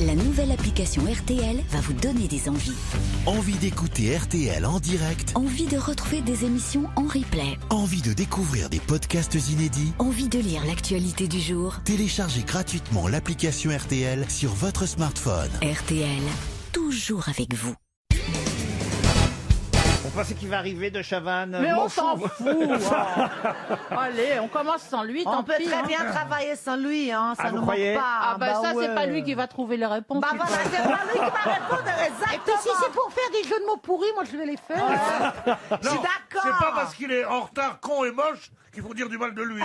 La nouvelle application RTL va vous donner des envies. Envie d'écouter RTL en direct, Envie de retrouver des émissions en replay. envie de découvrir des podcasts inédits. Envie de lire l'actualité du jour. Téléchargez gratuitement l'application RTL sur votre smartphone. RTL, toujours avec vous. Vous pensez qu'il va arriver de Chavannes? Mais M'en on s'en fous. fout. Allez, on commence sans lui, On tant peut pis. très bien travailler sans lui, hein, ça Ah, vous ne croyez? manque pas. Ah bah ça, c'est ouais. pas lui qui va trouver les réponses. Bah tu voilà, vois. c'est pas lui qui va répondre Et puis exactement. si c'est pour faire des jeux de mots pourris, moi je vais les faire. Je suis Non, d'accord. c'est pas parce qu'il est en retard, con et moche qu'il faut dire du mal de lui.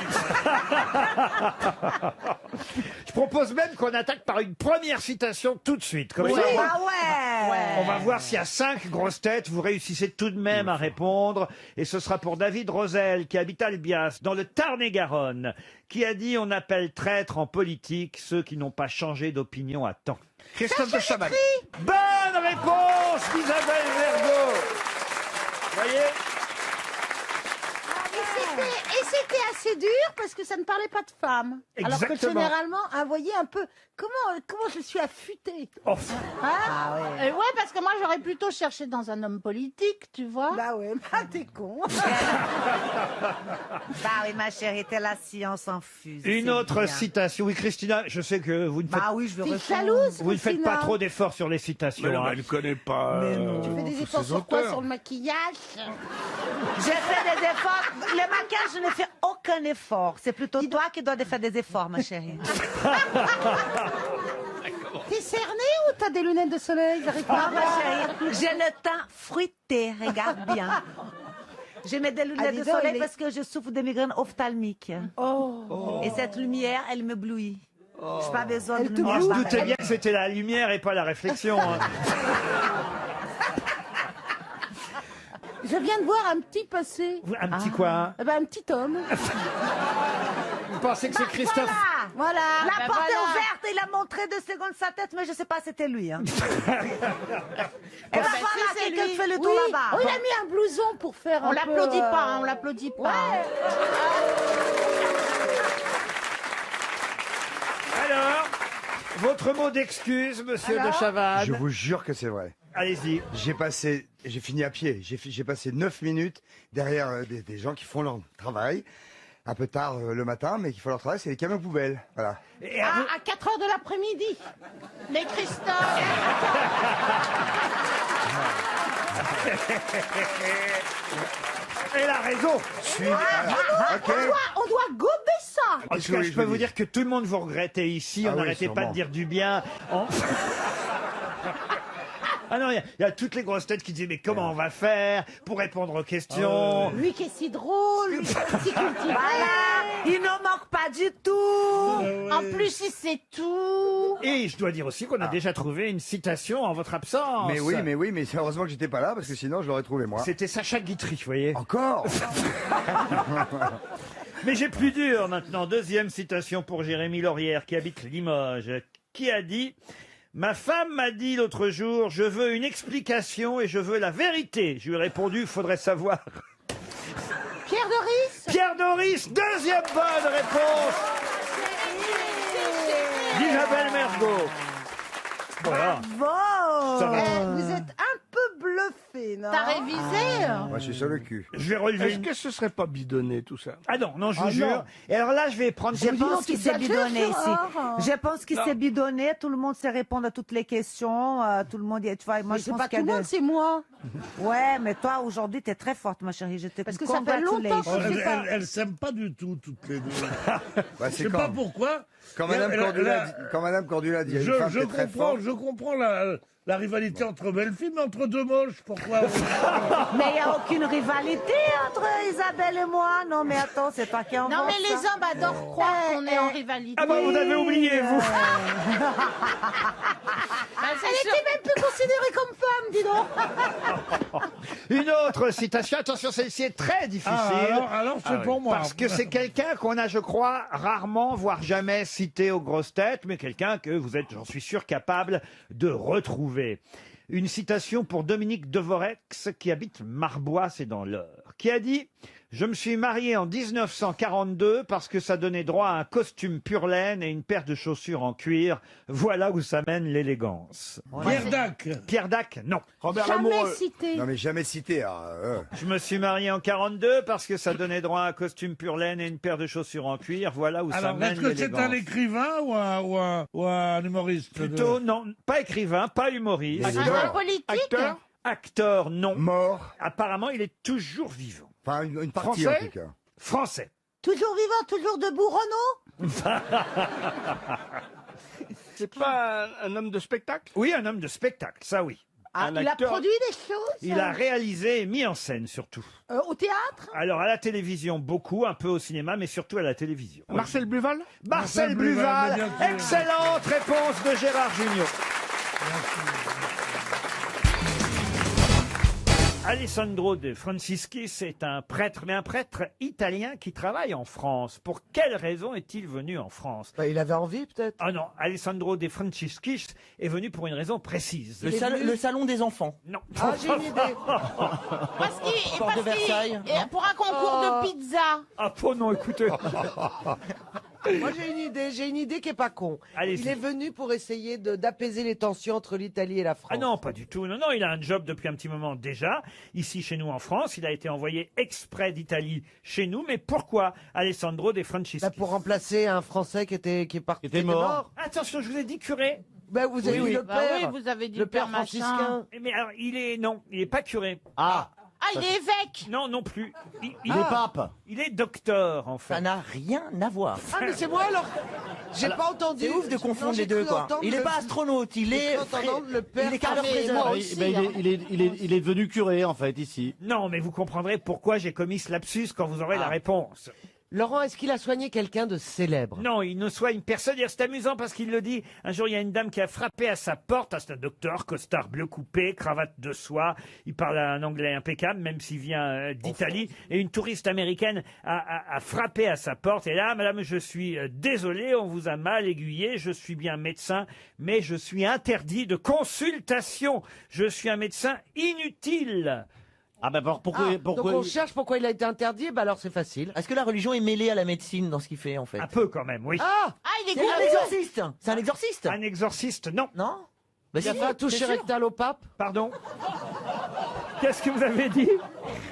Je propose même qu'on attaque par une première citation tout de suite. Comme ça, Ah ouais. on va voir s'il y a 5 grosses têtes. Vous réussissez tout de même à répondre. Et ce sera pour David Rosel, qui habite Albias, dans le Tarn-et-Garonne, qui a dit « On appelle traîtres en politique ceux qui n'ont pas changé d'opinion à temps ». Christophe de Chavannes. Bonne réponse d'Isabelle Vergot. Voyez? Et c'était assez dur parce que ça ne parlait pas de femmes. Alors que Exactement. généralement, vous voyez un peu comment je suis affûtée. Oh, Hein ouais, parce que moi j'aurais plutôt cherché dans un homme politique, tu vois. Bah ouais, bah t'es con. Bah oui, ma chérie, t'es la science en fuse. une c'est autre bien. citation. Oui, Christina, je sais que vous ne faites, Bah oui, je vais T'es répondre. jalouse, vous ne faites pas Christina. trop d'efforts sur les citations. Mais non, hein. elle ne connaît pas. Tu fais des efforts sur quoi? Sur le maquillage? J'ai fait des efforts. Le maquillage, je n'ai fait aucun effort. C'est plutôt toi qui dois faire des efforts, ma chérie. T'es cerné ou t'as des lunettes de soleil? J'arrive pas à Non, ma voir. chérie, j'ai le teint fruité, regarde bien. Je mets des lunettes dis de donc, soleil il est- parce que je souffre de migraines ophtalmiques. Oh. Et cette lumière, elle m'éblouit. Je n'ai pas besoin Elle de te Oh, lumière. je blue. doutais bien que c'était la lumière et pas la réflexion. hein. Je viens de voir un petit passé. Un petit quoi? Eh ben, un petit homme. Vous pensez que c'est Christophe? Voilà. La Ben porte est voilà. ouverte, il a montré 2 secondes sa tête, mais je ne sais pas si c'était lui. Hein. Et ben Ben, voilà, si, c'est quelqu'un lui. qui fait le tour Oui. là-bas. Oh, il a mis un blouson pour faire On un l'applaudit peu, pas, on l'applaudit pas. Ouais. Alors, votre mot d'excuse, monsieur Alors de Chavannes. Je vous jure que c'est vrai. Allez-y. J'ai fini à pied. J'ai passé 9 minutes derrière des gens qui font leur travail. Un peu tard le matin, mais qui font leur travail, c'est les camions poubelles. Voilà. Et à vous- À 4 heures de l'après-midi. Mais Christophe. Elle a raison. Ok. On doit gober ça. En tout cas, oui, je je peux le vous dis. dire que tout le monde vous regrettait ici. Ah On oui, n'arrêtait pas sûrement. de dire du bien. Ah non, il y a toutes les grosses têtes qui disaient mais comment on va faire pour répondre aux questions? Lui qui est si drôle, lui qui est si cultivé. Voilà, il ne manque pas du tout. En plus, il sait tout. Et je dois dire aussi qu'on a déjà trouvé une citation en votre absence. Mais oui, mais c'est heureusement que j'étais pas là, parce que sinon je l'aurais trouvé moi. C'était Sacha Guitry, vous voyez. Encore. Mais j'ai plus dur maintenant. Deuxième citation pour Jérémy Laurière, qui habite Limoges, qui a dit « Ma femme m'a dit l'autre jour, je veux une explication et je veux la vérité. » Je lui ai répondu, faudrait savoir. Pierre Doris. Pierre Doris, deuxième bonne réponse d'Isabelle Mergo. Voilà. Bon. Ça va. Vous êtes un peu bluffé, non? T'as révisé? Moi je suis sur le cul. Je vais relever Est-ce une... que ce serait pas bidonné tout ça? Ah non, non, je vous Ah jure. non. Et alors là, je vais prendre... Je pense qu'il s'est bidonné ici. Gérard. Je pense qu'il s'est bidonné. Tout le monde sait répondre à toutes les questions. Tout le monde, tu vois, moi Mais je c'est pense pas qu'il tout y a le monde, c'est moi. Ouais, mais toi aujourd'hui t'es très forte, ma chérie. Je te Parce que ça fait longtemps que je sais pas. Elles s'aiment pas du tout, toutes les deux. Bah, Je c'est sais pas quand, pourquoi. quand Madame Cordula dit, il y a une femme qui est très forte. Je comprends la rivalité entre belles filles, mais entre deux moches, pourquoi Mais il n'y a aucune rivalité entre Isabelle et moi. Non, mais attends, c'est toi qui en Non, mais les hommes adorent croire qu'on est en rivalité. Ah bah vous avez oublié, vous. Elle était même plus considérée comme femme, dis donc. Une autre citation. Attention, celle-ci est très difficile. alors c'est pour moi. Parce que c'est quelqu'un qu'on a, je crois, rarement, voire jamais cité aux grosses têtes, mais quelqu'un que vous êtes, j'en suis sûr, capable de retrouver. Une citation pour Dominique Devorex, qui habite Marbois, c'est dans l'Eure, qui a dit « Je me suis marié en 1942 parce que ça donnait droit à un costume pure laine et une paire de chaussures en cuir. Voilà où ça mène l'élégance. » Pierre Dac. Pierre Dac, non. Robert Jamais Lamoureux. cité. Non mais jamais cité. Je me suis marié en 42 parce que ça donnait droit à un costume pure laine et une paire de chaussures en cuir. Voilà où ça Alors, mène est-ce que c'est l'élégance. un écrivain ou un humoriste Plutôt, non, pas écrivain, pas humoriste. Un politique. Acteur, non. Mort. Apparemment, il est toujours vivant. Enfin une partie Français en tout cas. Français. Toujours vivant, toujours debout, Renaud? C'est pas un homme de spectacle? Oui, un homme de spectacle, ça oui. Ah, Un il a acteur. produit des choses. Il a réalisé et mis en scène surtout. Au théâtre. Alors à la télévision beaucoup, un peu au cinéma, mais surtout à la télévision. Marcel Buval? Marcel Marcel Bluval, Bluval, mais bien sûr. excellente réponse de Gérard Junior. Alessandro De Franciscis est un prêtre, mais un prêtre italien qui travaille en France. Pour quelle raison est-il venu en France? Il avait envie, peut-être. Ah non, Alessandro De Franciscis est venu pour une raison précise. Le salon des enfants. Non. Ah, j'ai une idée. Parce qu'il, Porte de Versailles. pour un concours de pizza. Ah, oh non, écoutez. Moi, j'ai une idée qui est pas con. Allez-y. Il est venu pour essayer d'apaiser les tensions entre l'Italie et la France. Ah non, pas du tout. Non, non, il a un job depuis un petit moment déjà, ici chez nous en France. Il a été envoyé exprès d'Italie chez nous. Mais pourquoi Alessandro De Franciscis? Pour remplacer un Français qui est parti. Qui était mort. Attention, je vous ai dit curé. Vous avez dit le Bah père. oui, vous avez dit le père machin. franciscain. Mais alors, il est pas curé. Ah, il est évêque. Non, non plus. Il est pape. Il est docteur, en fait. Ça n'a rien à voir. Ah, mais c'est moi alors. J'ai pas entendu. C'est ouf de confondre les deux, quoi. Il est pas astronaute, il est le père. il est carrière mais fraiseur. moi aussi, hein. Il est devenu curé, en fait, ici. Non, mais vous comprendrez pourquoi j'ai commis ce lapsus quand vous aurez la réponse. Laurent, est-ce qu'il a soigné quelqu'un de célèbre? Non, il ne soigne personne. C'est amusant parce qu'il le dit. Un jour, il y a une dame qui a frappé à sa porte. Ah, c'est un docteur, costard bleu coupé, cravate de soie. Il parle un anglais impeccable, même s'il vient d'Italie. Et une touriste américaine a frappé à sa porte. Et là, madame, je suis désolé, on vous a mal aiguillé. Je suis bien médecin, mais je suis interdit de consultation. Je suis un médecin inutile. Ah ben pourquoi Donc on cherche pourquoi il a été interdit, alors c'est facile. Est-ce que la religion est mêlée à la médecine dans ce qu'il fait, en fait? Un peu quand même, oui. Ah, il est C'est un exorciste. C'est un exorciste. Un exorciste, non. Non? Bah il a si, fait un toucher c'est sûr. rectal au pape. Pardon. Qu'est-ce que vous avez dit?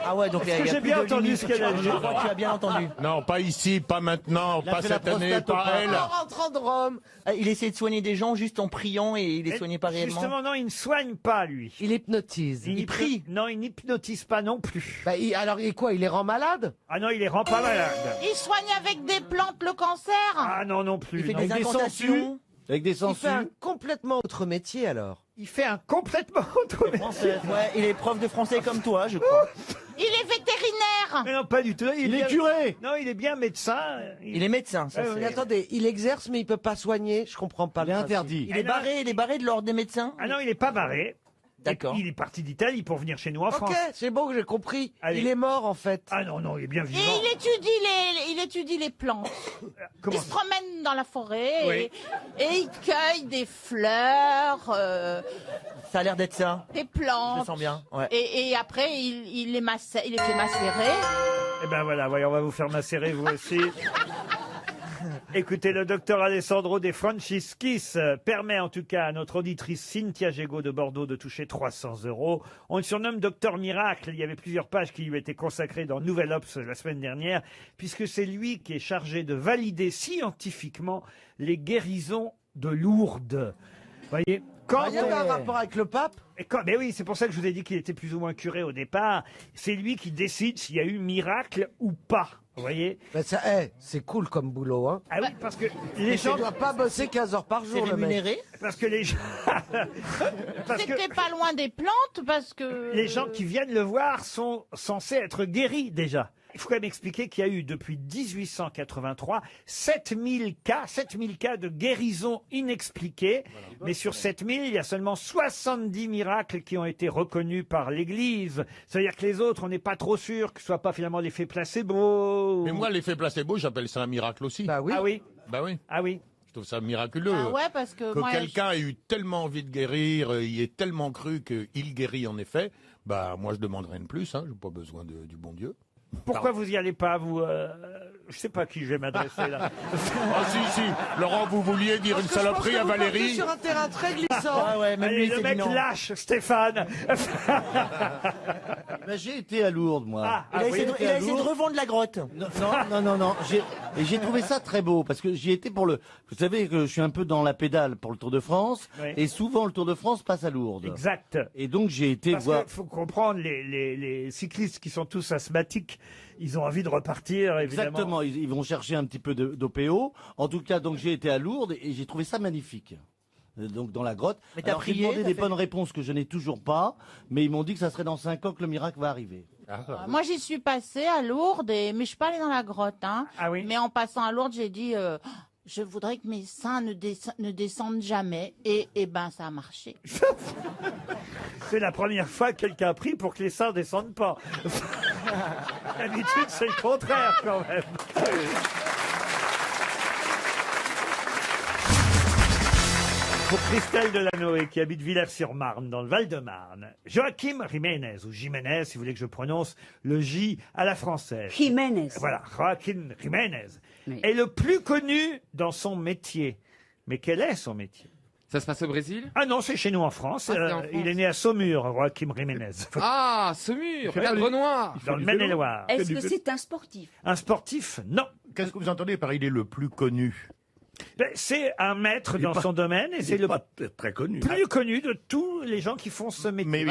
Ah ouais, donc Est-ce il y que a j'ai plus bien de entendu limite. ce qu'elle a dit? Je crois que tu as bien entendu. Non, pas ici, pas maintenant, pas cette année, pas elle. En rentrant de Rome. Il essaie de soigner des gens juste en priant et il les soignait pas réellement. Justement, non, il ne soigne pas, lui. Il hypnotise. Il prie. Non, il n'hypnotise pas non plus. Alors, il les rend malades? Ah non, il les rend pas malades. Il soigne avec des plantes le cancer. Ah non, non plus. Il fait non. des incantations. Avec des Il sangsues. fait un complètement autre métier, alors. Il fait un complètement autre métier. Ouais, il est prof de français comme toi, je crois. Il est vétérinaire. Mais non, pas du tout. Il est bien- curé. Non, il est bien médecin. Il est médecin, ça Ouais, c'est. Mais attendez, il exerce, mais il peut pas soigner. Je comprends pas. Il est le principe. interdit. Il est barré de l'ordre des médecins. Ah non, il est pas barré. D'accord. Il est parti d'Italie pour venir chez nous en France. Ok, c'est bon, j'ai compris. Allez. Il est mort, en fait. Ah non, non, il est bien Et vivant. il étudie les plantes. Comment Il se promène dans la forêt Oui. et il cueille des fleurs, Ça a l'air d'être ça. des Je plantes. le sens bien. Ouais. Et après, il les fait macérer. Eh ben voilà, voyons, on va vous faire macérer vous aussi. Écoutez, le docteur Alessandro De Franciscis permet en tout cas à notre auditrice Cynthia Gégaud de Bordeaux de toucher 300 €. On le surnomme Docteur Miracle. Il y avait plusieurs pages qui lui étaient consacrées dans Nouvel Obs la semaine dernière, puisque c'est lui qui est chargé de valider scientifiquement les guérisons de Lourdes. Voyez, quand Il y avait un rapport avec le pape? mais oui, c'est pour ça que je vous ai dit qu'il était plus ou moins curé au départ. C'est lui qui décide s'il y a eu miracle ou pas. Vous voyez? Ben c'est cool comme boulot, hein. Ah oui, parce que les gens Il doit pas bosser 15 heures par C'est jour, le mec. rémunéré. parce que les gens parce que C'était pas loin des plantes parce que les gens qui viennent le voir sont censés être guéris déjà. Il faut quand même expliquer qu'il y a eu depuis 1883 7000 cas de guérison inexpliquée. Mais sur 7000, il y a seulement 70 miracles qui ont été reconnus par l'Église. C'est-à-dire que les autres, on n'est pas trop sûr que ce soit pas finalement l'effet placebo. Mais moi, l'effet placebo, j'appelle ça un miracle aussi. Bah oui. Ah oui, Bah oui. ah oui. Je trouve ça miraculeux. Ah ouais, parce que moi, quelqu'un ait eu tellement envie de guérir, y ait tellement cru qu'il guérit en effet, bah moi je demande rien de plus, hein, j'ai pas besoin du bon Dieu. Pourquoi vous y allez pas, vous Je sais pas à qui je vais m'adresser là. Ah si, Laurent, vous vouliez dire une saloperie à Valérie. Sur un terrain très glissant. Ah ouais, même Allez, lui, le c'est mec non. lâche, Stéphane. Ben, j'ai été à Lourdes, moi. Il a essayé de revendre la grotte. Non. Et j'ai trouvé ça très beau parce que j'y étais pour le. Vous savez que je suis un peu dans la pédale pour le Tour de France Oui. et souvent le Tour de France passe à Lourdes. Exact. Et donc j'ai été Parce voir. qu'il faut comprendre, les cyclistes qui sont tous asthmatiques, ils ont envie de repartir, évidemment. Exactement, ils vont chercher un petit peu d'OPO. En tout cas, donc j'ai été à Lourdes et j'ai trouvé ça magnifique. Donc dans la grotte. Mais t'as Alors, j'ai prié, demandé t'as des fait- bonnes réponses que je n'ai toujours pas, mais ils m'ont dit que ça serait dans 5 ans que le miracle va arriver. moi, j'y suis passée à Lourdes, mais je suis pas allée dans la grotte. Hein. Ah oui. Mais en passant à Lourdes, j'ai dit, je voudrais que mes seins ne descendent jamais. Et ben, ça a marché. C'est la première fois que quelqu'un a pris pour que les seins descendent pas. D'habitude, c'est le contraire quand même. Pour Christelle Delanoë, qui habite Villers-sur-Marne, dans le Val-de-Marne, Joaquim Jiménez, ou Jiménez, si vous voulez que je prononce le J à la française. Jiménez. Voilà, Joaquim Jiménez Oui. est le plus connu dans son métier. Mais quel est son métier? Ça se passe au Brésil? Ah non, c'est chez nous en France. Ah, c'est en France. Il est né à Saumur, Joaquim Jiménez. Ah, Saumur, Perdre Noir. Dans le Maine-et-Loire. Est-ce que c'est un sportif? Un sportif, non. Qu'est-ce que vous entendez par il est le plus connu? Ben, c'est un maître dans son domaine et c'est le très connu. plus connu de tous les gens qui font ce métier. Mais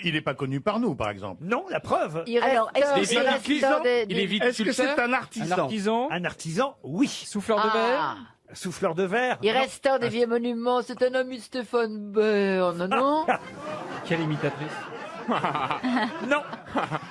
il n'est pas connu par nous, par exemple. Non, la preuve. Alors, est-ce que Est-ce que c'est un artisan? Un artisan, oui. Souffleur de verre. Souffleur de verre. Il non. restaure des vieux monuments, c'est un ami de Stéphane Bern, non? Quelle imitatrice. Non. Un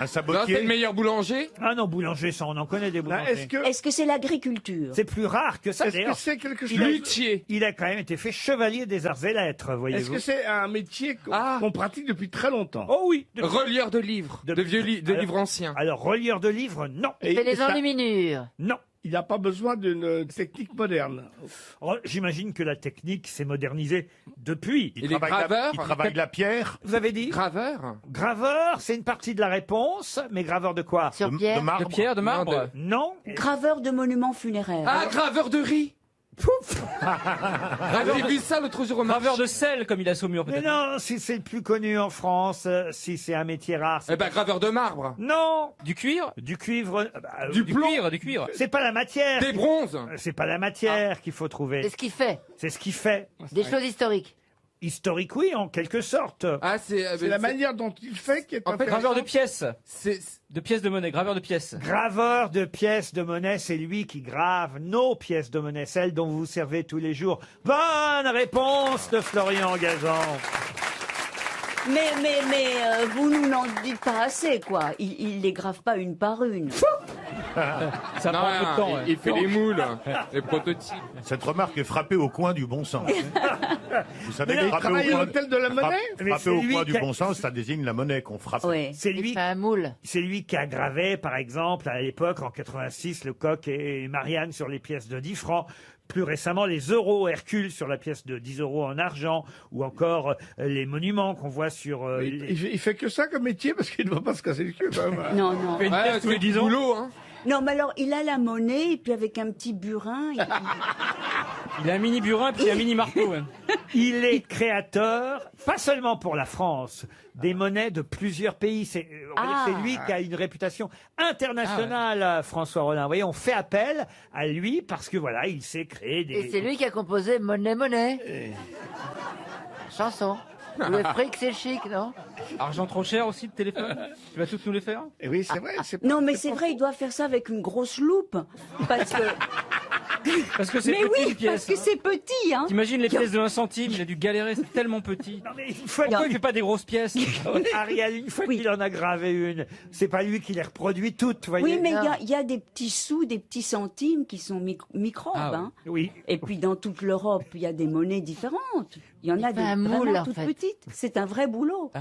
Non, sabotier. c'est le meilleur boulanger. Ah non, boulanger, ça, on en connaît des boulangers. est-ce que c'est l'agriculture? C'est plus rare que ça, Est-ce que d'ailleurs. c'est quelque chose? Luthier. Il a quand même été fait chevalier des arts et lettres, Est-ce voyez-vous. que c'est un métier Ah. qu'on pratique depuis très longtemps? Oh oui. Relieur de livres. De livres anciens. Alors, relieur de livres, non. C'est les ça- enluminures. Non. Il n'a pas besoin d'une technique moderne. Oh, j'imagine que la technique s'est modernisée depuis. Et les graveurs. Il travaille la pierre. Vous avez dit Graveur. graveur, c'est une partie de la réponse, mais graveur de quoi? Sur De pierre. marbre. De pierre, de marbre. Non. Graveur de monuments funéraires. Ah, graveur de riz. J'ai vu ça l'autre jour au marché. Graveur de sel, comme il a Saumur, Mais peut-être. non, si c'est le plus connu en France, si c'est un métier rare. Eh ben, graveur de marbre. Non. Du cuir? Du cuivre. Du cuir, du cuir. C'est pas la matière. Des bronzes. C'est pas la matière qu'il faut trouver. C'est ce qu'il fait. C'est ce qui fait. Des choses historiques. Historique, oui, en quelque sorte. Ah, C'est la manière dont il fait qui est En fait, Graveur de intéressante. pièces. C'est De pièces de monnaie, graveur de pièces. Graveur de pièces de monnaie, c'est lui qui grave nos pièces de monnaie, celles dont vous vous servez tous les jours. Bonne réponse de Florian Gazan. Mais vous nous n'en dites pas assez, quoi. Il les grave pas une par une. Ça prend un peu de temps. ouais. il fait les moules, les prototypes. Cette remarque est frappée au coin du bon sens. Vous savez Mais que il frapper travaille à au l'hôtel de la monnaie. Mais frapper c'est au lui coin qui du a- bon sens, ça désigne la monnaie qu'on frappe. Oui. C'est Il lui, fait un moule. c'est lui qui a gravé, par exemple, à l'époque, en 86, le coq et Marianne sur les pièces de 10 francs. Plus récemment, les euros Hercule sur la pièce de 10 euros en argent, ou encore les monuments qu'on voit sur... Il fait que ça comme métier parce qu'il ne va pas se casser le cul. Quand même. Non, non. Fait une pièce tous les 10 ans. Boulot, hein. Non, mais alors, il a la monnaie, et puis avec un petit burin. Il a un mini burin et puis un mini marteau. ouais. Il est créateur, pas seulement pour la France, des monnaies de plusieurs pays. On va dire que c'est lui qui a une réputation internationale, François Rollin. Vous voyez, on fait appel à lui parce que voilà, il sait créer des... Et c'est lui qui a composé Monnaie, monnaie. Chanson. Le fric, c'est chic, non? Argent trop cher aussi de téléphone. Tu vas toutes nous les faire? Et oui, c'est vrai. Non, mais c'est vrai, il doit faire ça avec une grosse loupe. Parce que. Parce que c'est Mais petit oui, une pièce. parce que c'est petit, hein. T'imagines les pièces de 1 centime, il a dû galérer, c'est tellement petit. Non, mais une fois Pourquoi qu'il- il fait pas des grosses pièces? Ariel, une fois qu'il en a gravé une, c'est pas lui qui les reproduit toutes, vous voyez. Oui, mais il y a des petits sous, des petits centimes qui sont microbes. Ah oui. Hein. Oui. Et puis dans toute l'Europe, il y a des monnaies différentes. Il y en a des fait un vraiment moule, en toutes fait. petites. C'est un vrai boulot.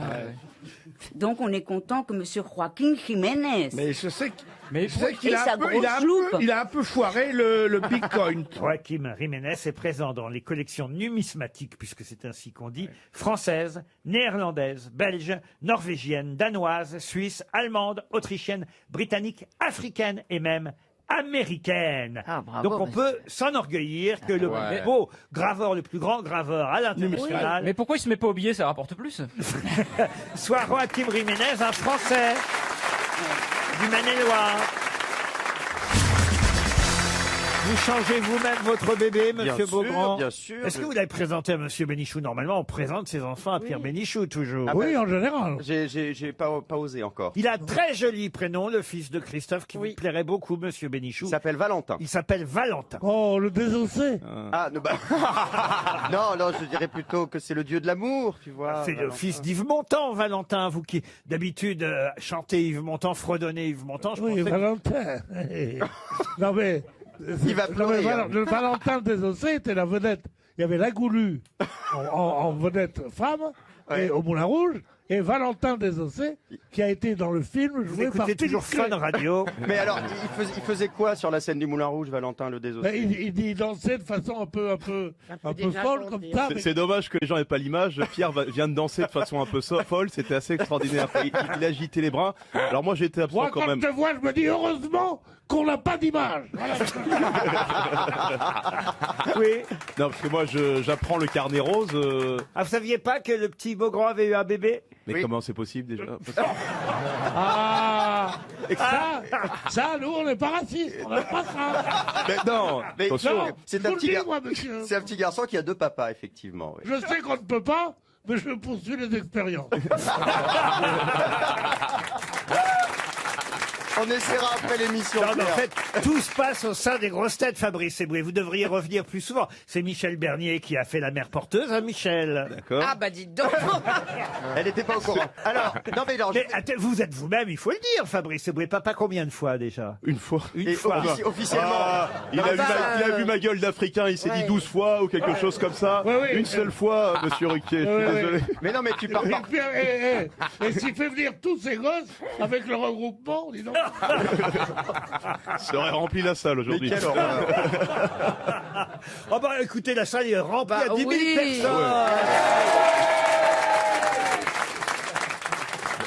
Donc on est content que Monsieur Joaquín Jiménez. Mais je sais Mais qu'il Et a, sa un peu- grosse loupe. il a un peu foiré le Big Bitcoin. Joachim Jiménez est présent dans les collections numismatiques, puisque c'est ainsi qu'on dit, françaises, néerlandaises, belges, norvégiennes, danoises, suisses, allemandes, autrichiennes, britanniques, africaines et même américaine. bravo, Donc on monsieur. peut s'enorgueillir que le Ouais. beau graveur, le plus grand graveur à l'international, Mais pourquoi il se met pas au billet, ça rapporte plus? soit Joachim Jiménez, un Français du Maine-et-Loire. Vous changez vous-même votre bébé, Monsieur Beaugrand. Bien sûr. Est-ce que vous l'avez présenté à Monsieur Bénichou? Normalement, on présente ses enfants à Pierre Bénichou, toujours. Oui, en général. J'ai pas osé encore. Il a un très joli prénom, le fils de Christophe, qui vous plairait beaucoup, Monsieur Bénichou. Il s'appelle Valentin. Il s'appelle Valentin. Oh, le désossé. Ah, non, je dirais plutôt que c'est le dieu de l'amour, tu vois. C'est le Valentin. fils d'Yves Montand, Valentin. Vous qui, d'habitude, chantez Yves Montand, fredonnez Yves Montand. Je Oui, pensais que- Valentin. Non, mais. Il va pleurer, Non, mais hein. le Valentin désossé était la vedette. Il y avait la Goulue en vedette femme, et au Moulin Rouge, et Valentin désossé, qui a été dans le film Vous joué par écoutez toujours Philippe Fun Clay. Radio. Mais alors, il faisait quoi sur la scène du Moulin Rouge, Valentin le désossé? Ben, il dansait de façon un peu déjà folle chanté, comme hein. ça. C'est mais- c'est dommage que les gens n'aient pas l'image. Pierre vient de danser de façon un peu folle, c'était assez extraordinaire. Il agitait les bras. Alors moi j'étais absent Moi, quand quand même. je te vois, je me dis heureusement qu'on n'a pas d'image. Voilà. Oui. Non, parce que moi j'apprends le carnet rose. Ah, vous saviez pas que le petit Beaugrand avait eu un bébé? Mais comment c'est possible déjà? Ah, ça, nous, on n'est pas racistes. On n'a pas ça. Mais non, Mais attention. Non, c'est je un vous le petit dis, gar- moi, monsieur. C'est un petit garçon qui a deux papas, effectivement. Oui. Je sais qu'on ne peut pas, mais je poursuis les expériences. On essaiera après l'émission. Non, mais en Pierre. fait, tout se passe au sein des grosses têtes, Fabrice Eboué. Vous devriez revenir plus souvent. C'est Michel Bernier qui a fait la mère porteuse, hein, Michel? D'accord. Ah bah dites donc. Elle n'était pas au courant. Alors, non mais alors, Mais attends, vous êtes vous-même, il faut le dire, Fabrice Eboué. Papa, combien de fois déjà? Une fois. Une et fois. officiellement. Ah, il a vu ma gueule d'Africain, il s'est dit 12 fois ou quelque chose comme ça. Ouais, ouais. Une seule fois, monsieur Ruquier, je suis Ouais, ouais. désolé. Mais non, mais tu pars Et pas. puis, et s'il fait venir tous ces gosses avec le regroupement, dis donc. Ça aurait rempli la salle Mais aujourd'hui. quelle horreur. Oh bah écoutez, la salle est remplie Bah à 10 000 oui. personnes.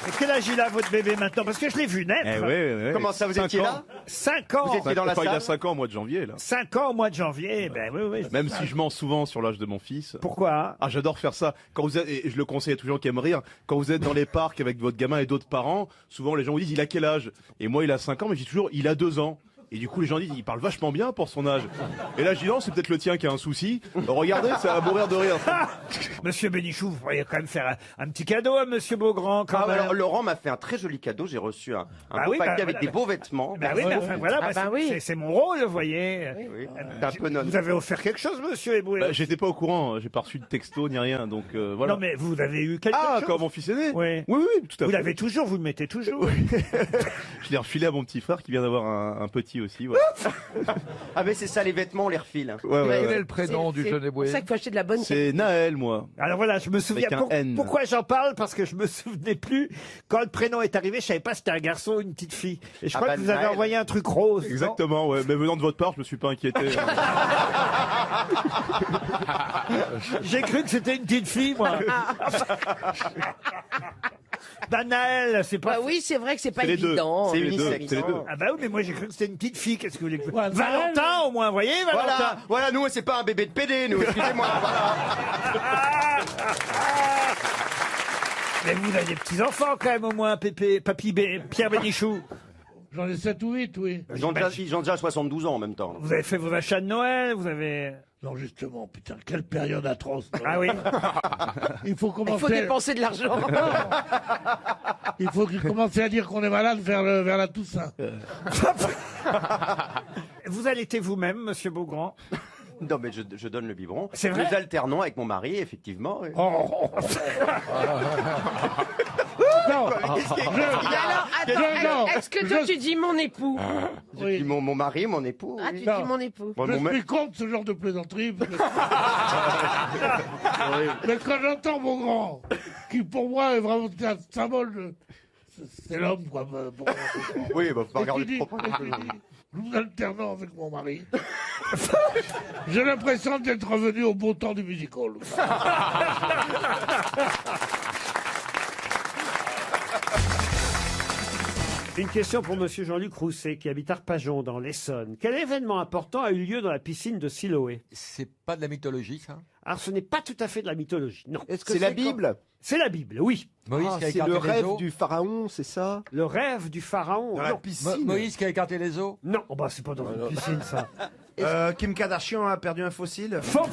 Et quel âge il a votre bébé maintenant? Parce que je l'ai vu naître. Eh ouais. Comment ça, vous étiez là? 5 ans. Vous étiez dans la Enfin, il a salle? 5 ans au mois de janvier là. 5 ans au mois de janvier. Ben oui. Même si je mens souvent sur l'âge de mon fils. Pourquoi? Ah, j'adore faire ça. Quand vous êtes, et je le conseille à tous les gens qui aiment rire, quand vous êtes dans les parcs avec votre gamin et d'autres parents, souvent les gens vous disent il a quel âge? Et moi il a 5 ans, mais je dis toujours il a 2 ans. Et du coup les gens disent il parle vachement bien pour son âge. Et là je dis non, c'est peut-être le tien qui a un souci. Regardez, ça va mourir de rire. Monsieur Bénichou, vous pourriez quand même faire un petit cadeau à Monsieur Beaugrand quand Ah, même. alors, Laurent m'a fait un très joli cadeau. J'ai reçu un Bah beau oui, paquet bah, avec bah, des beaux vêtements. Ben oui, mais enfin voilà, Ah bah, bah oui. c'est mon rôle, vous voyez. Oui, t'es un peu non. Vous avez offert quelque chose, Monsieur Eboué? Bah, j'étais pas au courant, j'ai pas reçu de texto ni rien, donc voilà. Non mais vous avez eu quelque Ah, chose. quand mon fils est né? Oui. Oui, tout à Vous fait. l'avez toujours, vous le mettez toujours. Je l'ai refilé à mon petit frère qui vient d'avoir un petit aussi. Voilà. Ah, mais c'est ça, les vêtements, on les refile. Ouais, ouais, ouais. Quel est le prénom du jeune C'est pour éboué? ça qu'il faut acheter de la bonne C'est Naël, moi. Alors voilà, je me souviens Avec un N. pourquoi j'en parle, parce que je me souvenais plus quand le prénom est arrivé, je savais pas si c'était un garçon ou une petite fille. Et je Ah crois bah, que vous avez Naël. envoyé un truc rose. non? Exactement, ouais. Mais venant de votre part, je me suis pas inquiété. J'ai cru que c'était une petite fille, moi. Bah Naël, c'est pas. Bah oui, c'est vrai que c'est pas C'est les deux. évident. C'est C'est les deux. unisexe. C'est les deux. Ah bah oui, mais moi j'ai cru que c'était une petite fille. Qu'est-ce que vous voulez que... Ouais, Valentin, au moins, vous voyez, Valentin. Voilà, nous, c'est pas un bébé de PD, nous, excusez-moi. Voilà. Mais vous avez des petits enfants quand même, au moins, Pierre Bénichou. J'en ai 7 ou 8, oui. Ils ont déjà 72 ans en même temps. Vous avez fait vos achats de Noël, vous avez. Non, justement, putain, quelle période atroce. Ah oui. Il faut Il commencer. faut dépenser de l'argent. Il faut commencer à dire qu'on est malade vers la Toussaint. Vous allaitez vous-même, Monsieur Beaugrand? Non, mais je donne le biberon. C'est vrai? Nous alternons avec mon mari, effectivement. oui. Oh. Non. Alors, attends, est-ce que toi tu dis mon époux? Je dis mon mari, mon époux. Ah, oui. tu Non. dis mon époux. Bon, Je mon suis contre ce genre de plaisanterie. Mais quand j'entends mon grand, qui pour moi est vraiment un symbole de. C'est l'homme, quoi. Oui, bah, faut pas Et regarder qui dit- trop près. et qui dit, nous alternons avec mon mari. J'ai l'impression d'être revenu au bon temps du musical. Une question pour Monsieur Jean-Luc Rousset, qui habite Arpajon, dans l'Essonne. Quel événement important a eu lieu dans la piscine de Siloé? C'est pas de la mythologie, ça? Alors, ce n'est pas tout à fait de la mythologie, non. Est-ce que C'est la Bible? C'est la Bible, oui. Moïse qui a C'est écarté le les rêve eaux? du pharaon, c'est ça? Le rêve du pharaon. Dans la non. piscine. Moïse qui a écarté les eaux? Non, oh bah, c'est pas dans une piscine, ça. Kim Kardashian a perdu un fossile? Faux.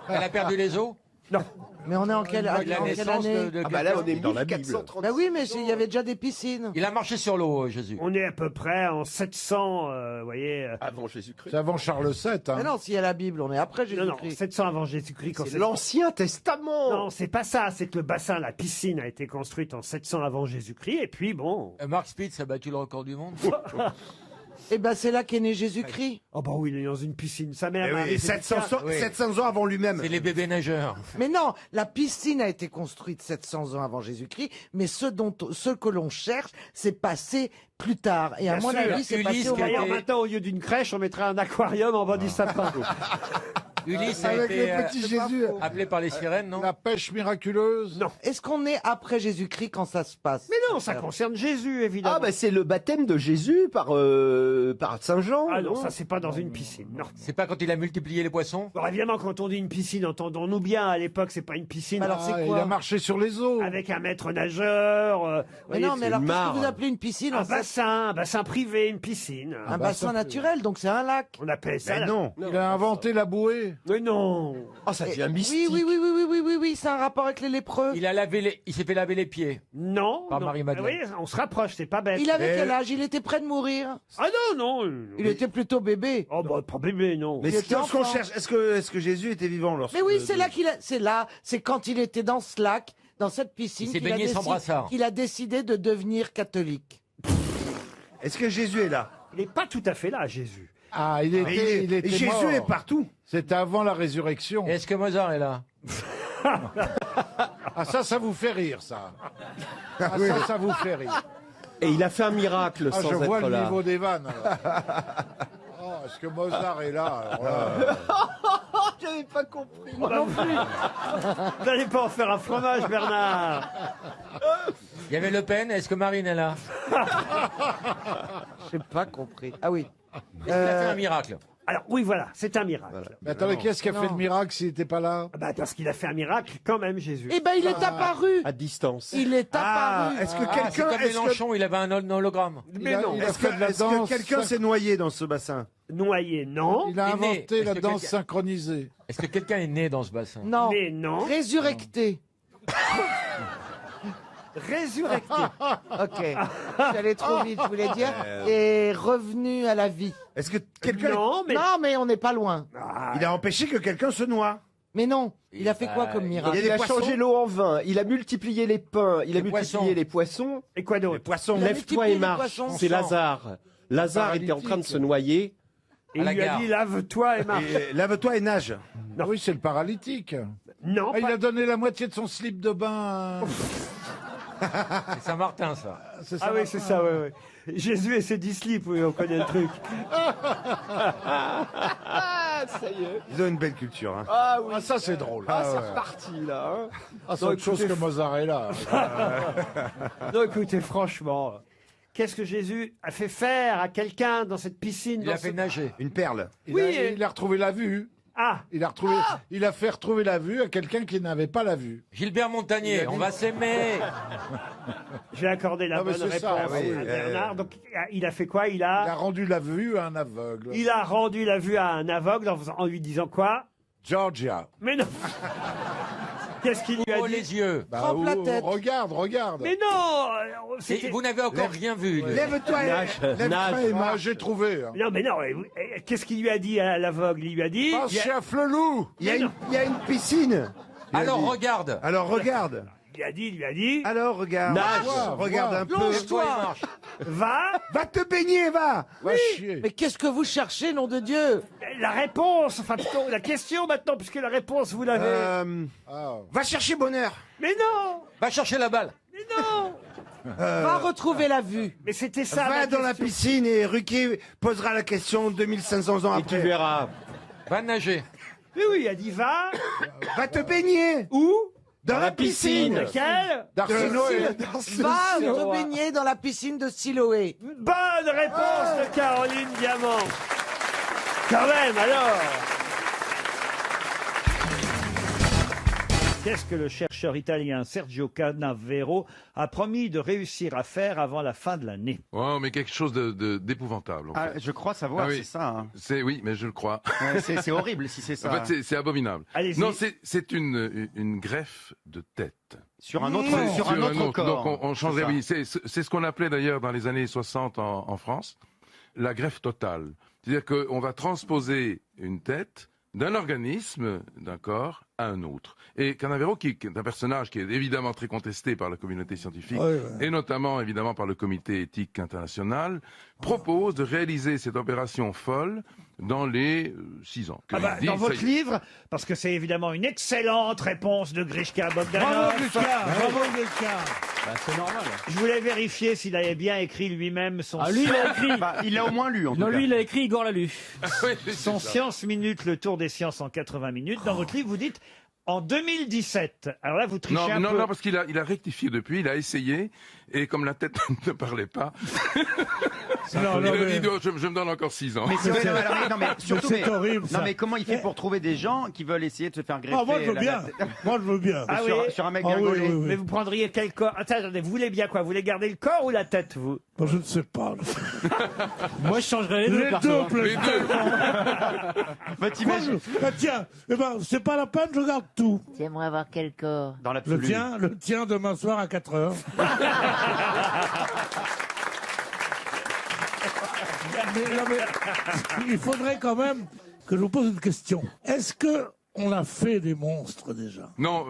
Elle a perdu les eaux? Non. Mais on est en quelle, La en quelle naissance année? de Ah bah là, on est quelqu'un? dans la Bible. Bah oui, mais il y avait déjà des piscines. Il a marché sur l'eau, Jésus. On est à peu près en 700, vous voyez. Avant Jésus-Christ. C'est avant Charles VII. Hein. Mais non, s'il y a la Bible, on est après Non, non, Jésus-Christ. 700 avant Jésus-Christ. quand C'est l'Ancien Testament. Non, c'est pas ça. C'est que le bassin, la piscine, a été construite en 700 avant Jésus-Christ. Et puis, bon. Mark Spitz a battu le record du monde. Eh ben, c'est là qu'est né Jésus-Christ. Oh bah oui, il est dans une piscine. Sa mère. Eh oui, Marie, et c'est 700 Oui. 700 ans avant lui-même. C'est les bébés nageurs. Mais non, la piscine a été construite 700 ans avant Jésus-Christ, mais ce que l'on cherche, c'est passé plus tard. Et à Bien mon sûr. avis, c'est passé au D'ailleurs, moment. maintenant, au lieu d'une crèche, on mettrait un aquarium en bas du sapin. Ulysse a Avec été le petit Jésus. appelé par les sirènes, non? La pêche miraculeuse. Non. Est-ce qu'on est après Jésus-Christ quand ça se passe? Mais non, ça concerne Jésus, évidemment. Ah bah c'est le baptême de Jésus par Saint Jean. Ah non, ça c'est pas dans une piscine, non. C'est pas quand il a multiplié les poissons? Alors évidemment, quand on dit une piscine, entendons-nous bien, à l'époque, c'est pas une piscine. Alors, c'est Ah, quoi? il a marché sur les eaux. Avec un maître nageur. Mais voyez, non, mais alors une qu'est-ce mare. que vous appelez une piscine en fait? un bassin privé, une piscine. Un bassin naturel, donc c'est un lac. On appelle ça. Ben la- Il a inventé la bouée. Mais non. Ah, ça devient Oui, mystique. oui, c'est un rapport avec les lépreux. Il s'est fait laver les pieds. Non. Par non. Marie-Madeleine. Oui, on se rapproche, c'est pas bête. Il avait quel âge? Il était près de mourir. Ah non, non. Il était plutôt bébé. Oh bah pas bébé, non. Mais Mais était ce qu'on enfant. cherche, est-ce que Jésus était vivant lorsque... Mais oui, c'est là c'est quand il était dans ce lac, dans cette piscine, Il s'est qu'il a, baigné sans brassard. qu'il a décidé de devenir catholique. Est-ce que Jésus est là? Il n'est pas tout à fait là, Jésus. Ah, il Mais était Jésus mort. est partout. C'était avant la résurrection. Et est-ce que Mozart est là? Ah, ça vous fait rire, ça. Ah, ça vous fait rire. Et il a fait un miracle Ah, sans je vois être le là. niveau des vannes. alors. Oh, est-ce que Mozart est là? Alors là, J'avais pas compris. Moi non plus. Vous n'allez pas en faire un fromage, Bernard. Il y avait Le Pen, est-ce que Marine est là? J'ai pas compris. Ah oui. Est-ce qu'il a fait un miracle? Alors oui, voilà, c'est un miracle. Mais attendez, qu'est-ce qui a fait le miracle s'il n'était pas là? Bah, parce qu'il a fait un miracle quand même, Jésus. Eh ben, il est apparu. À distance. Il est Ah, apparu. est-ce que C'est quelqu'un... comme est-ce que- Mélenchon, il avait un hologramme. Mais non. il a Est-ce fait de la que danse. quelqu'un s'est noyé dans ce bassin? Noyé, non. Il a Il est né. inventé la Est-ce que danse quelqu'un- synchronisée. Est-ce que quelqu'un est né dans ce bassin? Non. Mais non. Résurrecté. Résurrecté. Ok. J'allais trop vite, je voulais dire. Et revenu à la vie. Est-ce que quelqu'un... Non, mais... Non, mais on n'est pas loin. Il a empêché que quelqu'un se noie. Mais non. Il a fait quoi comme miracle? Il a poissons. changé l'eau en vin, il a multiplié les pains, il a Les multiplié poissons. les poissons. Et quoi d'autre? Poisson. Il a Lève-toi multiplié et les marche. poissons. C'est Lazare. Lazare était en train de se noyer. Et À il la lui a gare. dit, lave-toi et marche. Et lave-toi et nage. Ah oui, c'est le paralytique. Non, Ah, il pas- a donné la moitié de son slip de bain. C'est Saint-Martin, ça. C'est Ah oui, c'est ça, oui, oui. Jésus et ses 10 slips, oui, on connaît le truc. Ça y est. Ils ont une belle culture. Hein. Ah oui. Ah, ça c'est drôle. Ah, c'est ouais. reparti là. Hein. Ah, c'est autre chose que Mozart est là. Non, écoutez, franchement, qu'est-ce que Jésus a fait faire à quelqu'un dans cette piscine? Il a dans fait ce- nager. Une perle. Il a retrouvé la vue. Ah, Il a fait retrouver la vue à quelqu'un qui n'avait pas la vue. Gilbert Montagnier, on va s'aimer. je vais accorder la Ah, mais bonne c'est réponse ça, oui, à Bernard. Donc, il a fait quoi? Il a rendu la vue à un aveugle. Il a rendu la vue à un aveugle en lui disant quoi? Georgia. Mais non. Qu'est-ce qu'il lui a Oh, dit? les yeux. Bah, Trempe la tête. Regarde. Mais non. Et c'était- vous n'avez encore rien vu. lui. Lève-toi et... lève-toi Nage. et Ah, marche. j'ai trouvé. hein. Non, mais non. Qu'est-ce qu'il lui a dit à l'aveugle? Il lui a dit. Passe chez Afflelou. Il y a une piscine. Il a Alors dit. regarde. Alors regarde. Il lui a dit. Alors regarde. Nage. Regarde un peu. Plonge-toi et marche. Va. Va te baigner, va. Va chier. Mais qu'est-ce que vous cherchez, nom de Dieu? La réponse, enfin plutôt la question maintenant, puisque la réponse vous l'avez. Ah. Va chercher bonheur. Mais non. Va chercher la balle. Mais non. Va retrouver la vue. Mais c'était ça. Va ma dans la question. piscine et Ruquier posera la question 2500 ans après. Tu verras. Va nager. Oui, il a dit va. Va te baigner. Où? Dans la piscine. Lequel? Siloé. Va te baigner dans la piscine de Siloé. Bonne réponse de Caroline Diamant. Quand même, alors. Qu'est-ce que le chercheur italien Sergio Canavero a promis de réussir à faire avant la fin de l'année? Oh, mais quelque chose d'épouvantable. En Ah, fait. je crois savoir, Ah oui. c'est ça. Hein. Oui, mais je le crois. Ouais, c'est horrible si c'est ça. En fait, c'est abominable. Allez-y. Non, c'est une greffe de tête. Sur un autre, C'est sur un autre corps. Donc on changerait, C'est ça. oui. C'est ce qu'on appelait d'ailleurs dans les années 60 en France la greffe totale. C'est-à-dire qu'on va transposer une tête d'un organisme, d'un corps, à un autre. Et Canavero, qui est un personnage qui est évidemment très contesté par la communauté scientifique, et notamment évidemment par le comité éthique international, propose de réaliser cette opération folle dans les 6 ans. Ah bah, Il dit, dans ça votre y est. livre, parce que c'est évidemment une excellente réponse de Grishka Bogdanov. Bravo, Grishka. Bravo, Grishka. Bah, c'est normal. Je voulais vérifier s'il avait bien écrit lui-même son... Ah, lui, il a écrit. Bah, il l'a au moins lu, en tout Non, cas. lui, il a écrit, Igor l'a lu. Son Science Minute, le tour des sciences en 80 minutes. Dans votre livre, vous dites en 2017. Alors là, vous trichez un peu. Non, parce qu'il a rectifié depuis, il a essayé, et comme la tête ne parlait pas, je me donne encore 6 ans. Mais c'est vrai, non, mais surtout, c'est horrible, ça. non, mais comment il fait pour trouver des gens qui veulent essayer de se faire greffer Ah, moi, je veux la- bien. la- Moi, je veux bien. Ah sur, oui. sur un mec Ah bien oui, gaulé. oui, oui. Mais vous prendriez quel corps? Attendez, vous voulez bien quoi? Vous voulez garder le corps ou la tête, vous? Moi, je ne sais pas. Moi, je changerais les deux, Les perso. deux, hein. plaisent tellement. Bah, t'imagines- Bah, tiens, eh ben, c'est pas la peine, je garde tout. Tu aimerais avoir quel corps? Dans Le l'absolu. tien demain soir à 4 heures. Non, mais il faudrait quand même que je vous pose une question. Est-ce que on a fait des monstres déjà? Non,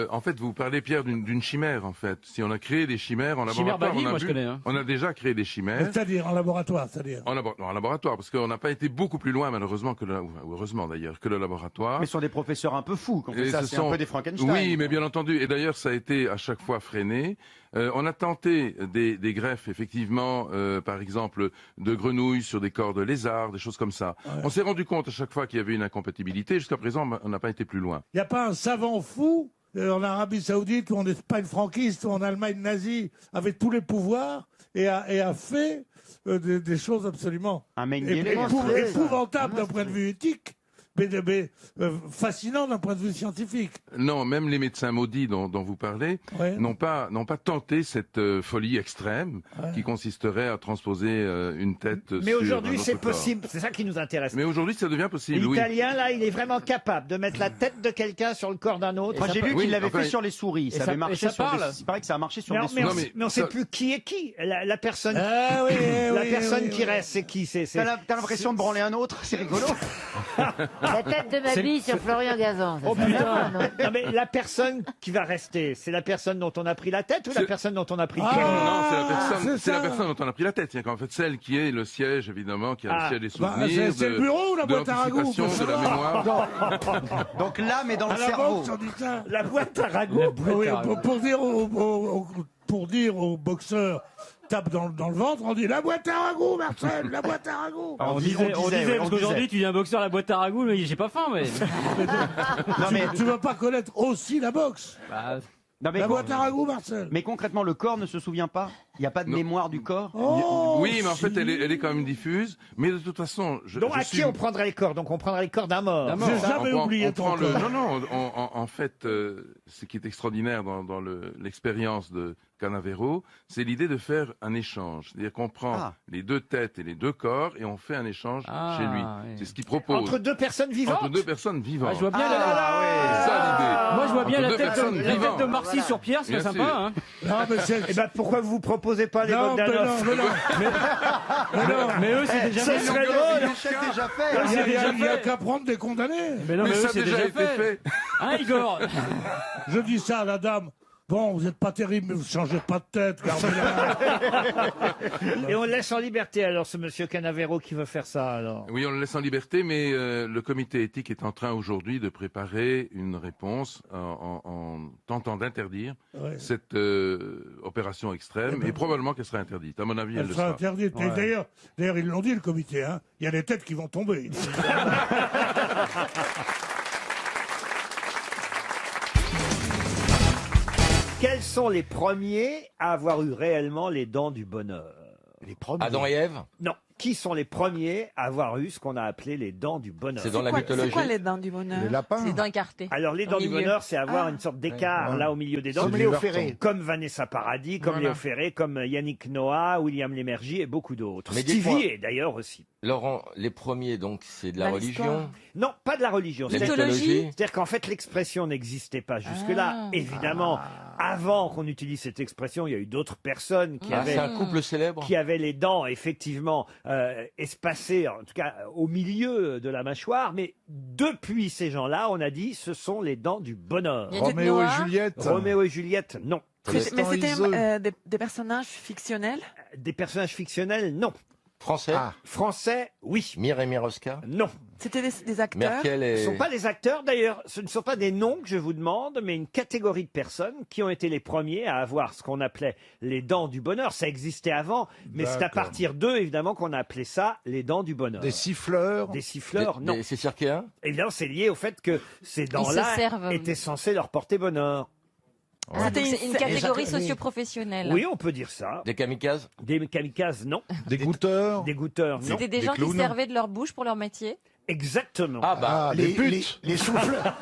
en fait, vous parlez, Pierre, d'une chimère, en fait. Si on a créé des chimères en Chimère laboratoire, Bali, moi, je connais, hein. on a déjà créé des chimères. C'est-à-dire en laboratoire, c'est-à-dire. En laboratoire, parce qu'on n'a pas été beaucoup plus loin, malheureusement, ou heureusement d'ailleurs, que le laboratoire. Mais ce sont des professeurs un peu fous quand on fait Et ça, ce c'est sont- un peu des Frankenstein. Oui, mais bien entendu. Et d'ailleurs, ça a été à chaque fois freiné. On a tenté des greffes, effectivement, par exemple, de grenouilles sur des corps de lézards, des choses comme ça. On s'est rendu compte à chaque fois qu'il y avait une incompatibilité. Jusqu'à présent, on n'a pas été plus loin. Il n'y a pas un savant fou en Arabie Saoudite ou en Espagne franquiste ou en Allemagne nazie avec tous les pouvoirs et a fait des choses absolument épouvantables d'un point de vue éthique, mais fascinant d'un point de vue scientifique. Non, même les médecins maudits dont vous parlez n'ont pas tenté cette folie extrême qui consisterait à transposer une tête Mais sur aujourd'hui, un autre c'est corps. possible. C'est ça qui nous intéresse. Mais aujourd'hui, ça devient possible, oui. L'Italien, là, il est vraiment capable de mettre la tête de quelqu'un sur le corps d'un autre. Moi, j'ai lu qu'il l'avait fait sur les souris. Et Ça avait marché sur des... Il paraît que ça a marché sur des souris. Mais on ne sait plus qui est qui. La personne, Ah oui, la oui, personne oui, qui oui. reste, c'est qui? T'as l'impression de branler un autre, c'est rigolo. La tête de ma bille sur Florian Gazan. ça Oh serait putain pas, non Non mais la personne qui va rester, c'est la personne dont on a pris la tête ou la personne dont on a pris le cœur? Non, c'est la personne dont on a pris la tête. En fait, celle qui est le siège, évidemment, qui a le siège des souvenirs, c'est le bureau ou la de boîte à ragoûts, l'anticipation, faut de la savoir. mémoire. Donc l'âme est dans le À la cerveau. boxe, on dit ça. La boîte à ragoûts. Oui, pour dire aux boxeurs tape dans le ventre, on dit la boîte à ragoûts, Marcel, la boîte à ragoûts. On disait, parce qu'aujourd'hui, tu dis un boxeur à la boîte à ragoût, mais j'ai pas faim, mais. Tu vas pas connaître aussi la boxe. Non, mais La boîte à ragoûts, Marcel. Mais concrètement, le corps ne se souvient pas. Il n'y a pas de mémoire du corps. Oui, mais en fait, elle est quand même diffuse. Mais de toute façon, Donc à qui on prendrait le corps? Donc on prendrait le corps d'un mort. J'ai c'est ça jamais oublié ton corps. Non, en fait, ce qui est extraordinaire dans l'expérience de Canavero, c'est l'idée de faire un échange. C'est-à-dire qu'on prend les deux têtes et les deux corps et on fait un échange chez lui. oui. C'est ce qu'il propose. Entre deux personnes vivantes? Entre deux personnes vivantes. Ah, je vois bien C'est ça l'idée. Moi, je vois bien Entre la deux tête personnes de vivantes. Marcy sur Pierre, c'est Bien sympa. sûr. Hein. Non, mais Eh ben pourquoi vous proposez pas les Non, mais Bogdanov? Mais eux, c'est déjà Ce fait. serait drôle. déjà fait. Il n'y a qu'à prendre des condamnés. Mais non, mais eux, ça a c'est déjà déjà été fait. Hein, Igor? Je dis ça à la dame. Bon, vous n'êtes pas terrible, mais vous changez pas de tête, gardez-la. Et on le laisse en liberté alors, ce monsieur Canavero qui veut faire ça alors. Oui, on le laisse en liberté, mais le comité éthique est en train aujourd'hui de préparer une réponse en tentant d'interdire cette opération extrême, et probablement qu'elle sera interdite. À mon avis, elle le sera sera. interdite. Et d'ailleurs, ils l'ont dit, le comité, hein. Il y a des têtes qui vont tomber. Quels sont les premiers à avoir eu réellement les dents du bonheur? Les premiers. Adam et Ève? Non. Qui sont les premiers à avoir eu ce qu'on a appelé les dents du bonheur? C'est dans la mythologie. C'est quoi les dents du bonheur? Les lapins. Les dents écartées. Alors, les dents du bonheur, c'est avoir une sorte d'écart là au milieu des dents. Comme Léo Ferré. Comme Vanessa Paradis, comme Léo Ferré, comme Yannick Noah, William Lémergie et beaucoup d'autres. Mais Stevie dites-moi- est d'ailleurs aussi. Laurent, les premiers, donc, c'est de la religion. Non, pas de la religion. La C'est-à-dire- mythologie. C'est-à-dire qu'en fait, l'expression n'existait pas jusque-là. Évidemment, avant qu'on utilise cette expression, il y a eu d'autres personnes qui avaient... C'est un couple célèbre. Qui avaient les dents, effectivement, espacées, en tout cas, au milieu de la mâchoire. Mais depuis ces gens-là, on a dit, ce sont les dents du bonheur. Il y a Roméo et Noah Juliette. Roméo et Juliette, non. Mais c'était des personnages fictionnels? Des personnages fictionnels, non. Français? Français, oui. Mir et Oscar? Non. C'était des acteurs? Merkel et... Ce ne sont pas des acteurs, d'ailleurs, ce ne sont pas des noms que je vous demande, mais une catégorie de personnes qui ont été les premiers à avoir ce qu'on appelait les dents du bonheur. Ça existait avant, mais c'est à D'accord. partir d'eux, évidemment, qu'on a appelé ça les dents du bonheur. Des siffleurs? Des siffleurs, non. C'est circéen? Évidemment, c'est lié au fait que ces dents-là servent. étaient censées leur porter bonheur. C'était C'est une catégorie socio-professionnelle. Oui, on peut dire ça. Des kamikazes? Des kamikazes, non. Des goûteurs? Des goûteurs, non. C'était des gens qui servaient de leur bouche pour leur métier. Exactement. Ah bah, les souffleurs.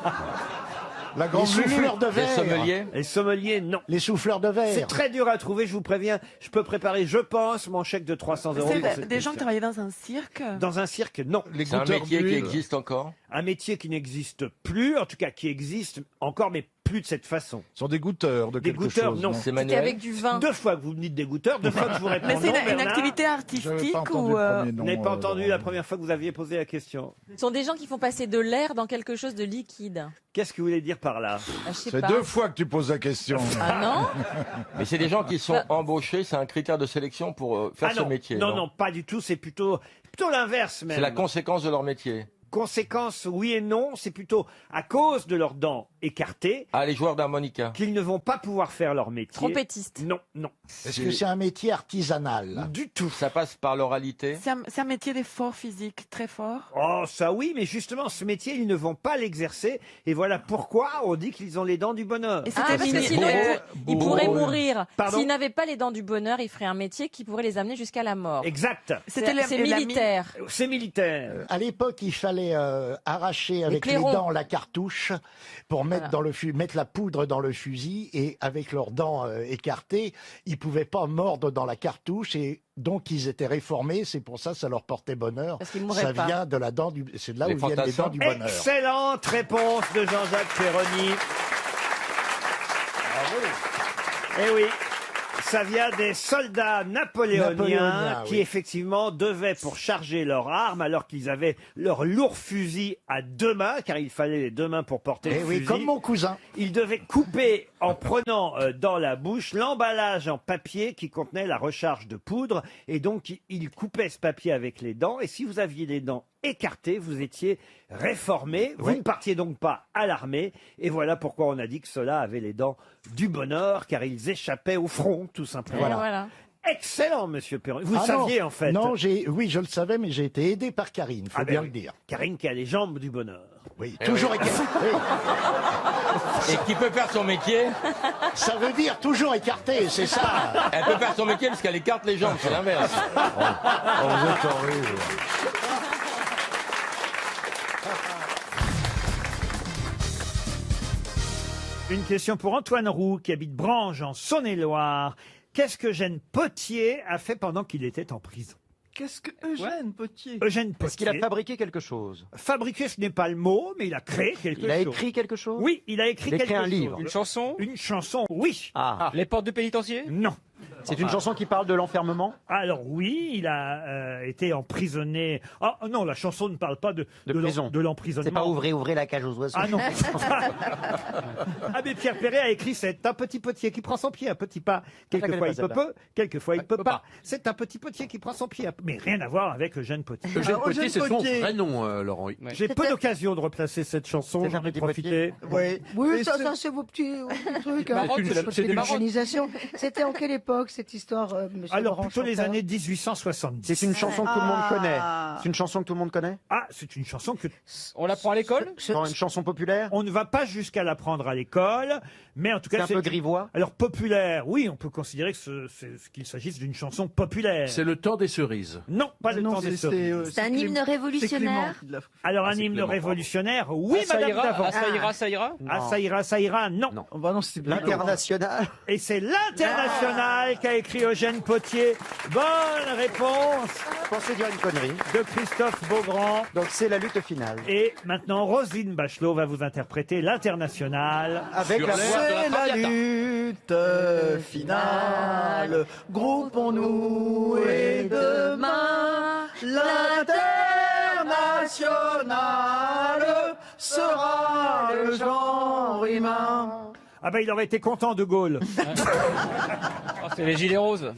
La Les souffleurs de verre. Les sommeliers? Les sommeliers, non. Les souffleurs de verre. C'est très dur à trouver, je vous préviens. Je peux préparer, je pense, mon chèque de 300 euros. pour C'est cette des gens qui question. travaillaient dans un cirque? Dans un cirque, non. C'est un métier qui existe encore? Un métier qui n'existe plus, en tout cas qui existe encore, mais plus de cette façon. Ce sont des goûteurs de Des quelque goûteurs, chose. non. C'est C'était manuel? avec du vin. Deux fois que vous me dites des goûteurs, deux fois que je vous réponds Mais c'est non, une Bernard. activité J'avais artistique pas entendu ou... le premier Vous nom, n'avez pas entendu Laurent. la première fois que vous aviez posé la question. Ce sont des gens qui font passer de l'air dans quelque chose de liquide. Qu'est-ce que vous voulez dire par là? Ah, je sais C'est pas. 2 fois que tu poses la question. Ah non? Mais c'est des gens qui sont embauchés, c'est un critère de sélection pour faire Ah ce non, métier. non, non, pas du tout, c'est plutôt l'inverse même. C'est la conséquence de leur métier. Conséquence, oui et non, c'est plutôt à cause de leurs dents écartées Ah, les joueurs d'harmonica. qu'ils ne vont pas pouvoir faire leur métier. Trompettiste. Non, non. Est-ce que c'est un métier artisanal? Du tout. Ça passe par l'oralité. C'est un métier d'effort physique très fort. Oh, ça oui, mais justement, ce métier, ils ne vont pas l'exercer. Et voilà pourquoi on dit qu'ils ont les dents du bonheur. Et Ah, c'était parce que mini- sinon, ils pourraient mourir. Pardon S'ils n'avaient pas les dents du bonheur, ils feraient un métier qui pourrait les amener jusqu'à la mort. Exact. C'était C'est la- militaire. C'est militaire. À l'époque, il fallait arracher avec les clairons. dents la cartouche pour mettre, Voilà. mettre la poudre dans le fusil, et avec leurs dents écartées, ils pouvaient pas mordre dans la cartouche, et donc ils étaient réformés. C'est pour ça leur portait bonheur. Parce qu'ils mourraient Ça pas. vient de la dent du. C'est de là Les où viennent les fantassins. dents du bonheur. Excellente réponse de Jean-Jacques Perroni. Eh oui. Ça vient des soldats napoléoniens Napoléoniens, qui oui. effectivement devaient, pour charger leurs armes, alors qu'ils avaient leur lourd fusil à deux mains, car il fallait les deux mains pour porter Eh le oui, fusil. comme mon cousin. Ils devaient couper en prenant dans la bouche l'emballage en papier qui contenait la recharge de poudre, et donc ils coupaient ce papier avec les dents, et si vous aviez les dents écartées, vous étiez réformé, vous Oui. ne partiez donc pas à l'armée, et voilà pourquoi on a dit que ceux-là avaient les dents du bonheur, car ils échappaient au front, tout simplement. Et voilà. Excellent, monsieur Perron. Vous Ah saviez non, en fait. Non, oui, je le savais, mais j'ai été aidé par Karine, faut Ah ben bien oui. le dire. Karine qui a les jambes du bonheur. Oui, Eh toujours oui. écarté. Oui. Et qui peut faire son métier? Ça veut dire toujours écarté, c'est ça. Elle peut faire son métier parce qu'elle écarte les jambes, c'est l'inverse. Oh, vous êtes horrible. Une question pour Antoine Roux, qui habite Branges, en Saône-et-Loire. Qu'est-ce que Eugène Potier a fait pendant qu'il était en prison? Qu'est-ce que Eugène Potier? Eugène Potier. Est-ce qu'il a fabriqué quelque chose? Fabriquer, ce n'est pas le mot, mais il a créé quelque chose. Il a écrit quelque chose? Oui, il a écrit Il a quelque écrit un chose. livre. Une chanson? Une chanson, oui. Ah. Les portes du pénitencier? Non. C'est une chanson qui parle de l'enfermement? Alors oui, il a été emprisonné. Ah non, la chanson ne parle pas de prison. de l'emprisonnement. C'est pas ouvrez la cage aux oiseaux. Ah non. Ah mais Pierre Perret a écrit c'est un petit potier qui prend son pied, un petit pas. Quelquefois il peut, quelquefois il peut pas. C'est un petit potier qui prend son pied, mais rien à voir avec Eugène Potier. Eugène Potier, c'est son vrai nom, Laurent. J'ai peu d'occasion de replacer cette chanson. J'en ai profité. Oui, ça c'est vos petits trucs. Bah, C'est de l'organisation. C'était en quelle époque cette histoire, monsieur Alors Laurent plutôt les Chantal années 1870. C'est une chanson que tout le monde connaît. C'est une chanson que tout le monde connaît? Ah, c'est une chanson que... On l'apprend à l'école? Non, une chanson populaire? On ne va pas jusqu'à l'apprendre à l'école, mais en tout cas... C'est un peu grivois? Alors populaire, oui, on peut considérer qu'il s'agisse d'une chanson populaire. C'est le temps des cerises. Non, pas le temps des cerises. C'est un hymne révolutionnaire. Alors un hymne révolutionnaire, oui, ça madame ira, Davant. ah, ça ira, ça ira. Ah, ça ira, non. Bah non, c'est l'international. Et c'est l'international qu'a écrit Eugène Potier. Bonne réponse. Je pensais dire une connerie. De Christophe Beaugrand. Donc c'est la lutte finale. Et maintenant, Roselyne Bachelot va vous interpréter l'international. Avec la voix de la lutte finale, groupons-nous et demain, l'international sera le genre humain. Ah ben il aurait été content de Gaulle. C'est les gilets roses.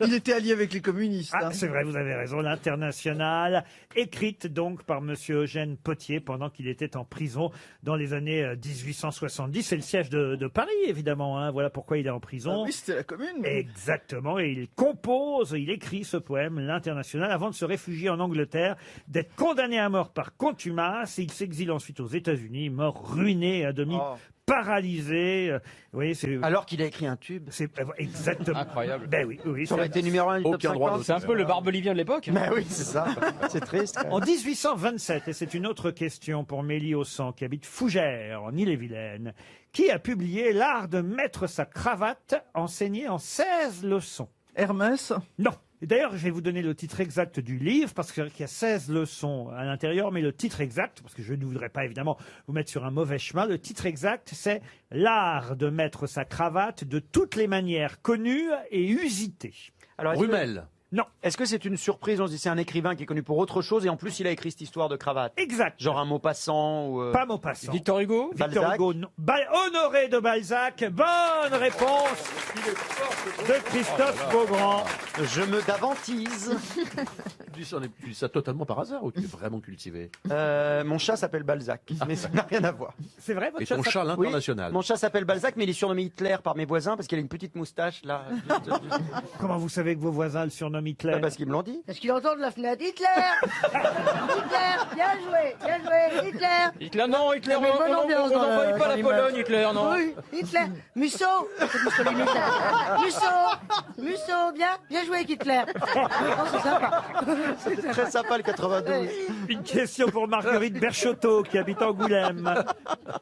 Il était allié avec les communistes. Ah, c'est vrai, vous avez raison, l'international, écrite donc par monsieur Eugène Potier pendant qu'il était en prison dans les années 1870. C'est le siège de Paris, évidemment, hein. Voilà pourquoi il est en prison. Ah oui, c'était la commune. Exactement, et il écrit ce poème, l'international, avant de se réfugier en Angleterre, d'être condamné à mort par contumace, et il s'exile ensuite aux États-Unis, mort ruiné à demi. Paralysé, oui, c'est. Alors qu'il a écrit un tube. C'est exactement. Incroyable. Ben oui. Ça aurait été numéro 1 du top 50. C'est un peu le Barbelivien de l'époque. Mais oui, c'est ça. C'est triste. En 1827, et c'est une autre question pour Mélie Aussan, qui habite Fougères, en Ille-et-Vilaine, qui a publié L'art de mettre sa cravate, enseigné en 16 leçons. Hermès? Non. Et d'ailleurs, je vais vous donner le titre exact du livre, parce qu'il y a 16 leçons à l'intérieur, mais le titre exact, parce que je ne voudrais pas évidemment vous mettre sur un mauvais chemin, le titre exact, c'est L'art de mettre sa cravate de toutes les manières connues et usitées. Alors, Rumel. Non. Est-ce que c'est une surprise? On se dit c'est un écrivain qui est connu pour autre chose et en plus il a écrit cette histoire de cravate. Exact. Genre un Maupassant ou. Pas Maupassant. Victor Hugo? Victor Hugo, non. Honoré de Balzac. Bonne réponse de Christophe Beaugrand. Je me davantise. Tu dis ça totalement par hasard ou tu es vraiment cultivé? Mon chat s'appelle Balzac, mais ça n'a rien à voir. C'est vrai, votre Et ton chat, l'international? Mon chat s'appelle Balzac, mais il est surnommé Hitler par mes voisins parce qu'il a une petite moustache là. Comment vous savez que vos voisins le surnomment Hitler? Parce qu'ils me l'ont dit. Est-ce qu'il entend de la fenêtre Hitler Hitler, bien joué, Hitler. Hitler, non, Hitler, Mais bonne ambiance on dans n'envoie pas la l'image. Pologne, Hitler, non. Oui, Hitler, Musso, Musso, bien joué, Hitler. Oh, c'est sympa. C'est très sympa le 92. Une question pour Marguerite Berchotto, qui habite Angoulême.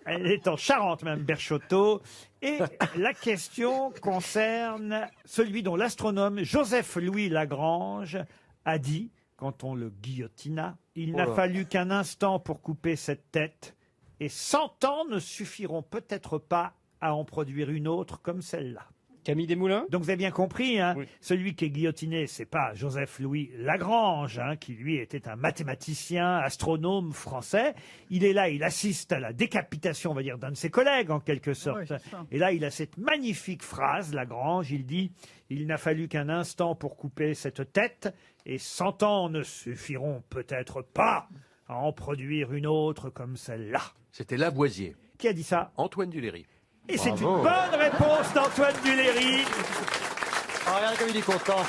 Elle est en Charente même, Berchotto. Et la question concerne celui dont l'astronome Joseph-Louis Lagrange a dit, quand on le guillotina, il n'a fallu qu'un instant pour couper cette tête, et 100 ans ne suffiront peut-être pas à en produire une autre comme celle-là. Camille Desmoulins? Donc vous avez bien compris, hein, Oui. celui qui est guillotiné, c'est pas Joseph-Louis Lagrange, hein, qui lui était un mathématicien, astronome français. Il est là, il assiste à la décapitation, on va dire, d'un de ses collègues, en quelque sorte. oui, c'est ça. Et là, il a cette magnifique phrase, Lagrange, il dit « Il n'a fallu qu'un instant pour couper cette tête, et 100 ans ne suffiront peut-être pas à en produire une autre comme celle-là. » C'était Lavoisier. Qui a dit ça? Antoine Duléry. Et c'est une bonne réponse d'Antoine Duléry. Oh, regarde comme il est content.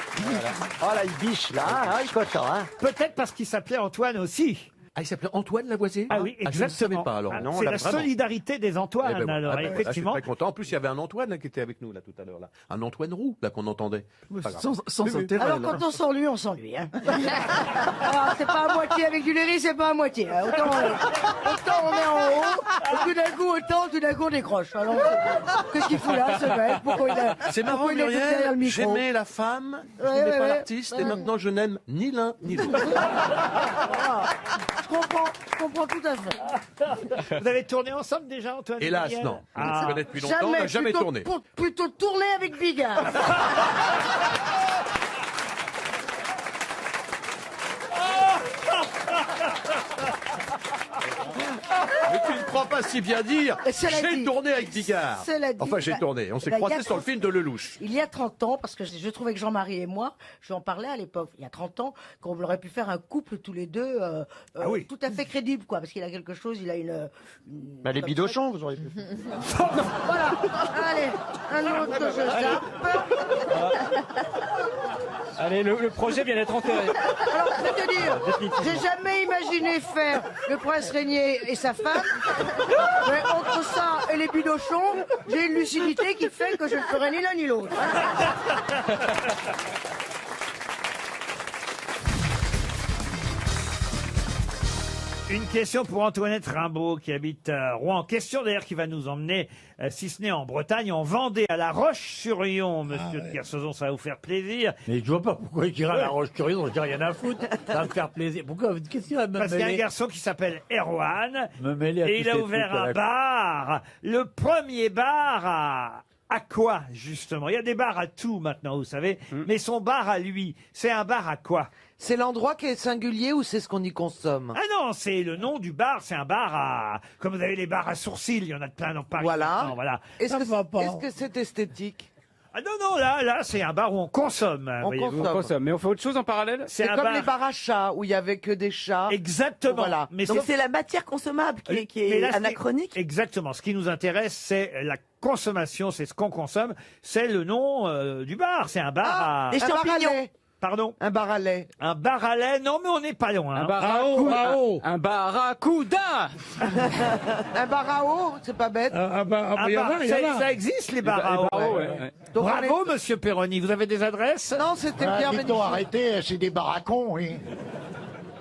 Oh là, il biche là. Ah, il est content, hein. Peut-être parce qu'il s'appelait Antoine aussi. Ah, il s'appelait Antoine Lavoisier? Ah oui, Je ne savais exactement. pas alors. Ah, Non, c'est là, la vraiment. solidarité des Antoines, Eh ben, alors, ah ben, effectivement. je suis très content. En plus, il y avait un Antoine là, qui était avec nous là tout à l'heure. Là. Un Antoine Roux là qu'on entendait. Pas grave. Sans intérêt. Alors, quand on s'ennuie, on s'ennuie. Hein. Alors, c'est pas à moitié avec du Léry, c'est pas à moitié. Hein. Autant on est en haut, et tout d'un coup, on décroche. Alors, qu'est-ce qu'il fout là, ce mec? Pourquoi il a. C'est marrant, pourquoi il est derrière le Muriel. micro? J'aimais la femme, je Ouais, n'aimais ouais, pas ouais. l'artiste, et Ouais. maintenant je n'aime ni l'un ni l'autre. Je comprends tout à fait. Vous avez tourné ensemble déjà, Antoine? Hélas, Daniel non. On se connaît depuis longtemps, on n'a jamais plutôt, tourné. Plutôt tourner avec Bigard. Mais tu ne crois pas si bien dire. J'ai tourné avec Bigard. Cela dit, Enfin, j'ai tourné. On s'est il y croisés a sur le film de Lelouch. Il y a 30 ans, parce que je trouvais que Jean-Marie et moi, je lui en parlais à l'époque, il y a 30 ans, qu'on aurait pu faire un couple tous les deux tout à fait crédible, quoi, parce qu'il a quelque chose, il a une... Bah, les bidochons, vous auriez pu. Voilà, allez, un autre je zappe. Allez, le projet vient d'être enterré. Alors, je vais te dire, j'ai jamais imaginé faire le prince régnier et sa femme, mais entre ça et les bidochons, j'ai une lucidité qui fait que je ne ferai ni l'un ni l'autre. Une question pour Antoinette Rimbaud qui habite Rouen. Question d'ailleurs qui va nous emmener, si ce n'est en Bretagne, en Vendée, à La Roche-sur-Yon. Monsieur de Kersauzon, ça va vous faire plaisir. Mais je vois pas pourquoi il dirait à La Roche-sur-Yon, j'ai rien à foutre. Ça va me faire plaisir. Pourquoi? Qu'est-ce qu'il va me Parce qu'il y a un mêler? garçon qui s'appelle Erwan. Me mêler à Et tous il a ces ouvert trucs à un la- bar. Le premier bar à quoi, justement? Il y a des bars à tout maintenant, vous savez. Mais son bar à lui, c'est un bar à quoi? C'est l'endroit qui est singulier ou c'est ce qu'on y consomme? Ah non, c'est le nom du bar, c'est un bar à... Comme vous avez les bars à sourcils, il y en a plein dans Paris. Voilà. maintenant, voilà. Est-ce que c'est esthétique? Ah non, là, c'est un bar où on consomme. On voyez-vous. consomme. Mais on fait autre chose en parallèle? C'est comme les bars à chats où il y avait que des chats. Exactement. Voilà. Mais Donc sauf- c'est la matière consommable qui Mais est là, ce qui- anachronique. Exactement. Ce qui nous intéresse, c'est la consommation, c'est ce qu'on consomme. C'est le nom du bar. C'est un bar à... des Un bar à champignons. lait. Pardon? Un bar à lait. Un bar à lait? Non, mais on n'est pas loin. Un hein. barracuda. Un bar à eau, c'est pas bête. Un bar- ça existe, les bars à eau. ouais. Donc, Bravo, monsieur Perroni. Vous avez des adresses? Non, c'était Pierre Dites-donc, Bénichou. arrêtez, c'est des barracons, oui.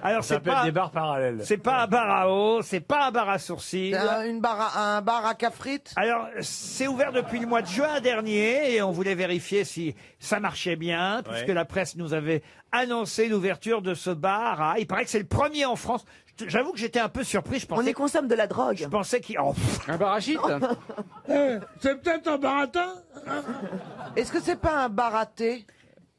Alors, Ça c'est s'appelle pas... des bars parallèles. C'est pas un bar à eau, c'est pas un bar à sourcils. C'est un bar à cafrites. Alors, c'est ouvert depuis le mois de juin dernier et on voulait vérifier si ça marchait bien, puisque la presse nous avait annoncé l'ouverture de ce bar. Il paraît que c'est le premier en France. J'avoue que j'étais un peu surpris. Je On pensais, y consomme de la drogue. je pensais qu'il... Oh, pff, Un barachite. C'est peut-être un baratin. Est-ce que c'est pas un bar à thé?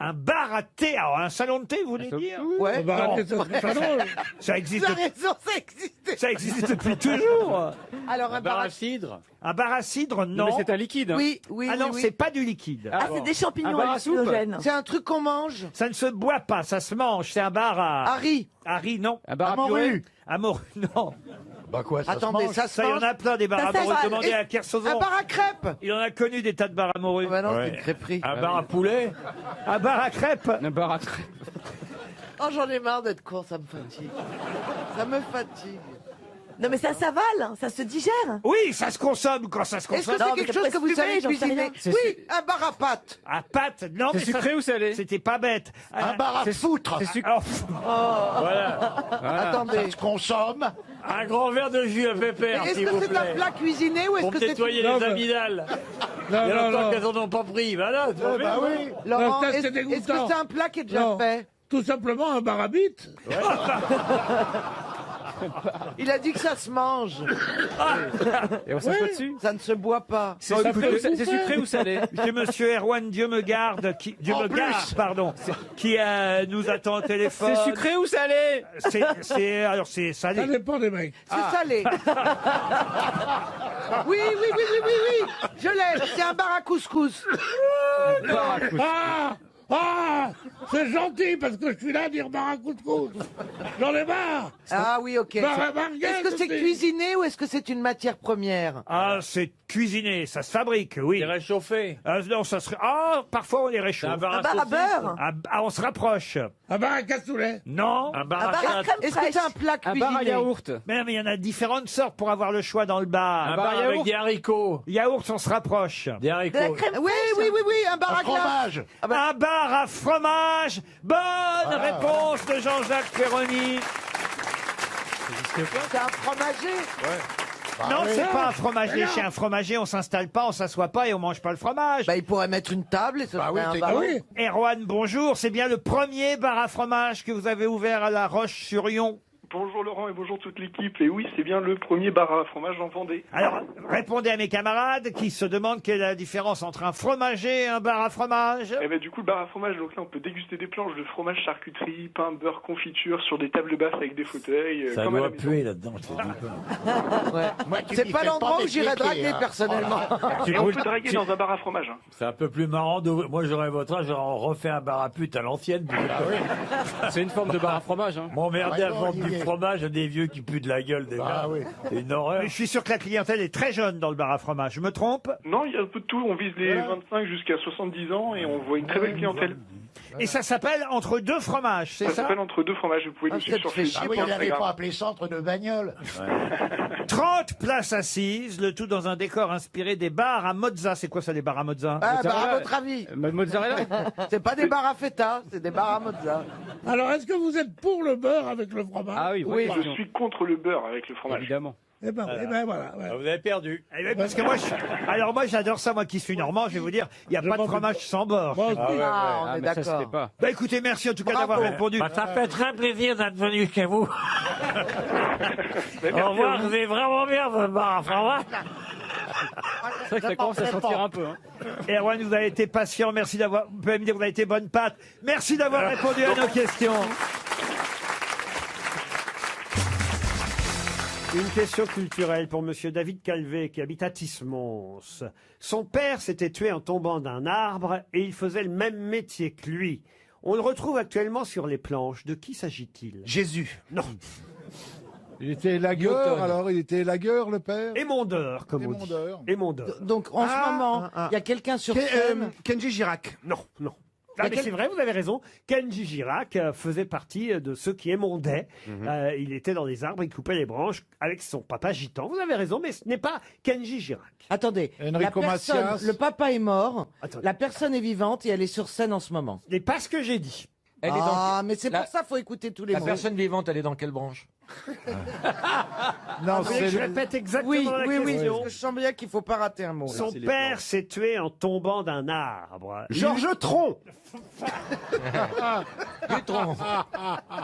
un bar à thé, alors un salon de thé, vous voulez dire? Ouais. Un bar à thé, ça serait pas drôle. Ça existe, Vous avez raison, ça existe. ça existe depuis toujours. Alors un bar à cidre. Un bar à cidre, non. Mais c'est un liquide. Oui, oui, Ah non, oui, oui. c'est pas du liquide. Ah, c'est des champignons bar à soupe. hallucinogènes. C'est un truc qu'on mange. Ça ne se boit pas, ça se mange. C'est un bar à... Harry. Harry, non. Un bar à morue. purée. À morue, non. Bah quoi, ça Attendez, se mange. ça se Ça, il y en mange. a plein des bars à Ça, morue. ça- Demandez à Kersozon. Un bar à crêpes. Il en a connu des tas de bars à morue. Ah bah non, Ouais. c'est une crêperie. Un bar à poulet. Un bar à crêpes. Un bar à crêpes. Oh, j'en ai marre d'être con, ça me fatigue. Ça me fatigue. Non mais ça s'avale, ça se digère. Oui, ça se consomme quand ça se Est-ce que consomme. Non, c'est mais quelque ça chose peut que vous se savez fumer, j'en sais cuisiner? rien. Oui, un bar à pâtes. À pâte, non. C'est mais ça- sucré ou salé? C'était pas bête. Un bar à foutre. C'est sucré. Alors, Voilà. Attendez. Ça se consomme. Un grand verre de jus à pépère, Est-ce s'il que vous c'est un plaît. plat cuisiné ou est-ce Pour que me c'est nettoyer Non, les mais- amygdales. Il y Non, a non, longtemps non. qu'elles en ont pas pris. Voilà, tu vois bien. Bah oui. Laurent, Non, ça, c'est est-ce que dégoûtant. c'est un plat qui est déjà Non. fait? Tout simplement un bar à bites. Il a dit que ça se mange. Et on s'assoit dessus. Ça ne se boit pas. C'est sucré ou salé? c'est monsieur Erwan, Dieu me garde, qui, Dieu En me plus. garde, pardon, qui nous attend au téléphone. C'est sucré ou salé? Alors c'est Ça salé. dépend des mecs. C'est salé. Oui, oui, oui, oui, oui, oui. Je l'ai. C'est un bar à couscous. Ah, c'est gentil parce que je suis là à dire bar à couscous. J'en ai marre. Ah oui, ok. Bar à merguez Est-ce que c'est aussi. cuisiné ou est-ce que c'est une matière première? Ah, c'est cuisiné, ça se fabrique, oui. C'est réchauffé. Non, ça serait. Ah, parfois on les réchauffe. C'est un bar Un à bar à saucisse. beurre. Ah, on se rapproche. Un bar à cassoulet. Non. Un bar Un à bar à crêpes. crème Est-ce que fraîche. c'est un plat Un cuisiné? bar à yaourt. Mais il y en a différentes sortes pour avoir le choix dans le bar. Un bar bar à avec yaourt. des haricots. Yaourt, on se rapproche. Des De la haricots. crème Oui, fraîche. oui, oui, oui, un bar Un à glace. fromage. Un bar à fromage. Bonne réponse de Jean-Jacques Perroni. C'est un fromager. Non, oui. c'est pas un fromager. Chez un fromager, on s'installe pas, on s'assoit pas et on mange pas le fromage. Bah, il pourrait mettre une table et ce Bah serait oui, un t'es bar. con. Oui. Erwan, bonjour. C'est bien le premier bar à fromage que vous avez ouvert à La Roche-sur-Yon. Bonjour Laurent et bonjour toute l'équipe. Et oui, c'est bien le premier bar à fromage en Vendée. Alors, répondez à mes camarades qui se demandent quelle est la différence entre un fromager et un bar à fromage. Et ben du coup, le bar à fromage, donc là, on peut déguster des planches de fromage, charcuterie, pain, beurre, confiture sur des tables basses avec des fauteuils. Ça comme à la doit maison. puer là-dedans, je te dis pas. C'est pas l'endroit où j'irais draguer, personnellement. Et on peut draguer dans un bar à fromage. Hein. C'est un peu plus marrant. Moi, j'aurais votre âge, j'aurais refait un bar à pute à l'ancienne. C'est une forme de bar à fromage. Hein. M'emmerder à Ah, vendre du Olivier. fromage à des vieux qui puent de la gueule déjà. C'est une horreur. Mais je suis sûr que la clientèle est très jeune dans le bar à fromage. Je me trompe? Non, il y a un peu de tout. On vise les 25 jusqu'à 70 ans et on voit une très belle clientèle. Et ça s'appelle Entre deux fromages, c'est Ça ça? s'appelle Entre deux fromages. Vous pouvez nous suivre sur Facebook. Ah oui, il n'avait Instagram. pas appelé centre de bagnole. 30 places assises, le tout dans un décor inspiré des bars à mozza. C'est quoi ça, les bars à mozza? Ah, bah, à votre avis. Mozzarella. C'est pas des bars à feta, c'est des bars à mozza. Alors, est-ce que vous êtes pour le beurre avec le fromage? Ah oui, Oui, je suis contre le beurre avec le fromage. Évidemment. Eh ben voilà. ouais. Vous avez perdu. Eh ben, parce que moi, alors moi, j'adore ça, moi qui suis normand, je vais vous dire, il n'y a pas de fromage sans beurre. Bon, On est mais ça se d'accord. fait pas. Bah écoutez, merci en tout cas d'avoir répondu. Bah, ça fait très plaisir d'être venu chez vous. Mais Au merci revoir, à vous. vous êtes vraiment bien votre bar à fromage. C'est vrai que ça commence à sentir un peu. Hein. Erwan, vous avez été patient, merci d'avoir, vous pouvez me dire que vous avez été bonne patte. Merci d'avoir répondu à nos questions. Une question culturelle pour monsieur David Calvé qui habite à Tismons. Son père s'était tué en tombant d'un arbre et il faisait le même métier que lui. On le retrouve actuellement sur les planches. De qui s'agit-il? Jésus. Non. Il était élagueur, alors il était élagueur, le père? Émondeur, comme on dit. Émondeur. Donc en ce moment, il y a quelqu'un sur scène. Kenji Girac. Non, non. Ah, mais c'est vrai, vous avez raison. Kenji Girac faisait partie de ceux qui émondaient. Il était dans les arbres, il coupait les branches avec son papa gitan. Vous avez raison, mais ce n'est pas Kenji Girac. Attendez, Enrico Macias. le papa est mort, Attendez. la personne est vivante et elle est sur scène en ce moment. Ce n'est pas ce que j'ai dit. Mais c'est pour ça qu'il faut écouter tous les mots. vivante, elle est dans quelle branche? Non, Vous voulez que je répète exactement la question? Parce que je sens bien qu'il faut pas rater un mot. là. Son père s'est tué en tombant d'un arbre. Georges Tron.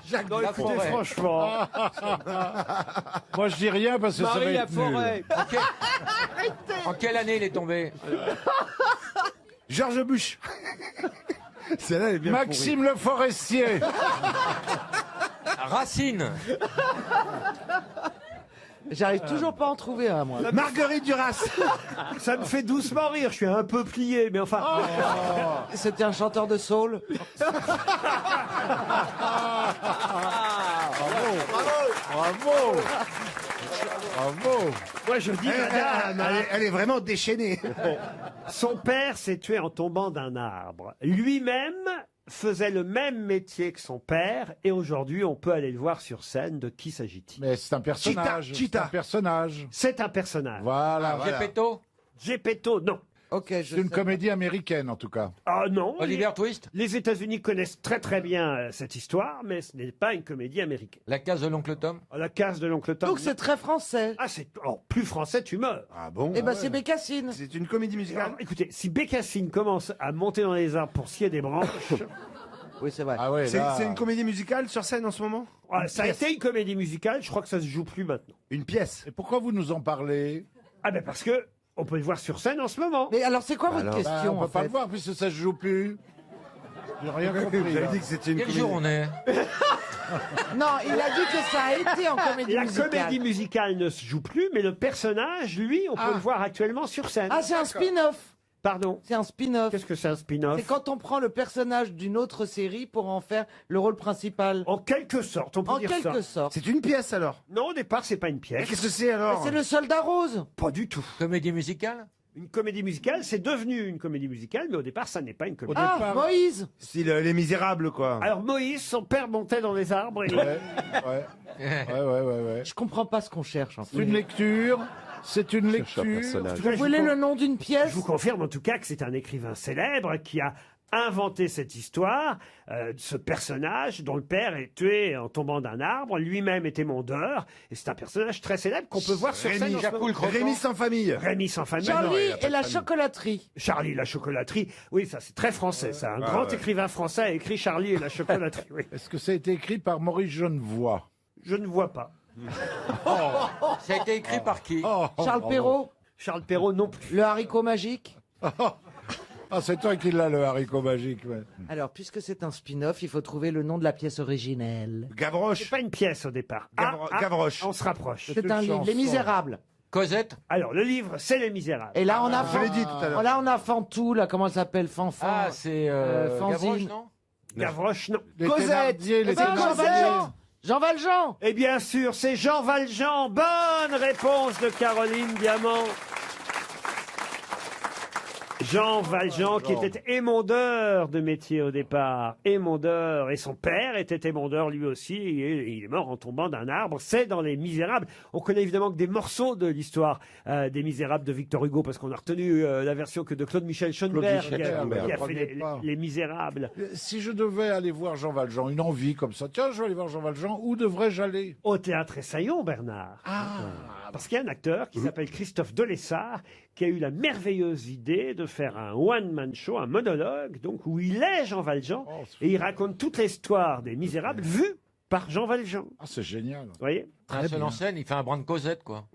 Jacques non, écoutez, franchement. moi je dis rien parce que ça va Marie être nul. Laforêt. En quelle année il est tombé? Georges Bush. Celle-là, elle est bien Maxime Le Forestier. Racine. J'arrive toujours pas à en trouver un, moi. pourrie. Marguerite Duras. Ça me fait doucement rire, je suis un peu plié, mais enfin... C'était un chanteur de soul. Bravo. Bravo. Moi je dis, madame, Elle est vraiment déchaînée. son père s'est tué en tombant d'un arbre. Lui-même faisait le même métier que son père, et aujourd'hui on peut aller le voir sur scène. De qui s'agit-il? Mais c'est un personnage. Cheetah. C'est un personnage. C'est un personnage. Voilà. Gepetto. Gepetto, non. Ok, C'est une comédie américaine en tout cas. Ah non. Oliver Twist. Les États-Unis connaissent très très bien cette histoire, mais ce n'est pas une comédie américaine. La case de l'oncle Tom. La case de l'oncle Tom. Donc c'est très français. Ah, c'est plus français, tu meurs. Ah bon? Eh ben c'est Bécassine. C'est une comédie musicale. Alors, écoutez, si Bécassine commence à monter dans les arbres pour scier des branches, Oui, c'est vrai. Ah ouais, là... C'est une comédie musicale sur scène en ce moment? ça a été une comédie musicale, je crois que ça se joue plus maintenant. Une pièce. Et pourquoi vous nous en parlez? Ah ben parce que on peut le voir sur scène en ce moment. Mais alors c'est quoi votre question On en peut pas fait le voir puisque ça se joue plus. J'ai rien compris. Vous avez là. dit que c'était une Quel comédie. jour on est? Non, il a dit que ça a été en comédie La musicale. comédie musicale ne se joue plus, mais le personnage, lui, on peut le voir actuellement sur scène. Ah, c'est un spin-off. Pardon? C'est un spin-off. Qu'est-ce que c'est un spin-off? C'est quand on prend le personnage d'une autre série pour en faire le rôle principal. En quelque sorte, on peut En dire ça. quelque sorte. C'est une pièce alors? Non, au départ, c'est pas une Et pièce. qu'est-ce que c'est alors? C'est le soldat rose. Pas du tout. Comédie musicale. Une comédie musicale, c'est devenu une comédie musicale, mais au départ, ça n'est pas une comédie. Ah, Moïse. C'est Les Misérables quoi. Alors Moïse, son père montait dans les arbres et... Ouais. Je comprends pas ce qu'on cherche. En fait. C'est une lecture. C'est une lecture. Vous voulez le nom d'une pièce? Je vous confirme en tout cas que c'est un écrivain célèbre qui a inventé cette histoire, ce personnage dont le père est tué en tombant d'un arbre, lui-même était mondeur, et c'est un personnage très célèbre qu'on peut voir sur scène. en ce moment. Rémi sans famille. Rémi sans famille. Charlie et la chocolaterie. Charlie la chocolaterie. Oui, ça c'est très français. Ça, un grand écrivain français a écrit Charlie et la chocolaterie. Oui. Est-ce que ça a été écrit par Maurice Genevoix? Je ne vois pas. Ça a été écrit par qui Charles Perrault. Charles Perrault non plus. Le haricot magique. Ah, c'est toi qui l'as, le haricot magique. Ouais. Alors, puisque c'est un spin-off, il faut trouver le nom de la pièce originelle. Gavroche. C'est pas une pièce au départ. Gavroche. On se rapproche. C'est un livre. Les Misérables. Cosette. Alors, le livre, c'est Les Misérables. Et là, on a Je l'ai dit tout à l'heure. Là, on a Fantou, là, comment elle s'appelle Fanfan. Ah, c'est Fanzine. Gavroche, non Gavroche, non. Les Cosette. Thénardier, les Eh ben, Jean Thénardier. Valjean. Jean Valjean. Et bien sûr, c'est Jean Valjean. Bonne réponse de Caroline Diamant. Jean Valjean, qui était émondeur de métier au départ, émondeur, et son père était émondeur lui aussi, et il est mort en tombant d'un arbre. C'est dans Les Misérables. On connaît évidemment que des morceaux de l'histoire des Misérables de Victor Hugo, parce qu'on a retenu la version que de Claude Michel Schoenberg, qui a fait les Misérables. Si je devais aller voir Jean Valjean, une envie comme ça, tiens, je vais aller voir Jean Valjean, où devrais-je aller? Au Théâtre Essaillon, Bernard. Parce qu'il y a un acteur qui s'appelle Christophe Delessart, qui a eu la merveilleuse idée de faire un one-man show, un monologue, donc où il est Jean Valjean, et il raconte toute l'histoire des Misérables vue par Jean Valjean. Ah, c'est génial. Vous voyez? Un seul en scène, il fait un brin de Cosette, quoi.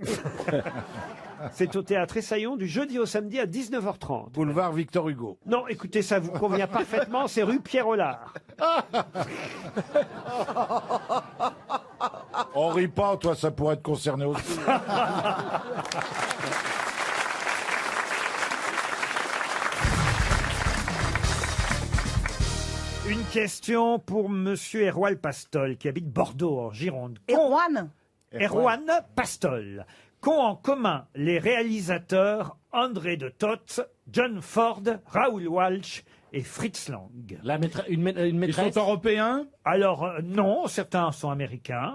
C'est au Théâtre Essaillon du jeudi au samedi à 19h30. Boulevard Victor Hugo. Non, écoutez, ça vous convient parfaitement, c'est rue Pierre-Hollard. On rit pas, toi, ça pourrait être concerné aussi. Une question pour Monsieur Erwan Pastol, qui habite Bordeaux, en Gironde. Erwan Pastol. Qu'ont en commun les réalisateurs André de Toth, John Ford, Raoul Walsh et Fritz Lang? Une maîtresse. Ils sont européens? Alors, non, certains sont américains.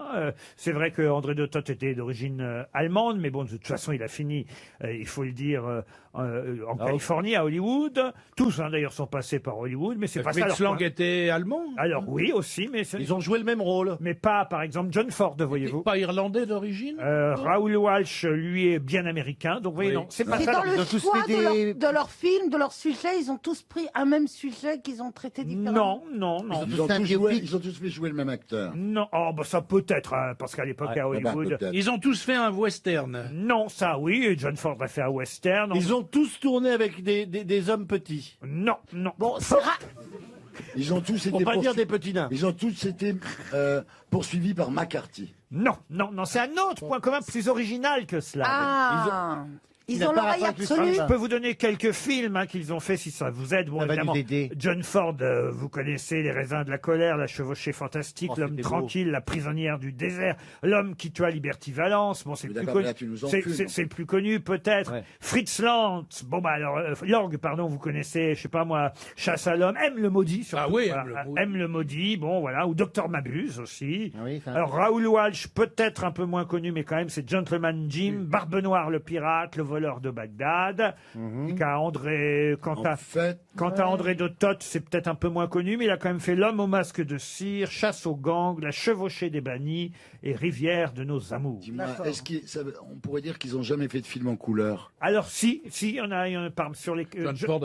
C'est vrai que André de Toth était d'origine allemande, mais bon, de toute façon, il a fini, il faut le dire, en Californie, à Hollywood. Tous, d'ailleurs, sont passés par Hollywood, mais c'est pas ça leur Fritz Lang point. était allemand. Alors, oui, aussi, mais... Ils ont joué le même rôle. Mais pas, par exemple, John Ford, voyez-vous. Pas irlandais d'origine. Raoul Walsh, lui, est bien américain, donc, vous voyez, non, c'est pas C'est ça. dans leur- le choix de leur film, de leur sujet, ils ont tous pris un même sujet qu'ils ont traité différemment. Non, non, non. Ils ont tous fait jouer le même acteur. Non, oh, bah ça peut-être, parce qu'à l'époque à Hollywood. Ils ont tous fait un western. Non, ça oui, et John Ford a fait un western. Ils ont tous tourné avec des hommes petits. Non, non. Bon, Ils ont tous été Pour pas dire des petits nains. Ils ont tous été poursuivis par McCarthy. Non, non, non, c'est un autre point commun plus original que cela. Ah, ils ont l'oreille absolue. Je peux vous donner quelques films qu'ils ont fait si ça vous aide. Bon, Ça va évidemment, nous aider. John Ford, vous connaissez Les raisins de la colère, La chevauchée fantastique, L'homme c'était beau. tranquille, La prisonnière du désert, L'homme qui tua Liberty Valance. Bon, c'est Mais le plus d'accord, connu. mais là, tu nous en C'est- fumes. c'est le plus connu peut-être. Fritz Lang. Bon bah alors Lang, pardon, vous connaissez, je sais pas moi, Chasse à l'homme, Aime le maudit surtout. Ah oui, Voilà, Aime le maudit. Aime le maudit. Bon voilà, ou Docteur Mabuse aussi. ça- Alors Raoul Walsh, peut-être un peu moins connu, mais quand même, c'est Gentleman Jim, Barbe Noire le pirate, Le voleur de Bagdad. Et qu'à André, quant à André de Toth, c'est peut-être un peu moins connu, mais il a quand même fait L'homme au masque de cire, Chasse aux gangs, La chevauchée des bannis et Rivière de nos amours. Dis-moi, on pourrait dire qu'ils n'ont jamais fait de film en couleur. Alors si, il y en a par sur les.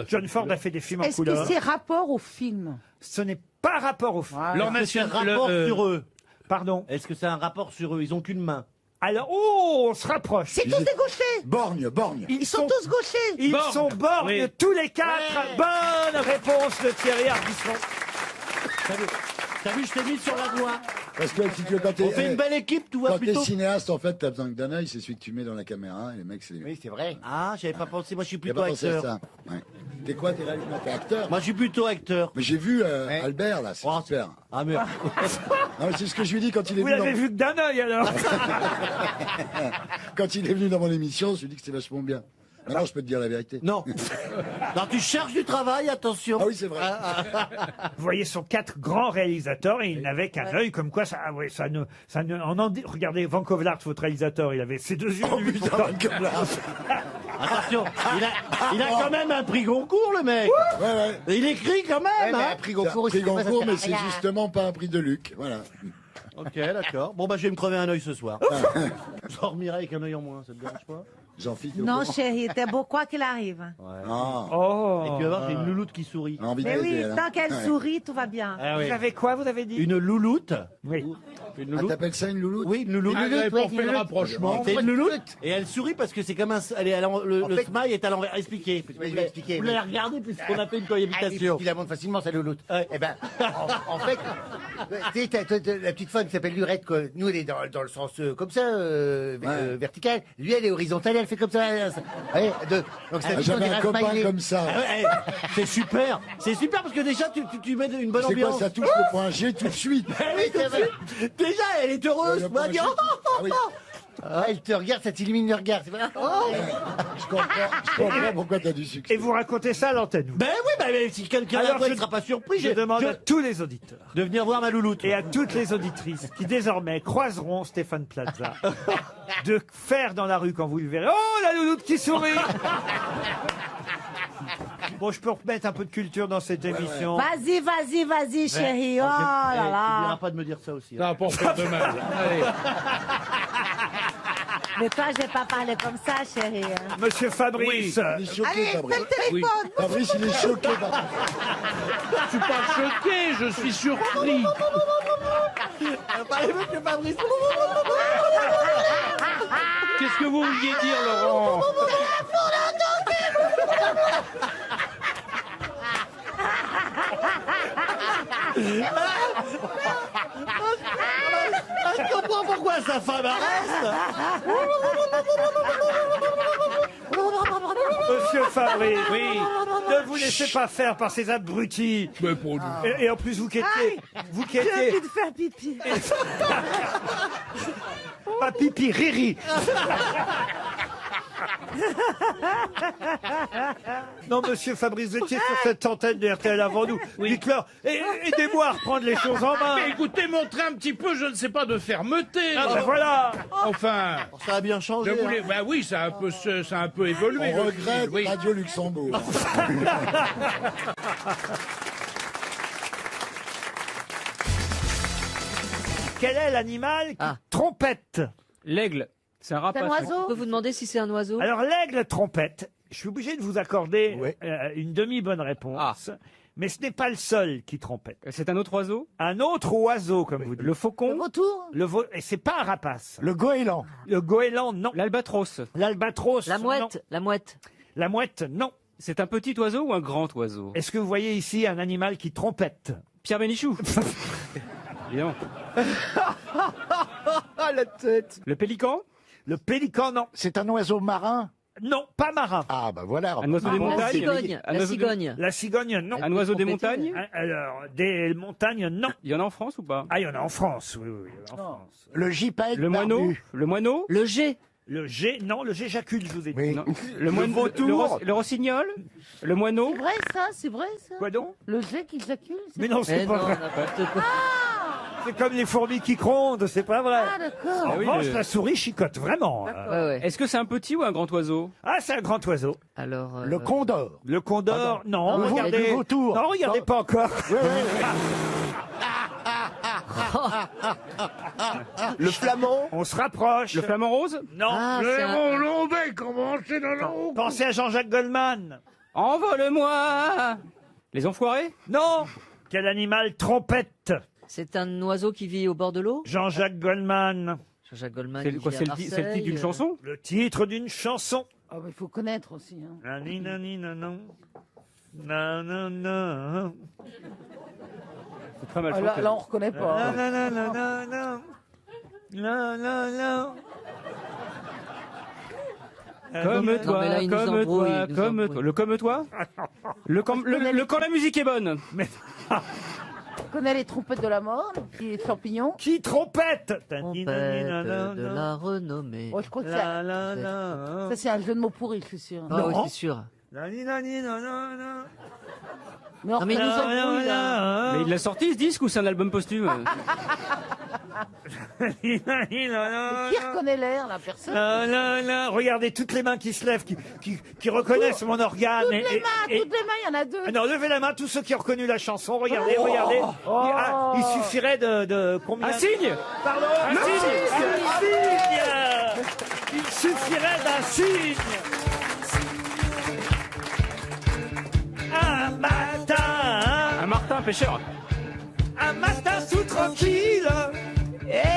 John Ford a fait des films en Est-ce que couleur. c'est rapport au film? Ce n'est pas rapport au film. Leur nation, rapport sur eux. Pardon. Est-ce que c'est un rapport sur eux? Ils ont qu'une main. Alors, on se rapproche. C'est tous des gauchers. Borgne. Ils sont tous gauchers. Ils Borgne. sont borgnes, Oui. tous les quatre. Bonne réponse de Thierry Ardisson. T'as vu, je t'ai mis sur la voie. Parce que si tu veux, quand On fait une belle équipe, tu vois, quand t'es plutôt. cinéaste, en fait, t'as besoin que d'un œil, c'est celui que tu mets dans la caméra, et les mecs, c'est les... Oui, c'est vrai. Ah, j'avais pas pensé. Moi, je suis T'as plutôt pas pensé à acteur. ça. Ouais. T'es quoi, t'es réalisateur, t'es acteur? Moi, je suis plutôt acteur. Mais j'ai vu Albert, là, c'est super. Ah, merde. Non, mais c'est ce que je lui dis quand il est Vous venu. l'avez vu que d'un œil alors. Quand il est venu dans mon émission, je lui ai dit que c'était vachement bien. Maintenant, je peux te dire la vérité. Non. Non, tu cherches du travail, attention. Ah oui, c'est vrai. Vous voyez, ce sont quatre grands réalisateurs et il n'avait qu'un œil, comme quoi ça, ouais, ça ne, regardez, Van Kovlart, votre réalisateur, il avait ses deux yeux. Oh lui, putain, pourtant. Van Kovlart. Attention, il a quand même un prix Goncourt, le mec. Ouais. Il écrit quand même, hein. Un prix Goncourt, mais c'est justement pas un prix de Luc. Voilà. Ok, d'accord. Bon, bah, je vais me crever un œil ce soir. Je dormirai avec un œil en moins, ça te dérange pas? Jean-Philippe. Non, chérie, t'es beau quoi qu'il arrive. Ouais. Ah. Oh. Et tu vas voir, j'ai une louloute qui sourit. Envie de Mais oui, baiser, alors. tant qu'elle Ouais. sourit, tout va bien. Ah oui. Vous avez quoi, vous avez dit? Une louloute Oui. t'appelles ça une louloute? Oui, une louloute. Ah, vous avez pas fait le rapprochement. C'est une louloute. Et elle sourit parce que c'est comme un. Le smile est à l'envers. Expliquez. Oui, je vais expliquer. Vous l'avez regardé puisqu'on a fait une cohabitation. Il la montre facilement, sa louloute. Eh ben, en fait, tu sais, t'as la petite femme qui s'appelle Lurette, quoi. Nous, elle est dans le sens comme ça, vertical. Lui, elle est horizontale, elle fait comme ça. Ouais, donc ça dit qu'on J'avais dirait un copain smiley. comme ça. C'est super. C'est super parce que déjà, tu mets une bonne C'est quoi, ambiance. ça touche le point G tout de suite. Oui, tout de suite. Déjà, elle est heureuse. Le On va point dire, G. oh, Ah oui. Ah, elle te regarde, ça t'illumine le regard. C'est vrai. Je comprends pourquoi t'as du succès. Et vous racontez ça à l'antenne. Ben oui, mais si quelqu'un Alors, ne sera pas surpris, je demande à tous les auditeurs de venir voir ma louloute. et à toutes les auditrices qui désormais croiseront Stéphane Plaza de faire dans la rue quand vous le verrez. Oh, la louloute qui sourit. Bon, je peux remettre un peu de culture dans cette émission. Vas-y, chérie. Oh là Tu là. diras pas de me dire ça aussi. Ça va pas faire de mal. Allez. Mais toi, je vais pas parler comme ça, chérie. Monsieur Fabrice, Il est choqué, Allez, Fabrice. fais le téléphone. Fabrice, il est choqué. Je suis pas choqué, je suis surpris. Parlez, monsieur Fabrice. Qu'est-ce que vous vouliez dire, Laurent? Je comprends pourquoi sa femme reste. Monsieur Fabrice, ne vous laissez pas faire par ces abrutis. Mais pour nous. Et en plus, vous qui étiez... Vous qui J'ai étiez... envie de faire pipi. Pas pipi, riri. Non, monsieur Fabrice, vous étiez sur cette antenne de RTL avant nous. Dites-leur, aidez-moi à reprendre les choses en main. Mais écoutez, montrez un petit peu, je ne sais pas, de fermeté. Ah ben voilà. Enfin, Ça a bien changé. je voulais... hein. Bah oui, ça a un peu évolué. On le regrette style, oui. Radio Luxembourg. Quel est l'animal qui trompette? L'aigle, c'est un C'est un rapace. oiseau. On peut vous demander si c'est un oiseau? Alors, l'aigle trompette, je suis obligé de vous accorder une demi-bonne réponse. Mais ce n'est pas le seul qui trompette. C'est un autre oiseau? Un autre oiseau, comme vous dites. Le faucon? Le vautour. Et c'est pas un rapace. Le goéland. Le goéland, non. L'albatros? L'albatros, La non. mouette. La mouette. La mouette, non. C'est un petit oiseau ou un grand oiseau? Est-ce que vous voyez ici un animal qui trompette? Pierre Bénichou? Évidemment. La tête. Le pélican? Le pélican, non. C'est un oiseau marin. Non, pas marin. Ah, bah voilà. Un oiseau des La montagnes? cigogne. Un La oiseau des- cigogne. La cigogne, non. Un oiseau des montagnes? Alors, des montagnes, non. Il y en a en France ou pas? Ah, il y en a en France, oui, oui, il y en a en France. Le gypaète Le moineau? barbu. Le moineau? Le G. Le G, non, le G j'accule, je vous ai dit. Oui. Non. Le moineau? Le rossignol? Le moineau? C'est vrai, ça. C'est vrai, ça. Quoi donc? Le jet qui s'accule. Mais non, c'est Eh pas non, vrai. n'importe quoi. C'est comme les fourmis qui grondent, c'est pas vrai. Ah, d'accord. En Ah oui, revanche, mais- la souris chicote, vraiment. Ouais, ouais. Est-ce que c'est un petit ou un grand oiseau? Ah, c'est un grand oiseau. Alors. Le condor. Le condor, non, Non, regardez. le vautour. Non, regardez pas encore. Le flamand. On se rapproche. Le flamant rose? Non. Ah, c'est un- Hollandais, comment c'est dans la roue? Pensez à Jean-Jacques Goldman. Envole-moi! Les enfoirés? Non. Quel animal trompette? C'est un oiseau qui vit au bord de l'eau? Jean-Jacques Goldman. Jean-Jacques Goldman. C'est qui quoi, vit à c'est le titre Marseille, d'une chanson? Le titre d'une chanson. Ah, mais il faut connaître aussi. Hein. Nani, nani, nanan. Nanana. C'est très mal Ah, chanté. là, on reconnaît pas. hein. Nananana. Nanana. Comme Non, toi, mais là, il nous comme embrouille, toi, il nous comme embrouille. toi. Le comme toi? Le quand la musique est bonne. Mais On connaît les trompettes de la mort, les champignons. qui trompette? Trompette de la renommée. Oh, je crois que La, la, la. ça, c'est un jeu de mots pourri, je suis sûr. Ah oui, Non. c'est sûr. Nani, nani, nanana. Mais on Non, mais il nous reconnaît- embrouille, là. Mais il l'a sorti ce disque ou c'est un album posthume? Nani, nani, nanana. Qui reconnaît l'air, la personne? La, la, la. Regardez toutes les mains qui se lèvent, qui reconnaissent mon organe. Toutes les mains, il y en a deux. Ah non, levez la main, tous ceux qui ont reconnu la chanson. Regardez, regardez. Ah, il suffirait de combien? Un signe? Pardon, un signe. Un signe. Il suffirait d'un signe. Un matin, Un martin pêcheur. un matin tout tranquille. Eh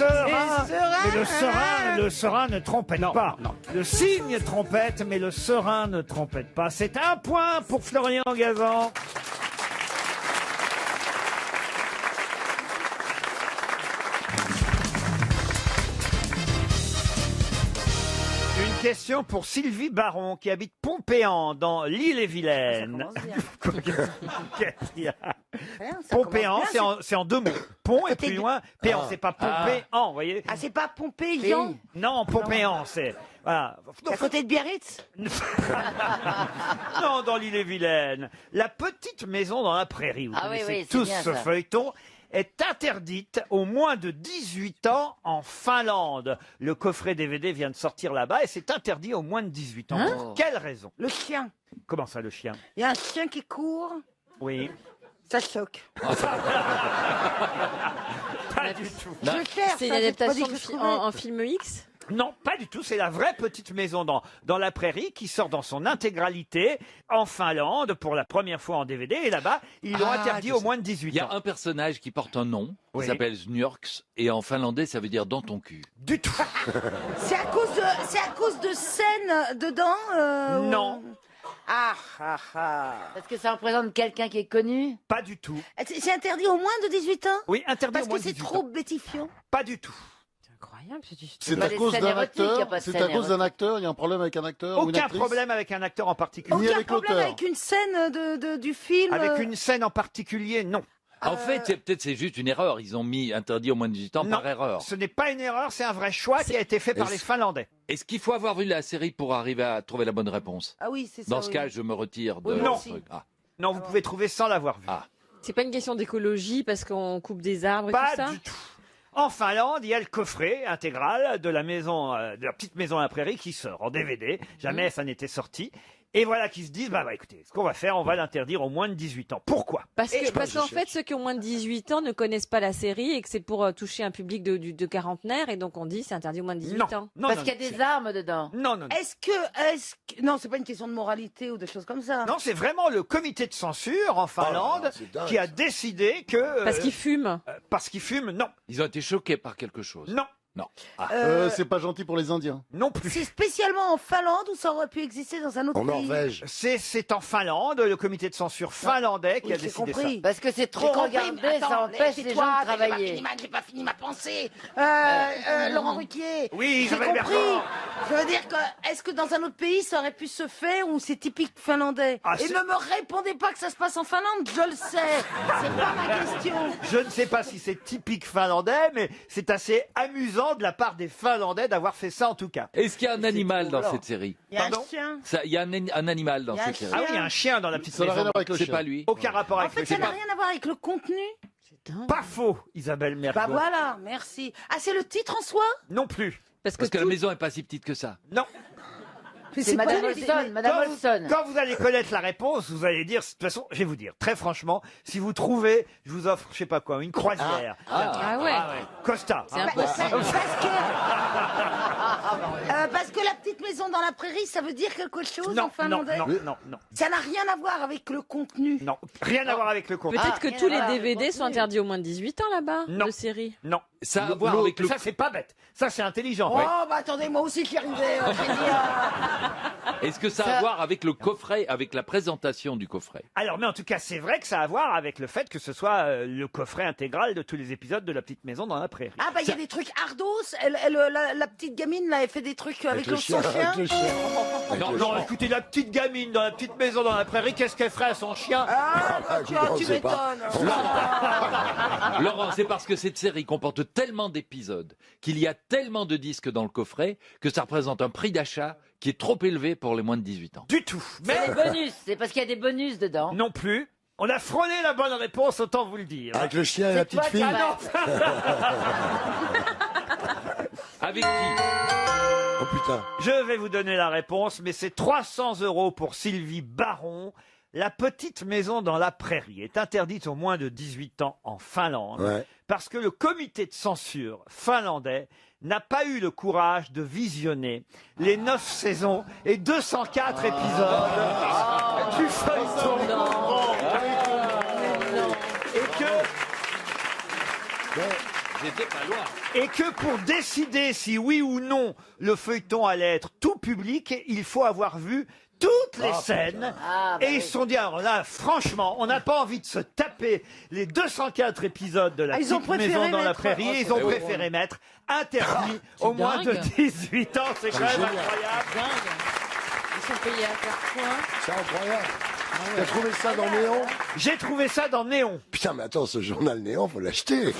serein. serein. Mais le serein ne trompette pas. Le cygne trompette, mais le serein ne trompette pas. C'est un point pour Florian Gazan. Une question pour Sylvie Baron, qui habite Pompéan, dans l'Île-et-Vilaine. Qu'est-ce qu'il y a Pompéan, c'est en deux mots. Pont et plus loin, Péan, c'est pas Pompéan, vous voyez. Ah, c'est pas Pompéian. Non, Pompéan, c'est... Voilà. C'est à côté de Biarritz. Non, dans l'Île-et-Vilaine. La petite maison dans la prairie, vous Ah oui, connaissez oui, c'est tous bien, ce ça. feuilleton, est interdite aux moins de 18 ans en Finlande. Le coffret DVD vient de sortir là-bas et c'est interdit aux moins de 18 ans. Hein Pour quelle raison? Le chien. Comment ça, le chien? Il y a un chien qui court. Oui. Ça choque. Pas du tout. Je vais faire C'est ça, une j'ai pas adaptation dit que je trouvais. en film X. Non, pas du tout. C'est la vraie petite maison dans la prairie qui sort dans son intégralité en Finlande pour la première fois en DVD. Et là-bas, ils l'ont interdit aux moins de 18 ans. Il y a un personnage qui porte un nom, Oui. qui s'appelle Snurks, et en finlandais, ça veut dire dans ton cul. Du tout. C'est à cause de scènes dedans Non. Ah. Parce que ça représente quelqu'un qui est connu. Pas du tout. C'est interdit aux moins de 18 ans? Oui, interdit Parce aux moins que de c'est 18 trop ans. bétifiant. Pas du tout. Incroyable. C'est Pas à les cause scènes d'un érotiques, y a acteur. pas de C'est scène à cause d'un érotique. acteur. Il y a un problème avec un acteur ou une Aucun actrice. problème avec un acteur en particulier. Ni Aucun avec problème l'auteur. avec une scène du film. Avec une scène en particulier, non. En fait, peut-être c'est juste une erreur. Ils ont mis interdit aux moins de 18 ans Non, par erreur. ce n'est pas une erreur, c'est un vrai choix qui a été fait par les Finlandais. Est-ce qu'il faut avoir vu la série pour arriver à trouver la bonne réponse? Ah oui, c'est ça. Dans ce oui. cas, je me retire de... Oui, Non. aussi. Ah. Non, vous pouvez trouver sans l'avoir vu. C'est pas une question d'écologie parce qu'on coupe des arbres et Pas tout ça. du tout. En Finlande, il y a le coffret intégral de la maison, de la petite maison à la prairie qui sort en DVD. Jamais ça n'était sorti. Et voilà qu'ils se disent, bah écoutez, ce qu'on va faire, on va l'interdire aux moins de 18 ans. Pourquoi? Parce qu'en fait, ceux qui ont moins de 18 ans ne connaissent pas la série et que c'est pour toucher un public de quarantenaires et donc on dit c'est interdit aux moins de 18 ans. Parce qu'il y a des armes dedans. Non, non, non. Est-ce que... Non, c'est pas une question de moralité ou de choses comme ça. Non, c'est vraiment le comité de censure en Finlande qui a décidé que... Parce qu'ils fument. Parce qu'ils fument, non. Ils ont été choqués par quelque chose. Non. Non. C'est pas gentil pour les Indiens. Non plus. C'est spécialement en Finlande ou ça aurait pu exister dans un autre En pays? Norvège. C'est en Finlande, le comité de censure finlandais qui Oui, a j'ai décidé compris. ça. Parce que c'est trop J'ai compris, regardé, mais ça attends, empêche les tais-toi, gens de j'ai travailler. J'ai pas fini ma pensée. Laurent Ruquier. Oui, j'ai Isabelle compris. Bertrand. Je veux dire que, est-ce que dans un autre pays ça aurait pu se faire ou c'est typique finlandais? Ah, Et c'est- ne me répondez pas que ça se passe en Finlande, je le sais. C'est pas ma question. Je ne sais pas si c'est typique finlandais, mais c'est assez amusant de la part des Finlandais d'avoir fait ça en tout cas. Est-ce qu'il y a un animal dans troublant. cette série? Il y a un Pardon chien. Il y a un animal dans Il y a cette un série. Ah oui, il y a un chien dans la petite Ça n'a maison. rien à voir avec le C'est chien. pas lui. Aucun rapport En avec fait, le ça chien. n'a rien à voir avec le contenu. Pas faux, Isabelle Mergo. Bah voilà, merci. Ah, c'est le titre en soi? Non plus. Parce que la tout- maison est pas si petite que ça. Non. C'est Madame pas- Olson, Madame Olson. Quand vous allez connaître la réponse, vous allez dire, de toute façon, je vais vous dire, très franchement, si vous trouvez, je vous offre, je sais pas quoi, une croisière. Ah ouais. Costa. C'est impossible. Parce que la petite maison dans la prairie, ça veut dire quelque chose Non, en finlandais? non. Ça n'a rien à voir avec le contenu. Non, rien à voir avec le contenu. Peut-être que rien tous à les voir avec le DVD sont contenu. interdits aux moins de 18 ans là-bas Non. de série. Non. Ça a à voir avec le... Ça, c'est pas bête. Ça, c'est intelligent. Oh, bah attendez, moi aussi j'y arrivais. Je vais dire. Est-ce que ça a à voir avec le coffret, avec la présentation du coffret? Alors, mais en tout cas, c'est vrai que ça a à voir avec le fait que ce soit le coffret intégral de tous les épisodes de La Petite Maison dans la Prairie. Ah, bah il y a des trucs ardos. La petite gamine, là, elle fait des trucs avec son chien. Avec le chien. Non, non, écoutez, la petite gamine dans La Petite Maison dans la Prairie, qu'est-ce qu'elle ferait à son chien? Ah, tu on tu sait pas. m'étonnes. Laurent, c'est parce que cette série comporte tellement d'épisodes, qu'il y a tellement de disques dans le coffret, que ça représente un prix d'achat qui est trop élevé pour les moins de 18 ans. Du tout. C'est des bonus, c'est parce qu'il y a des bonus dedans. Non plus. On a frôlé la bonne réponse, autant vous le dire. Avec le chien et la petite toi qui fille. vas- Avec qui? Oh putain. Je vais vous donner la réponse, mais c'est 300 € pour Sylvie Baron. La petite maison dans la prairie est interdite aux moins de 18 ans en Finlande Ouais. parce que le comité de censure finlandais n'a pas eu le courage de visionner les 9 saisons et 204 épisodes du feuilleton. Et que... j'étais pas loin. Et que pour décider si oui ou non le feuilleton allait être tout public, il faut avoir vu toutes les scènes. Et ils se sont dit, alors là, franchement, on n'a pas envie de se taper les 204 épisodes de la Ils ont petite maison préféré dans la mettre- prairie. Oh, Ils ont c'est préféré mettre interdit C'est au moins de dingue. 18 ans. C'est quand même génial. incroyable. Ils sont payés à faire quoi? C'est incroyable. Ah T'as trouvé ça dans Néon J'ai trouvé ça dans Néon. Putain, mais attends, ce journal Néon, faut l'acheter.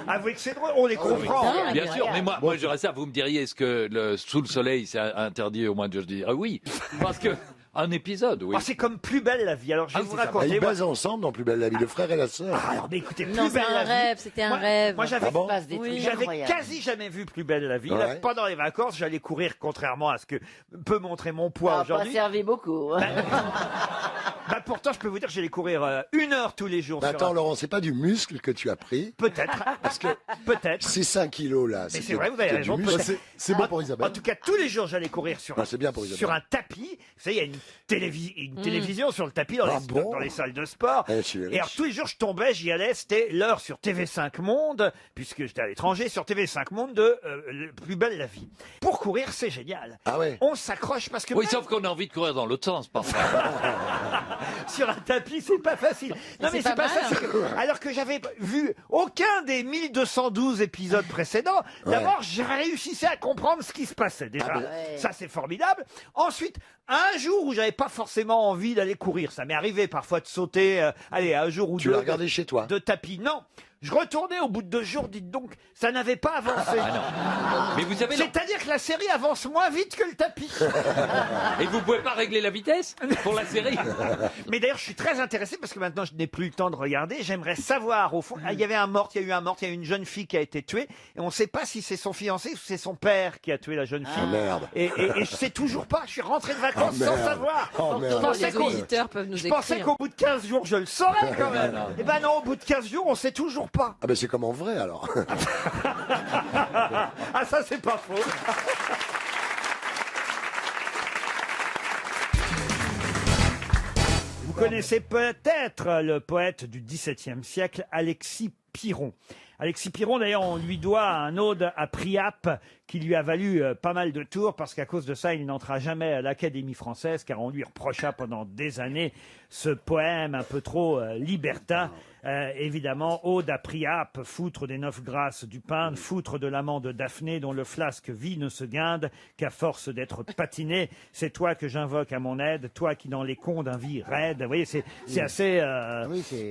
Avouez que c'est drôle, on les comprend. Bien sûr, mais moi j'aurais ça. Vous me diriez, est-ce que sous le soleil c'est interdit au moins de... Je dirais oui, parce que un épisode, oui. Ah, c'est comme Plus belle la vie. Alors je vais vous raconter. Ils moi- baisent ensemble dans Plus belle la vie, le frère et la sœur. Ah, alors, mais écoutez, Non, Plus c'est belle un la vie. rêve, c'était un rêve. Moi, j'avais Ah bon j'avais quasi jamais vu Plus belle la vie. Là, Ouais. pendant les vacances, j'allais courir, contrairement à ce que peut montrer mon poids Ça n'a aujourd'hui. pas servi beaucoup. Bah, pourtant, je peux vous dire que j'allais courir 1 heure tous les jours. Mais sur attends, un- Laurent, c'est pas du muscle que tu as pris Peut-être. Parce que Peut-être. ces 5 kilos là, Mais c'est vrai, vous avez du raison. muscle. peut-être. C'est bon pour Isabelle. En tout cas, tous les jours, j'allais courir sur, Ah, c'est bien pour Isabelle. sur un tapis. Vous savez, il y a une télévision sur le tapis dans, Ah les, bon dans les salles de sport. Eh, je suis riche. Et alors, tous les jours, je tombais, j'y allais. C'était l'heure sur TV5 Monde, puisque j'étais à l'étranger, sur TV5 Monde de Plus belle la vie. Pour courir, c'est génial. Ah ouais. On s'accroche parce que Oui, même sauf qu'on a envie de courir dans l'autre sens parfois. sur un tapis, c'est pas facile. Non, mais c'est c'est pas pas mal. facile. Alors que j'avais vu aucun des 1212 épisodes précédents. D'abord, je réussissais à comprendre ce qui se passait déjà. Ah ouais. Ça, c'est formidable. Ensuite, un jour où j'avais pas forcément envie d'aller courir, ça m'est arrivé parfois de sauter, allez, un jour ou Tu deux. l'as regardé chez toi. De tapis. Non. Je retournais au bout de 2 jours, dites donc, ça n'avait pas avancé. Ah non. Mais vous savez, C'est-à-dire que la série avance moins vite que le tapis. et vous pouvez pas régler la vitesse pour la série. Mais d'ailleurs, je suis très intéressé parce que maintenant, je n'ai plus le temps de regarder. J'aimerais savoir, au fond, il y avait un mort, il y a eu un mort, il y a eu une jeune fille qui a été tuée. Et on ne sait pas si c'est son fiancé ou si c'est son père qui a tué la jeune fille. Ah merde. Et je sais toujours pas. Je suis rentré de vacances Ah, sans merde. savoir. Oh, Je merde. pensais Les qu'au- auditeurs peuvent nous je pensais écrire. qu'au bout de 15 jours, je le saurais quand même. Non, non. Eh ben non, au bout de 15 jours, on sait toujours pas. Ah ben c'est comme en vrai alors. Ah, ça, c'est pas faux. Vous connaissez peut-être le poète du XVIIe siècle, Alexis Piron. Alexis Piron, d'ailleurs, on lui doit un ode à Priape qui lui a valu pas mal de tours parce qu'à cause de ça, il n'entra jamais à l'Académie française car on lui reprocha pendant des années ce poème un peu trop libertin. Évidemment, ode à Priape, foutre des 9 grâces du pain, foutre de l'amant de Daphné dont le flasque vit ne se guinde qu'à force d'être patiné. C'est toi que j'invoque à mon aide, toi qui dans les contes d'un vie raide. Vous voyez, c'est assez,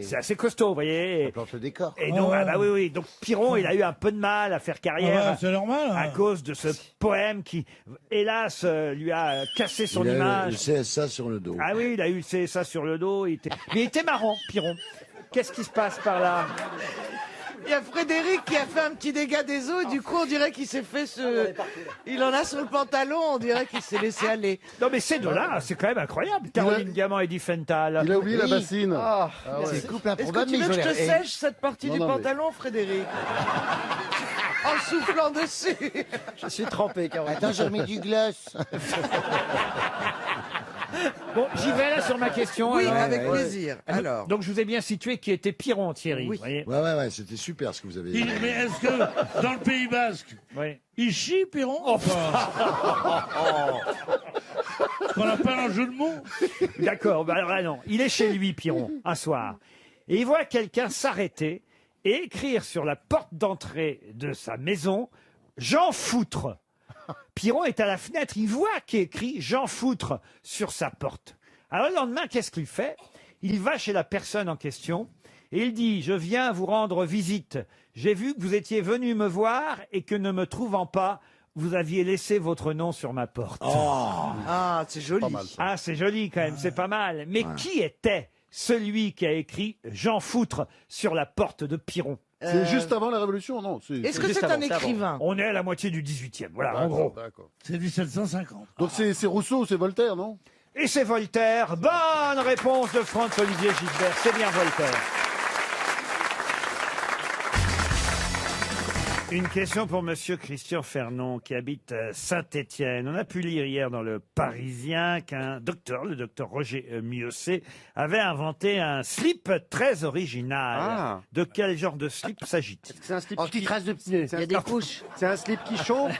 c'est assez costaud, vous voyez. Planche le décor. Et donc, Ouais. ah bah oui, oui. Donc Piron, il a eu un peu de mal à faire carrière Ah ouais, c'est normal, hein. à cause de ce poème qui, hélas, lui a cassé son Il a image. le CSA sur le dos. Ah oui, il a eu ça sur le dos. Mais il était marrant, Piron. Qu'est-ce qui se passe par là? Il y a Frédéric qui a fait un petit dégât des eaux et du coup on dirait qu'il s'est fait ce... Il en a sur le pantalon, on dirait qu'il s'est laissé aller. Non mais ces deux-là, c'est quand même incroyable. Caroline Diamant et Eddie Fental. Il a oublié la bassine. Ah, C'est couple Est-ce que improbable, tu mais veux que ils je ont te l'air- sèche cette partie Non, du non, mais- pantalon, Frédéric? En soufflant dessus. Je suis trempé, Caroline. Attends, j'ai remis du gloss. Bon, j'y vais là sur ma question. Oui, alors. avec plaisir. Alors. Donc je vous ai bien situé qui était Piron, Thierry. Oui. vous voyez. Ouais, c'était super ce que vous avez dit. Mais est-ce que dans le Pays Basque, Oui. il chie, Piron ou pas Qu'on appelle un jeu de mots. D'accord, bah alors là, non. Il est chez lui, Piron, un soir. Et il voit quelqu'un s'arrêter et écrire sur la porte d'entrée de sa maison « Jean Foutre ». Piron est à la fenêtre, il voit qu'il écrit « Jean Foutre » sur sa porte. Alors le lendemain, qu'est-ce qu'il fait? Il va chez la personne en question et il dit « Je viens vous rendre visite. J'ai vu que vous étiez venu me voir et que ne me trouvant pas, vous aviez laissé votre nom sur ma porte. Ah, c'est joli. Ah, c'est joli quand même, c'est pas mal. Mais qui était celui qui a écrit Jean Foutre sur la porte de Piron? C'est juste avant la Révolution, non? Est-ce que c'est un écrivain? On est à la moitié du 18e, voilà, en gros. D'accord. C'est 1750. Donc c'est Rousseau, c'est Voltaire, non? Et c'est Voltaire. Bonne réponse de Franz-Olivier Gisbert. C'est bien Voltaire. Une question pour Monsieur Christian Fernon, qui habite Saint-Étienne. On a pu lire hier dans le Parisien qu'un docteur, le docteur Roger Miosset, avait inventé un slip très original. Ah. De quel genre de slip s'agit-il? C'est un slip En petite trace de pneu. Il y a des couches. C'est un slip qui chauffe.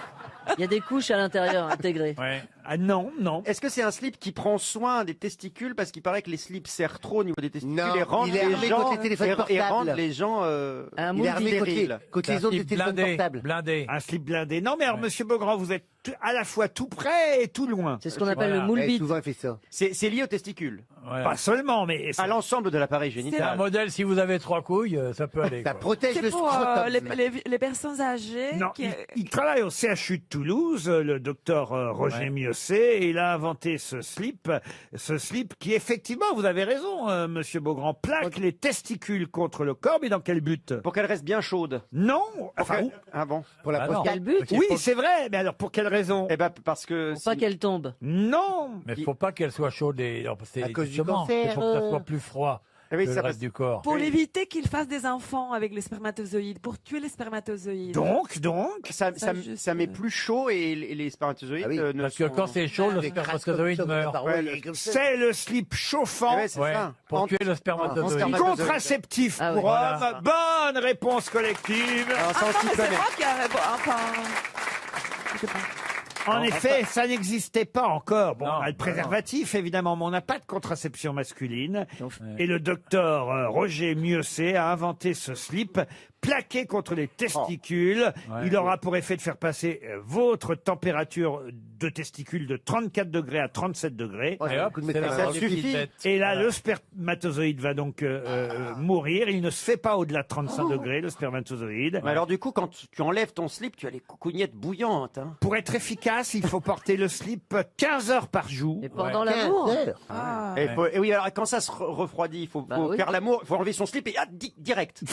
Il y a des couches à l'intérieur intégrées. Ouais. Ah non, non. Est-ce que c'est un slip qui prend soin des testicules parce qu'il paraît que les slips serrent trop au niveau des testicules Non, et rendent il est les armé gens côté téléphone et portable. rendent les gens Un Il est armé stériles. côté les ondes de téléphone portable. Blindé. Un slip blindé. Non, mais alors, Monsieur Beaugrand, vous êtes à la fois tout près et tout loin. C'est ce qu'on appelle le moule Ouais, bite. souvent, il fait ça. C'est lié aux testicules, Pas seulement, mais à l'ensemble de l'appareil C'est un génital. modèle, si vous avez 3 couilles, ça peut aller. Ça quoi. protège le C'est pour scrotum. les personnes âgées. non, qui- il travaille au CHU de Toulouse, le docteur Roger Ouais. Miosset, et il a inventé ce slip qui effectivement, vous avez raison, Monsieur Beaugrand, plaque les testicules contre le corps, mais dans quel but? Pour qu'elle reste bien chaude. Non, enfin, Ah bon. Pour la Ah non. prostate. Quel but? oui, c'est vrai, mais alors pour quelle raison? Eh ben parce que Pour pas qu'elle tombe. Non. Mais faut pas qu'elle soit chaude c'est À cause du justement, cancer, il faut que ça soit plus froid Eh oui, que ça le reste passe- du corps. Pour éviter qu'ils fassent des enfants avec les spermatozoïdes, pour tuer les spermatozoïdes. Donc, ça met plus chaud et les spermatozoïdes Ah oui, ne Parce que sont- quand c'est chaud, le Des crasses spermatozoïde comme ça, meurt. par ouais, comme ça. c'est le slip chauffant. Eh ouais, c'est Ouais, ça. pour tuer le spermatozoïde. Contraceptif Ah pour oui. hommes. Bonne réponse collective. Alors, ça, on Ah non, s'y mais c'est connaît. moi qui a répondu. Enfin. Je sais pas. En effet, ça n'existait pas encore. Bon, Non, on a le préservatif, évidemment, mais on n'a pas de contraception masculine. Ouais. Et le docteur Roger Miosset a inventé ce slip plaqué contre les testicules. Ouais. Il aura pour effet de faire passer votre température de testicules de 34 degrés à 37 degrés. Oh, Et hop, coup de c'est métal. la Ça suffit. petite bête. Et là, Voilà. le spermatozoïde va donc mourir. Il ne se fait pas au-delà de 35 degrés, le spermatozoïde. Mais alors du coup, quand tu enlèves ton slip, tu as les coucougnettes bouillantes. Hein. Pour être efficace, il faut porter le slip 15 heures par jour. Et pendant Ouais. l'amour. 15 heures. Ah. Et oui, alors quand ça se refroidit, il faut, Bah faut oui. faire l'amour, il faut enlever son slip et direct.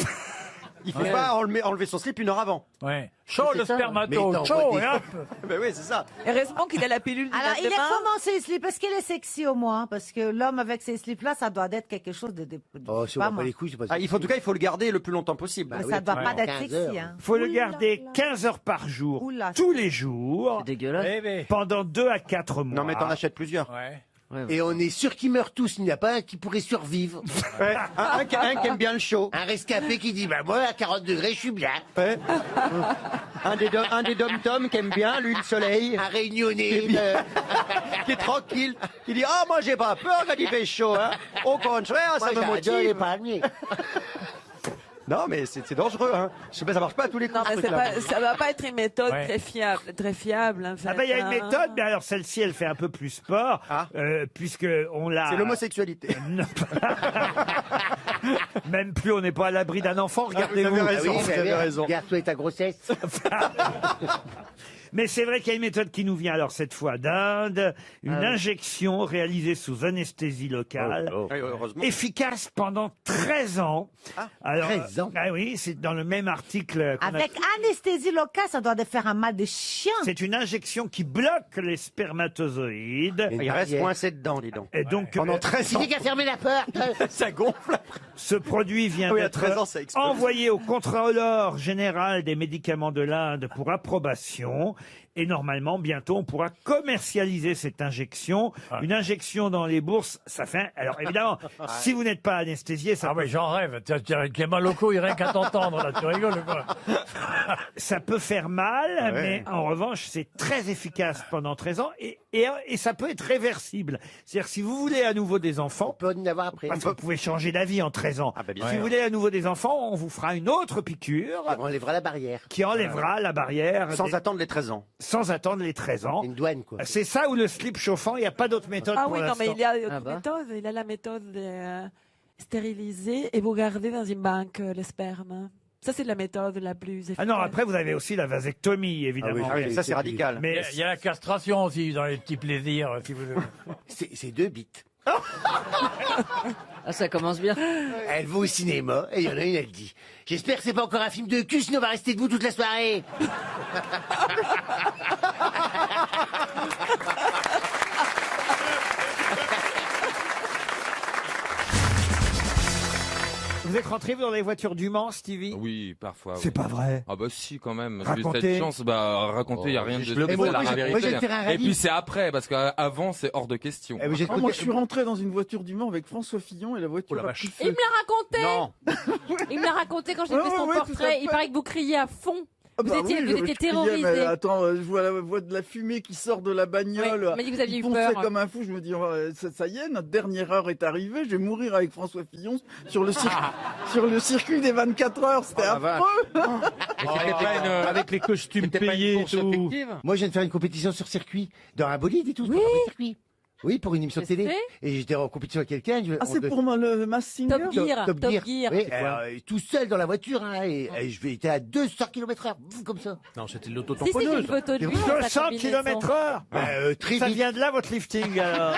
Il faut pas enlever son slip 1 heure avant. Ouais. Chaud C'est le ça. Mais spermato, t'en chaud, vois des- et hop. Ben oui, c'est ça. Heureusement qu'il a la pilule du Alors, il est lendemain. comment ces slips? Est-ce qu'il est sexy au moins? Parce que l'homme avec ces slips-là, ça doit être quelque chose de Oh, si on pas voit moi. pas les couilles, c'est pas Ah, en tout cas, il faut le garder le plus longtemps possible. Bah Mais oui, ça doit ouais. pas d'être 15 sexy, heures. hein. Il faut le Ouh là garder là. 15 heures par jour, Oula. tous les jours, C'est dégueulasse. Eh ben. pendant 2 à 4 mois. Non, mais t'en achètes plusieurs. Ouais. Et on est sûr qu'ils meurent tous. Il n'y a pas un qui pourrait survivre. Ouais, un qui aime bien le chaud. Un rescapé qui dit, bah moi, à 40 degrés, je suis bien. Ouais. un des dom-toms qui aime bien, lui, le soleil. Un réunionnais. Qui est tranquille. Qui dit, oh, moi, j'ai pas peur quand il fait chaud. Hein. Au contraire, ça me j'adore les motive. palmiers. Non, mais c'est dangereux. Hein. Je sais pas, ça marche pas à tous les coups. Non, mais ce c'est truc-là. pas, ça va pas être une méthode Ouais. très fiable. En fait, Ah ben il y a une hein. méthode, mais alors celle-ci elle fait un peu plus sport, puisque on l'a. C'est l'homosexualité. Non. Même plus, on n'est pas à l'abri d'un enfant, regardez-vous. vous avez raison. Ah oui, vous avez raison. Garde-toi et ta grossesse. Mais c'est vrai qu'il y a une méthode qui nous vient alors cette fois d'Inde, une injection réalisée sous anesthésie locale, Oui, heureusement. efficace pendant 13 ans. Alors, 13 ans. Ah oui, c'est dans le même article. qu'on a- Avec anesthésie locale, ça doit faire un mal de chien. C'est une injection qui bloque les spermatozoïdes. Il reste coincé dedans, dis donc. Et donc, Pendant 13 ans. Qui a fermé la porte? Ça gonfle. ce produit vient Ah oui, à d'être 13 ans, ça explose. envoyé au contrôleur général des médicaments de l'Inde pour approbation. Et normalement, bientôt, on pourra commercialiser cette injection. Une injection dans les bourses, ça fait... Alors évidemment, si vous n'êtes pas anesthésié, ça, Ah oui, j'en rêve. T'as mal au cou, il rien qu'à t'entendre, là. Tu rigoles ou quoi? ça peut faire mal, Ouais. mais en revanche, c'est très efficace pendant 13 ans et ça peut être réversible. C'est-à-dire, si vous voulez à nouveau des enfants, On peut en avoir après. parce que vous pouvez changer d'avis en 13 ans. Ah bah bien Si sûr. vous voulez à nouveau des enfants, on vous fera une autre piqûre On enlèvera la barrière. qui enlèvera la barrière Sans attendre les 13 ans. sans attendre les 13 ans. Une douane, quoi. C'est ça ou le slip chauffant, il n'y a pas d'autre méthode Ah pour oui, non, mais l'instant. il y a une Ah autre bah. méthode. Il a la méthode de stériliser et vous gardez dans une banque les spermes. Ça, c'est la méthode la plus efficace. Ah non, après vous avez aussi la vasectomie, évidemment. Ah oui, ça c'est radical. Mais Il y a la castration aussi dans les petits plaisirs, si vous C'est 2 bits. Ah, ça commence bien. Elle va au cinéma et il y en a une, elle dit j'espère que c'est pas encore un film de cul, sinon on va rester debout toute la soirée. Vous êtes rentré dans les voitures du Mans, Stevie? Oui, parfois. C'est oui. pas vrai. Ah bah si, quand même. J'ai eu Racontez. cette chance. Raconter, il y a rien de moi, spécial, moi, la j'ai- vérité. moi, j'ai fait un Et rallye. puis c'est après, parce qu'avant c'est hors de question. Eh, mais j'ai- Moi, je suis rentré dans une voiture du Mans avec François Fillon et la voiture a pris feu. Il me l'a raconté. Non. Il me l'a raconté quand j'ai Ouais, fait son ouais, tout à portrait. Il fait. paraît que vous criez à fond. Ah Vous bah étiez, oui, vous je étiez criais, mais terrorisé. attends, je vois de la fumée qui sort de la bagnole. Oui, il m'a dit que vous aviez Il eu ponçait peur. comme un fou. Je me dis, ça y est, notre dernière heure est arrivée. Je vais mourir avec François Fillon sur le, sur le circuit des 24 heures. C'était Oh, la affreux. Avec les costumes payés et tout. Moi, je viens de faire une compétition sur circuit, dans un bolide et tout. Oui. Circuit. Oui, pour une émission de télé. Et j'étais en compétition avec quelqu'un. Ah, c'est pour le Mass Singer. Top Gear. Top Gear. Oui, C'est quoi tout seul dans la voiture, hein, et je vais être à 200 km/h, comme ça. Non, c'était Si, c'est une l'auto-tamponneuse. photo de lui. dans sa 200 combinaison. km/h. Très Ça vite. vient de là, votre lifting, alors.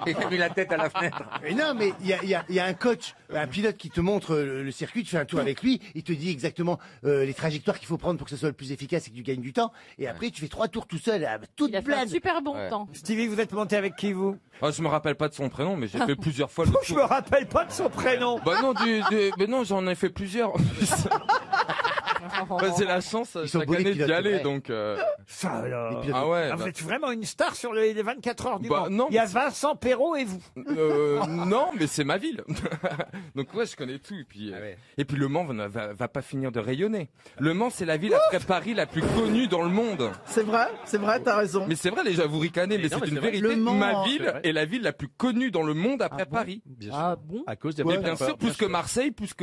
Il a mis la tête à la fenêtre. Mais non, mais il y a un coach, un pilote qui te montre le circuit, tu fais un tour avec lui, il te dit exactement les trajectoires qu'il faut prendre pour que ce soit le plus efficace et que tu gagnes du temps. Et après, tu fais 3 tours tout seul, toute Il a fait un blinde. super bon Ouais. temps. Stevie, vous êtes monté avec qui, vous? Ah, je me rappelle pas de son prénom, mais j'ai fait plusieurs fois le tour. Je me rappelle pas de son prénom. Bah non, mais non, j'en ai fait plusieurs. En plus. Bah, j'ai la chance sont chaque beaux, les année d'y pilotes, aller, ouais. donc. Ça alors. Ah ouais. Ah, vous bah- êtes vraiment une star sur les 24 heures du Bah, Mans. non, Il y a mais c'est- Vincent Perrault et vous. Non, mais c'est ma ville. Donc ouais, je connais tout. Et puis Le Mans va pas finir de rayonner. Le Mans, c'est la ville après Paris la plus connue dans le monde. C'est vrai, t'as raison. Mais c'est vrai, les gens, vous ricanez, mais non, c'est mais une c'est vrai. vérité. Le Mans, Ma c'est ville vrai. est la ville la plus connue dans le monde après Paris. Ah bon? À cause des Mais bien sûr, plus que Marseille, parce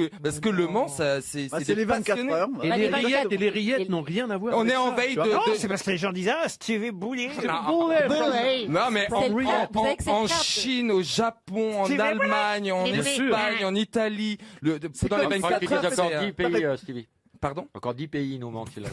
que Le Mans, ça, c'est Bah, des c'est les 24 passionnés. heures. Et Bah, les les rillettes, 24 et les rillettes n'ont rien à voir. On avec est en ça, veille tu vois. de- Non, c'est parce que les gens disaient, ah, Stevie Boulet. Non, mais C'est le cas, vous savez que c'est en le cas. Chine, au Japon, en C'est vrai, Allemagne, en Les Espagne, en Italie, dans les 24 heures, Encore c'est, 10 pays, Stevie. Pardon? Encore 10 pays nous manquent. Là.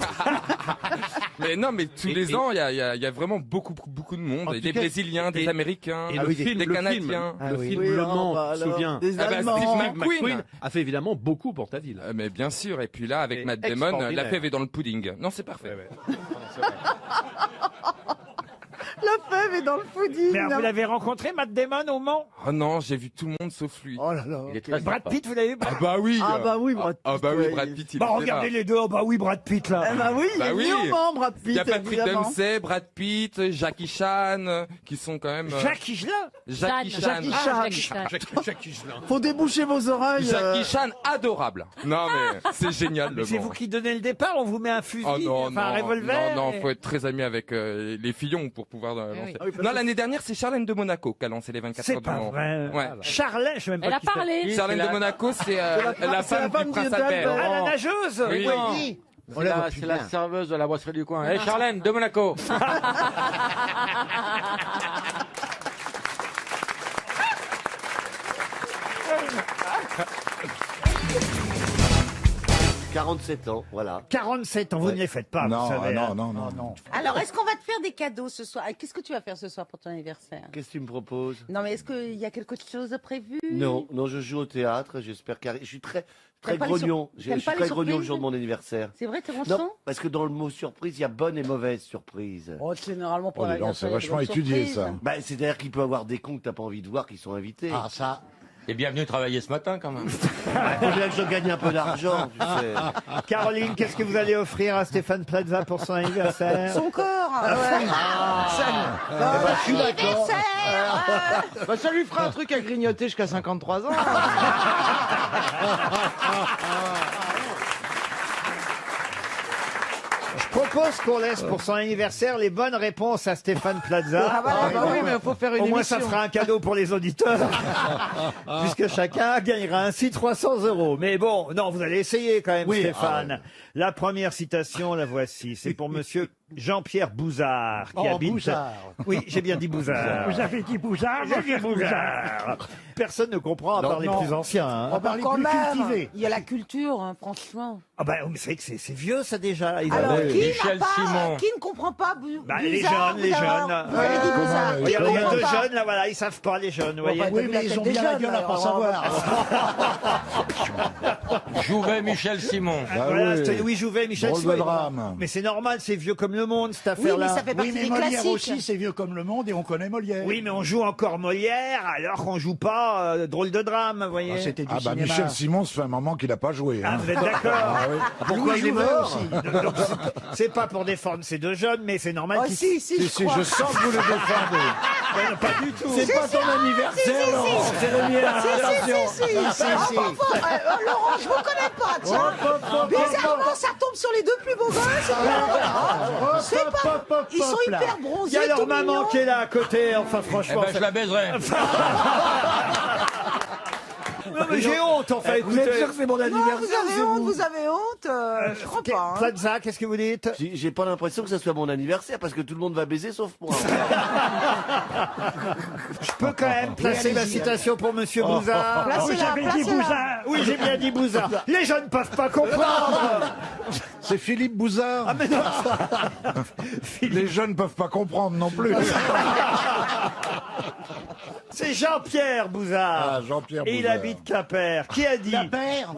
Mais non, mais tous les ans, il y a vraiment beaucoup de monde. En Et tout des cas, Brésiliens, des Américains, Et le film, des le Canadiens. film Oui, Le alors, Mans, bah, tu te alors, souviens. des Ah bah, Allemands. Steve Steve McQueen McQueen a fait évidemment beaucoup pour ta ville. Mais bien sûr, et puis là, avec C'est Matt Damon, la extraordinaire. fève est dans le pudding. Non, c'est parfait. La fève est dans le pudding. Mais alors, vous l'avez rencontré, Matt Damon, au Mans? Oh non, j'ai vu tout le monde sauf lui. Oh là là. Il est très Brad sympa. Pitt, vous l'avez vu? Ah bah oui. Ah bah oui, Brad Pitt. Ah bah oui, ouais, Brad Pitt, il Bah, était regardez là. les deux. Oh, bah oui, Brad Pitt, là. Eh bah oui, il Bah est oui. venu au Mans, Brad Pitt. Il y a Patrick évidemment. Dempsey, Brad Pitt, Jackie Chan, qui sont quand même... Jackie Chan. Jackie Chan. Jackie Ah, Chan. Jackie Chan. Faut déboucher vos oreilles. Jackie Chan, adorable. Non mais c'est génial. Mais le c'est Mans. vous qui donnez le départ, on vous met un fusil, Oh non, enfin un non, revolver. non, et- faut être très ami avec les Fillons pour pouvoir lancer. oui. Ah oui, parce Non, que- l'année dernière, c'est Charlène de Monaco qui a lancé les 24 C'est heures du pas Mans. vrai. Ouais. Charlène, je sais même pas Elle a qui c'est. parlé. Charlène de Monaco, c'est la femme du prince Albert. Ah, la nageuse. Oui. Non. Oui. On C'est la voit la, plus c'est la bien. serveuse de la brasserie du coin. Hé Charlène, de Monaco. « 47 ans, voilà. 47 ans, vous ne les faites pas, Non, vous savez. non, hein. non, non, non. Alors, est-ce qu'on va te faire des cadeaux ce soir? Qu'est-ce que tu vas faire ce soir pour ton anniversaire? Qu'est-ce que tu me proposes? Non, mais est-ce qu'il y a quelque chose de prévu? Non, non, je joue au théâtre, j'espère qu'arriver. Je suis très T'aimes pas les grognon. sur- Je t'aimes suis pas les très grognon le surprises? jour de mon anniversaire. C'est vrai, t'es bon Non, son? parce que dans le mot surprise, il y a bonne et mauvaise surprise. Oh, c'est généralement pour Oh, dis donc, c'est vachement étudié, ça. Bah, c'est-à-dire qu'il peut y avoir des cons que t'as pas envie de voir qui sont invités. Ah, ça. Et bienvenue travailler ce matin quand même. Il faut bien que je gagne un peu d'argent, tu sais. Caroline, qu'est-ce que vous allez offrir à Stéphane Plaza pour son anniversaire? Son corps. Ouais. bah, je suis d'accord. Bah, ça lui fera un truc à grignoter jusqu'à 53 ans. Je propose qu'on laisse pour son anniversaire les bonnes réponses à Stéphane Plaza. Ah bah oui, mais il faut faire une Au moins, ça émission. fera un cadeau pour les auditeurs. Puisque chacun gagnera ainsi 300 €. Mais bon, non, vous allez essayer quand même, Oui, Stéphane. La première citation, la voici. C'est pour monsieur Jean-Pierre Bouzard, qui Oh, habite... Bouzard. Oui, j'ai bien dit Bouzard. Vous avez dit Bouzard, J'ai dit Bouzard. Personne ne comprend à part les non. plus anciens. hein. On parle Quand plus même, cultivé. il y a la culture, hein, franchement. Ah bah, mais c'est vrai que c'est vieux, ça, déjà. Alors, Isabelle. qui Michel n'a pas, Simon. qui ne comprend pas Bah, les Bouzard, jeunes, les vous avez- jeunes. Vous avez dit Bouzard. Qui Regardez, il y a comprend deux pas jeunes, là, voilà, ils savent pas, les jeunes, vous voyez. bah, Oui, mais ils ont bien la gueule à pas savoir. Jouvet Michel Simon. Voilà, oui, Jouvet, Michel Drôle de Simon. drame. Mais c'est normal, c'est vieux comme Le Monde, cette Oui, affaire-là. mais ça fait partie Oui, mais des Molière classiques. aussi, c'est vieux comme Le Monde et on connaît Molière. Oui, mais on joue encore Molière, alors qu'on joue pas Drôle de drame, vous voyez. Ah, c'était du Ah bah cinéma. Michel Simon, ça fait un moment qu'il n'a pas joué. Ah, hein. vous êtes d'accord Ah oui. Pourquoi Louis il est Jouvet mort aussi. Donc, c'est pas pour défendre ces deux jeunes, mais c'est normal Oh, qu'ils... si, Si, je sens que vous le défendez. Ben, non, pas du tout. C'est pas ton anniversaire, Laurent, c'est le mien. Attention. Laurent, je vous connais pas, tiens. Bizarrement, ça tombe sur les deux plus beaux gosses. C'est pas... Ils sont hyper Il y bronzés, a leur tout maman mignons. qui est là à côté, enfin franchement... je la baiserai. Non, mais j'ai honte, en fait. Vous êtes sûr que c'est mon Non, anniversaire vous avez honte. Je crois pas. hein. Plaza, qu'est-ce que vous dites? J'ai pas l'impression que ça soit mon anniversaire parce que tout le monde va baiser sauf moi. Je peux quand même placer la citation pour Monsieur Bouzard. Placez-la, Oui, j'avais dit placez-la. Bouzard. Oui, j'ai bien dit Bouzard. Les jeunes peuvent pas comprendre. C'est Philippe Bouzard. Ah, mais non. Les jeunes peuvent pas comprendre non plus. C'est Jean-Pierre Bouzard. Ah, Jean-Pierre Et il Bouzard. habite Quimper. Qui a dit Quimper.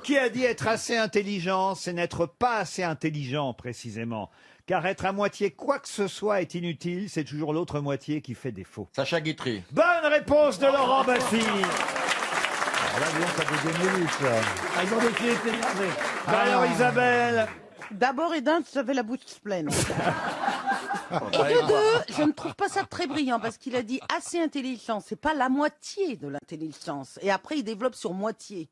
Qui a dit être assez intelligent, c'est n'être pas assez intelligent précisément. Car être à moitié quoi que ce soit est inutile, c'est toujours l'autre moitié qui fait défaut. Sacha Guitry. Bonne réponse de Laurent Baffy. Ah, là, disons, ça peut gagner vite, ça. Ils ont des pieds énervés. Bah alors Isabelle. D'abord et d'un, tu avais la bouche pleine. Et de deux, je ne trouve pas ça très brillant parce qu'il a dit assez intelligent. C'est pas la moitié de l'intelligence. Et après, il développe sur moitié.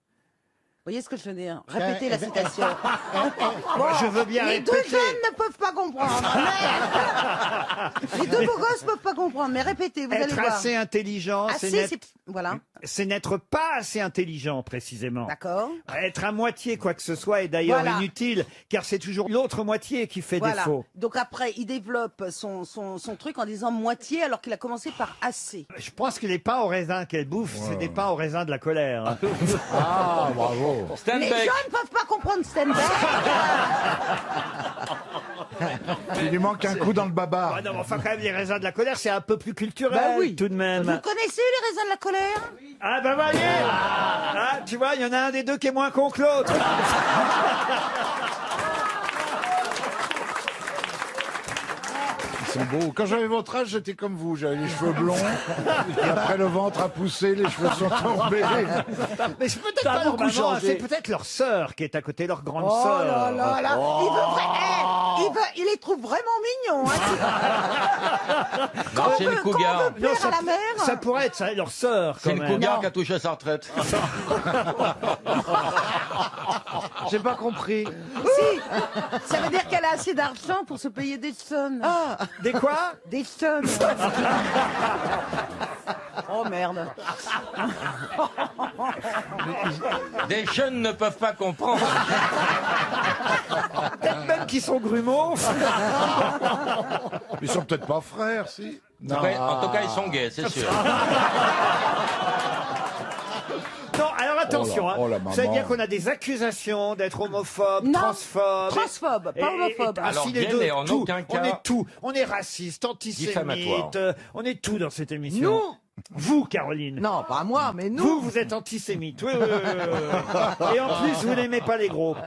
Vous voyez ce que je veux dire? Répétez la citation. Je veux bien Les deux répéter. jeunes ne peuvent pas comprendre. Merde. Les deux beaux gosses ne peuvent pas comprendre. Mais répétez, vous allez Être voir. assez intelligent, Assez, c'est c'est... Voilà. c'est n'être pas assez intelligent précisément. D'accord. Être à moitié quoi que ce soit est d'ailleurs Voilà. inutile, car c'est toujours l'autre moitié qui fait Voilà. défaut. Donc après, il développe son truc en disant moitié alors qu'il a commencé par assez. Je pense que les pains au raisin qu'elle bouffe, c'est des pains au raisin de la colère. hein. Ah, bravo. Les jeunes ne peuvent pas comprendre Steinbeck. Il lui manque un coup dans le babar. Ah non, mais enfin quand même les raisins de la colère, c'est un peu plus culturel Bah oui. tout de même. Vous connaissez les raisins de la colère? Ah bah voyez Ah, tu vois, il y en a un des deux qui est moins con que l'autre. Ils sont beaux. Quand j'avais votre âge, j'étais comme vous. J'avais les cheveux blonds. Et après, le ventre a poussé, les cheveux sont tombés. Mais c'est peut-être Ça a pas leur beaucoup maman, changé. c'est peut-être leur sœur qui est à côté, leur grande Oh sœur. là là là. Il les trouve vraiment mignons. Hein. Marcel Cougar. Plaire à la mère. Ça pourrait être ça, leur sœur quand C'est le même. Cougar qui a touché à sa retraite. J'ai pas compris. Si, ça veut dire qu'elle a assez d'argent pour se payer des sons. Ah, des quoi? Des sons. Oh merde. Des jeunes ne peuvent pas comprendre. Peut-être même qu'ils sont grumeaux. Ils sont peut-être pas frères, si. En tout cas, ils sont gays, c'est sûr. Non, alors attention, Oh la hein. Vous savez maman. bien qu'on a des accusations d'être homophobe, Non, transphobe. transphobe, pas homophobe. Ah, Alors, si, les gay, deux, mais en tout. aucun On cas est tout. On est raciste, antisémite. diffamatoire. On est tout dans cette émission. Nous Vous, Caroline. Non, pas moi, mais nous. Vous êtes antisémite. Oui, oui, oui, oui. Et en plus, vous n'aimez pas les gros.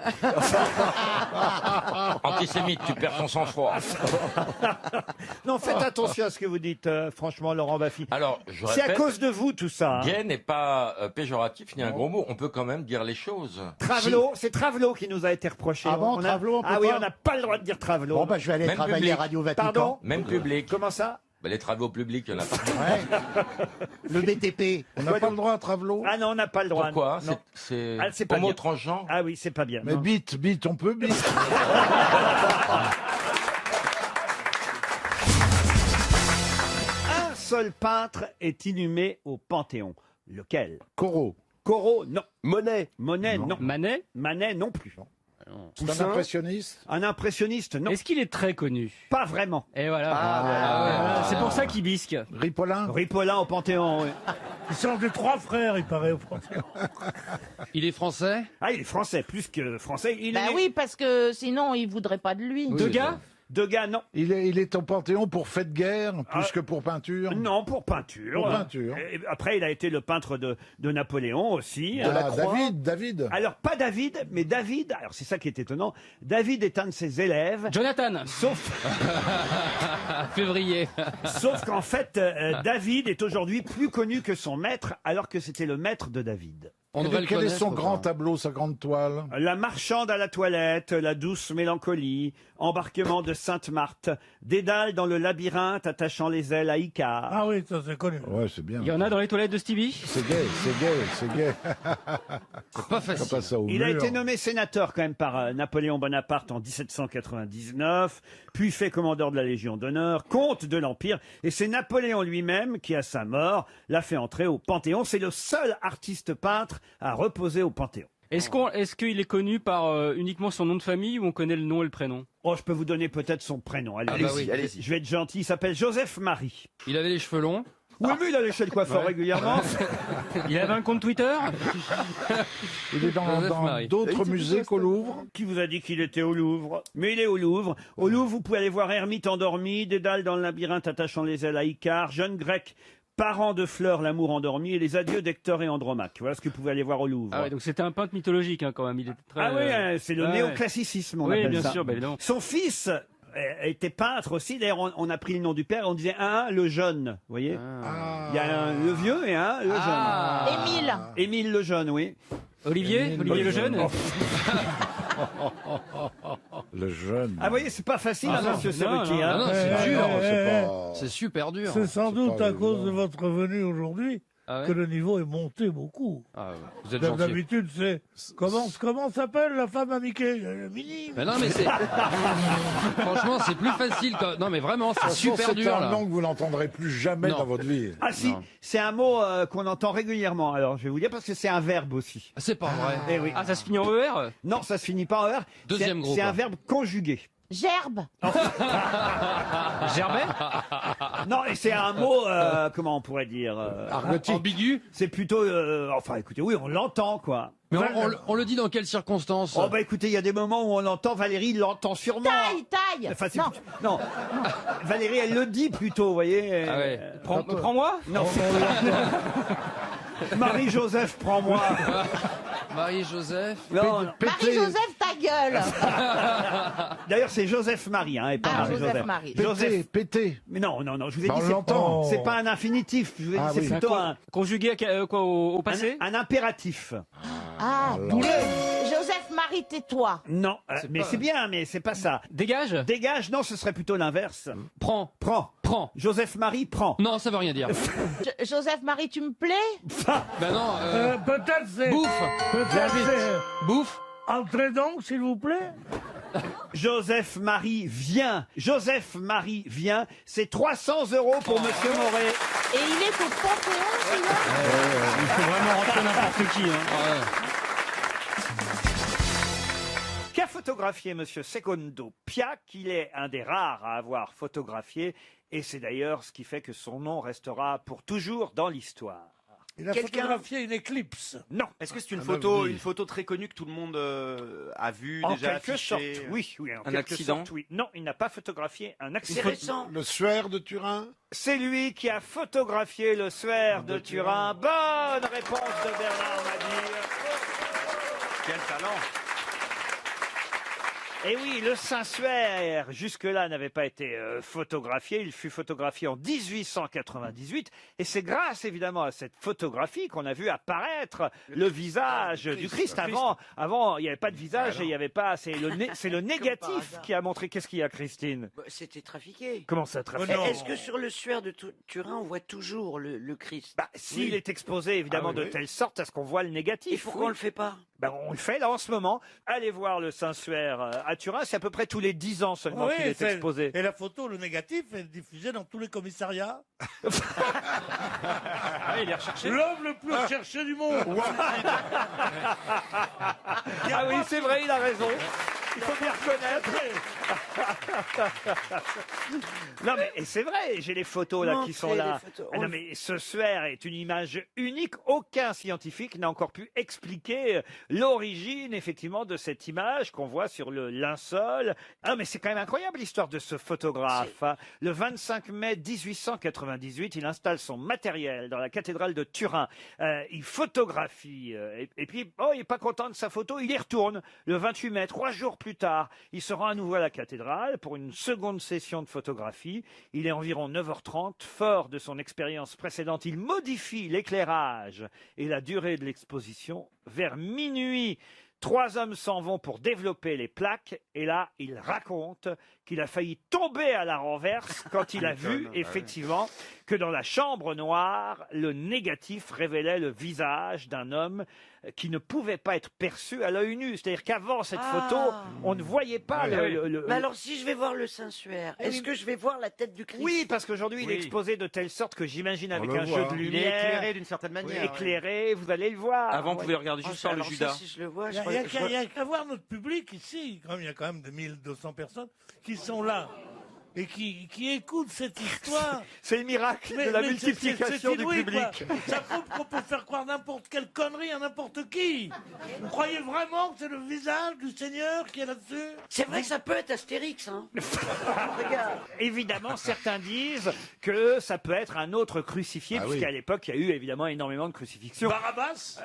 Antisémite, tu perds ton sang-froid. Non, faites attention à ce que vous dites, franchement, Laurent Baffy. Alors, je C'est à répète, cause de vous, tout ça. hein. gay n'est pas péjoratif ni un gros mot. On peut quand même dire les choses. Travelot, c'est Travelot qui nous a été reproché. Ah bon, On a- Travelot, on peut Ah oui, pas on n'a pas le droit de dire Travelot. Bon, bah, je vais aller Même travailler public. à Radio Vatican. Pardon Même public. Comment ça? Ben, les travaux publics, il y en a pas. Le BTP. On n'a pas le droit à Travelot. Ah non, on n'a pas le droit. Pourquoi? Non. C'est Ah, c'est pas homo bien. transgenre. Ah oui, c'est pas bien. Mais non. bite, on peut bite. Un seul peintre est inhumé au Panthéon. Lequel? Corot. Corot, non. Monet. Monet, non. Manet? Manet, non plus. C'est un impressionniste. Un impressionniste, non. Est-ce qu'il est très connu? Pas vraiment. Et voilà. C'est pour ça qu'il bisque. Ripollin. Ripollin au Panthéon, oui. Il change de trois frères, il paraît, au Panthéon. Il est français? Ah, il est français, plus que français. Il Bah est né- oui, parce que sinon, il voudrait pas de lui. Degas? Degas, non. Il est au Panthéon pour fait de guerre, plus que pour peinture. Non, pour peinture. Pour peinture. Et après, il a été le peintre de Napoléon aussi. David. Alors, pas David, mais David. Alors, c'est ça qui est étonnant. David est un de ses élèves. Jonathan. Sauf. Février. Sauf qu'en fait, David est aujourd'hui plus connu que son maître, alors que c'était le maître de David. Quel est son grand tableau, sa grande toile? La marchande à la toilette, la douce mélancolie, embarquement de Sainte-Marthe, Dédale dans le labyrinthe attachant les ailes à Icare. Ah oui, ça c'est connu. Ouais, c'est bien. Il y en a dans les toilettes de Stevie? C'est gay. C'est pas facile. Il a été nommé sénateur quand même par Napoléon Bonaparte en 1799, puis fait commandeur de la Légion d'honneur, comte de l'Empire, et c'est Napoléon lui-même qui, à sa mort, l'a fait entrer au Panthéon. C'est le seul artiste peintre à reposer au Panthéon. Est-ce qu'il est connu par uniquement son nom de famille ou on connaît le nom et le prénom? Oh, je peux vous donner peut-être son prénom. Allez-y, allez-y. Je vais être gentil. Il s'appelle Joseph Marie. Il avait les cheveux longs. Oui, mais il allait chez le coiffeur régulièrement. Il avait un compte Twitter. Il est dans d'autres musées qu'au Louvre. Qui vous a dit qu'il était au Louvre? Mais il est au Louvre. Au Louvre, vous pouvez aller voir Hermite endormi, Dédale dans le labyrinthe attachant les ailes à Icare, Jeune Grec, Parents de Fleurs, l'amour endormi, et les adieux d'Hector et Andromaque. Voilà ce que vous pouvez aller voir au Louvre. Ah ouais, donc c'était un peintre mythologique quand même. Il était très. Ah oui, c'est le néoclassicisme, on oui, appelle bien ça. sûr, évidemment. Son fils était peintre aussi. D'ailleurs, on a pris le nom du père. On disait un le jeune. Vous voyez. Il y a un le vieux et un le jeune. Émile. Émile le jeune, oui. Olivier le jeune. Le jeune. Ah, vous voyez, c'est pas facile, monsieur non, Serruti. non, non, c'est dur. C'est super dur. C'est sans doute à cause évident. de votre venue aujourd'hui Ah ouais que le niveau est monté beaucoup. Ah ouais. Vous êtes gentil. D'habitude, c'est comment s'appelle la femme à Mickey? Minnie. Mais non, mais c'est. Franchement, c'est plus facile. Non, mais vraiment, c'est super dur. C'est un là. nom que vous n'entendrez plus jamais dans votre vie. Ah si, c'est un mot qu'on entend régulièrement. Alors, je vais vous dire parce que c'est un verbe aussi. C'est pas vrai. Eh oui. Ah, ça se finit en ER? Non, ça se finit pas en ER. Deuxième groupe. C'est un verbe conjugué. Gerbe. Gerbet? Non, et c'est un mot, comment on pourrait dire Argotique. Ambigu? C'est plutôt, enfin, écoutez, oui, on l'entend, quoi. Mais on le dit dans quelles circonstances? Oh, bah écoutez, il y a des moments où on l'entend, Valérie l'entend sûrement. Taille. Enfin, c'est Non. non. Valérie, elle le dit plutôt, vous voyez. Ah ouais. Prends-moi? Non. Marie-Joseph, prends-moi. Marie-Joseph? Non, non. Marie-Joseph, ta gueule. D'ailleurs, c'est Joseph-Marie, hein, et pas Ah, Marie-Joseph. Joseph-Marie. Pété. Mais non, je vous ai Bah, dit, on l'entend. c'est pas un infinitif, je vous ai dit, c'est oui. plutôt un Conjugué à quoi, au passé? un impératif. Ah, Joseph-Marie, tais-toi. Non, mais pas- c'est bien, mais c'est pas ça. Dégage? Dégage, non, ce serait plutôt l'inverse. Prends. Prends. Joseph-Marie, prends. Non, ça veut rien dire. Joseph-Marie, tu me plais? Ben non, Peut-être c'est. bouffe. Peut-être c'est. Bouffe. Entrez donc, s'il vous plaît. Joseph-Marie vient. Joseph-Marie vient. C'est 300 € pour Monsieur Moret. Et il est au Panthéon, celui-là? Il faut vraiment rentrer n'importe qui. Hein. Qu'a photographié Monsieur Secondo Piac? Il est un des rares à avoir photographié, et c'est d'ailleurs ce qui fait que son nom restera pour toujours dans l'histoire. Il a photographié une éclipse. Non. Est-ce que c'est une bah, photo très connue que tout le monde a vue, En déjà quelque affichée sorte, oui. En Un quelque accident sorte, oui. Non, il n'a pas photographié un accident. C'est récent. Le suaire de Turin. C'est lui qui a photographié le suaire de Turin. Bonne réponse de Bernard Mabille. Quel talent! Et oui, le Saint-Suaire, jusque-là, n'avait pas été photographié. Il fut photographié en 1898. Et c'est grâce, évidemment, à cette photographie qu'on a vu apparaître le visage du Christ. Avant, il n'y avait pas de visage et il n'y avait pas... C'est le négatif qui a montré... Qu'est-ce qu'il y a, Christine? C'était trafiqué. Comment ça, trafiqué? Est-ce que sur le suaire de Turin, on voit toujours le Christ? S'il est exposé, évidemment, de telle sorte à ce qu'on voit le négatif. Et pourquoi on le fait pas? On le fait là en ce moment. Allez voir le Saint-Suaire à Turin. C'est à peu près tous les 10 ans seulement qu'il est exposé. Et la photo, le négatif, est diffusée dans tous les commissariats. Il est recherché. L'homme le plus recherché du monde. Ah oui, c'est vrai, il a raison. Il faut bien reconnaître. Non mais et c'est vrai, j'ai les photos là qui sont Montrez là. les photos. Ah, non mais ce suaire est une image unique. Aucun scientifique n'a encore pu expliquer l'origine effectivement de cette image qu'on voit sur le linceul. Ah mais c'est quand même incroyable l'histoire de ce photographe. Hein. Le 25 mai 1898, il installe son matériel dans la cathédrale de Turin. Il photographie et puis il est pas content de sa photo, il y retourne le 28 mai, 3 jours plus tard. Il se rend à nouveau à la cathédrale pour une seconde session de photographie. Il est environ 9h30. Fort de son expérience précédente, il modifie l'éclairage et la durée de l'exposition. Vers minuit, 3 hommes s'en vont pour développer les plaques. Et là, il raconte qu'il a failli tomber à la renverse quand il a vu, effectivement, que dans la chambre noire, le négatif révélait le visage d'un homme qui ne pouvait pas être perçu à l'œil nu. C'est-à-dire qu'avant cette photo, on ne voyait pas Mais alors, si je vais voir le Saint-Suaire, est-ce que je vais voir la tête du Christ? Oui, parce qu'aujourd'hui, il est exposé de telle sorte que j'imagine avec un jeu de Il est lumière. éclairé d'une certaine manière. Éclairé, vous allez le voir. Avant, on pouvait regarder juste par le alors ça, Judas. si je le vois, Il n'y a qu'à voir notre public ici. Il y a quand même 1200 personnes qui sont là et qui écoutent cette histoire. C'est le miracle de la multiplication du inouï, public. quoi. Ça prouve qu'on peut faire croire n'importe quelle connerie à n'importe qui. Vous croyez vraiment que c'est le visage du Seigneur qui est là-dessus? C'est vrai que ça peut être Astérix, hein. Regarde. Évidemment, certains disent que ça peut être un autre crucifié, puisqu'à l'époque, il y a eu évidemment énormément de crucifixions. Barabbas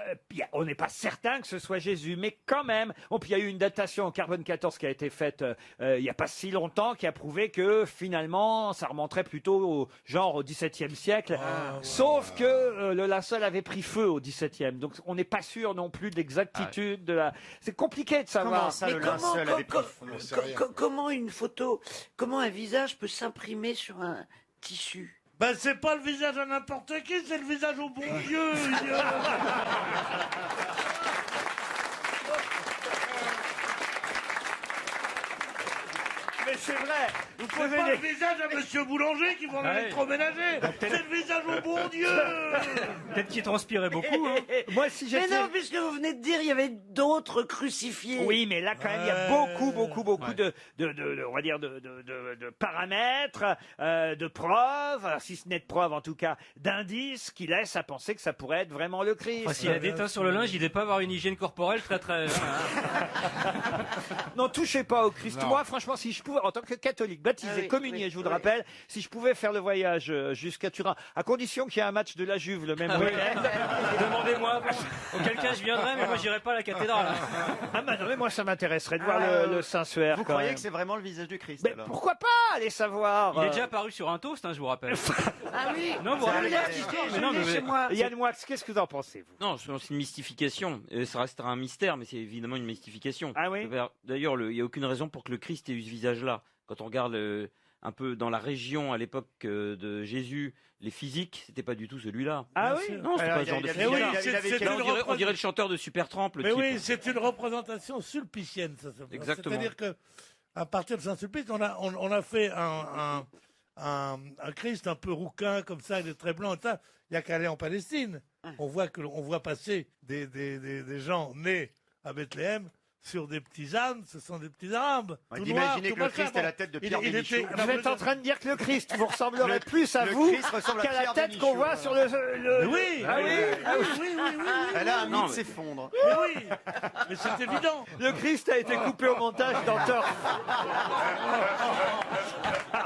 On n'est pas certain que ce soit Jésus, mais quand même, puis il y a eu une datation en carbone 14 qui a été faite il n'y a pas si longtemps, qui a prouvé que finalement, ça remonterait plutôt au XVIIe siècle. Sauf que le linceul avait pris feu au XVIIe, donc on n'est pas sûr non plus de l'exactitude de la. C'est compliqué de savoir. Comment ça, le linceul avait pris feu? Comment une photo, comment un visage peut s'imprimer sur un tissu? Ben, c'est pas le visage à n'importe qui, c'est le visage au bon Dieu. Mais c'est vrai. Vous C'est pas le visage à Monsieur Boulanger qui vend l'électroménager. C'est le visage au bon Dieu. Peut-être qu'il transpirait beaucoup. Hein. Moi, si Mais j'étais. non, puisque vous venez de dire, il y avait d'autres crucifiés. Oui, mais là, quand même, il y a beaucoup de on va dire, de paramètres, de preuves, si ce n'est de preuves, en tout cas, d'indices qui laissent à penser que ça pourrait être vraiment le Christ. S'il a des teints sur le linge, il devait pas avoir une hygiène corporelle très. Non, touchez pas au Christ. Non. Moi, franchement, si je pouvais, en tant que catholique, baptisé, communié, je vous le rappelle, si je pouvais faire le voyage jusqu'à Turin, à condition qu'il y ait un match de la Juve le même week-end. Demandez-moi. Auquel cas, je viendrai, mais moi, j'irai pas à la cathédrale. Ah, bah non, mais moi, ça m'intéresserait de voir le Saint-Suaire. Vous quand croyez même. que c'est vraiment le visage du Christ? Mais alors pourquoi pas? Allez savoir. Il est déjà apparu sur un toast, je vous rappelle. Ah oui. Non, vous rappelez Chez moi. Yann Moix, qu'est-ce que vous en pensez, vous? Non, c'est une mystification. Ça restera un mystère, mais c'est évidemment une mystification. Ah oui. D'ailleurs, il n'y a aucune raison pour que le Christ ait eu ce visage-là. Quand on regarde un peu dans la région à l'époque de Jésus, les physiques, c'était pas du tout celui-là. Ah oui. Non, c'est pas le genre de physique. On dirait le chanteur de Supertramp, le Mais type. oui, c'est une représentation sulpicienne, ça s'appelle. Exactement. C'est-à-dire que à partir de Saint-Sulpice, on a fait un Christ un peu rouquin comme ça, il est très blanc. Il n'y a qu'à aller en Palestine. On voit passer des gens nés à Bethléem sur des petits ânes, ce sont des petits arabes. tout noirs, Imaginez tout que le machin. Christ a la tête de Pierre Il Bénichou. était- Vous êtes en train de dire que le Christ vous ressemblerait plus à le vous Christ ressemble à qu'à la Pierre tête Bénichou, qu'on voit sur le. Mais oui, Ah oui. Elle a un Non, mythe mais- s'effondre. Mais oui, mais c'est évident. Le Christ a été coupé au montage dans Torf.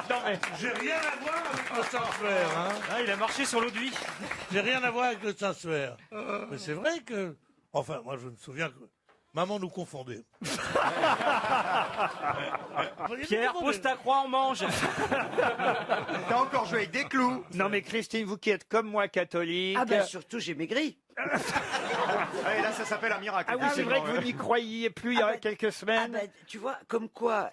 Non mais. J'ai rien à voir avec le Saint-Suaire. Hein. Ah, il a marché sur l'eau de vie. J'ai rien à voir avec le Saint-Suaire. Mais c'est vrai que. Enfin, moi, je me souviens que. Maman nous confondait. Pierre, pose ta croix, on mange. T'as encore joué avec des clous. Non mais Christine, vous qui êtes comme moi catholique. Ah ben surtout, j'ai maigri. Et là, ça s'appelle un miracle. Ah oui, c'est vrai que vous n'y croyiez plus il y a quelques semaines. Ah ben, tu vois, comme quoi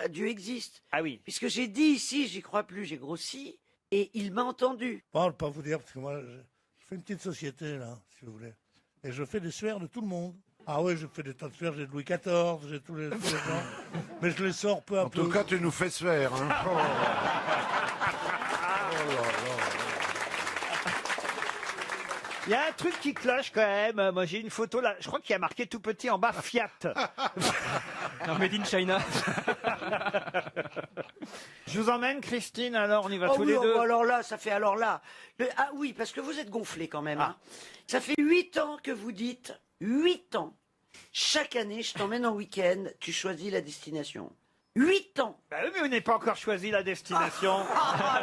Dieu existe. Ah oui. Puisque j'ai dit ici, j'y crois plus, j'ai grossi, et il m'a entendu. Bon, je ne vais pas vous dire, parce que moi, je fais une petite société, là, si vous voulez. Et je fais des suaires de tout le monde. Ah oui, je fais des tas de suaires, j'ai de Louis XIV, j'ai tous les gens. Mais je les sors peu à peu. En tout cas, tu nous fais se faire. Hein. Il y a un truc qui cloche quand même. Moi j'ai une photo là, je crois qu'il y a marqué tout petit en bas Fiat. Non, Made in China. Je vous emmène, Christine, alors on y va Oh tous oui, les oh, deux. bah alors là, ça fait alors là. Ah oui, parce que vous êtes gonflé quand même. Hein. Ça fait 8 ans que vous dites, 8 ans. Chaque année, je t'emmène en week-end, tu choisis la destination. 8 ans. Bah oui, mais vous n'avez pas encore choisi la destination.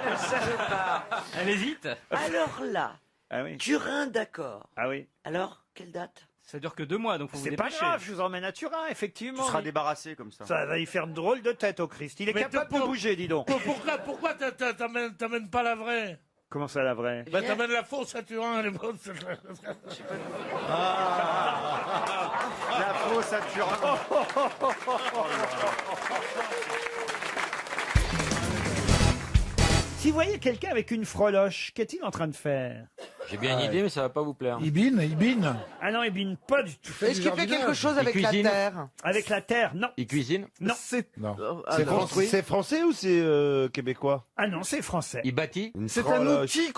Je ne savais pas. Elle hésite. Alors là, Ah oui. Turin, d'accord. Ah oui. Alors, quelle date? Ça dure que 2 mois, donc faut vous C'est pas dépêcher. grave, je vous emmène à Turin, effectivement. Tu seras débarrassé comme ça. Ça va y faire drôle de tête au Christ. Il est Mais capable t'as- de bouger, dis donc. Pourquoi t'amènes pas la vraie? Comment ça, la vraie? Bah t'amènes la fausse à Turin, elle est bonne. La fausse à Turin. Si vous voyez quelqu'un avec une freloche, qu'est-il en train de faire? J'ai bien une idée, mais ça va pas vous plaire. Il bine. Ah non, il bine pas du tout. Est-ce qu'il fait quelque chose avec la terre? Avec la terre, non. Il cuisine? Non. C'est français ou c'est québécois? Ah non, c'est français. Il bâtit? C'est un outil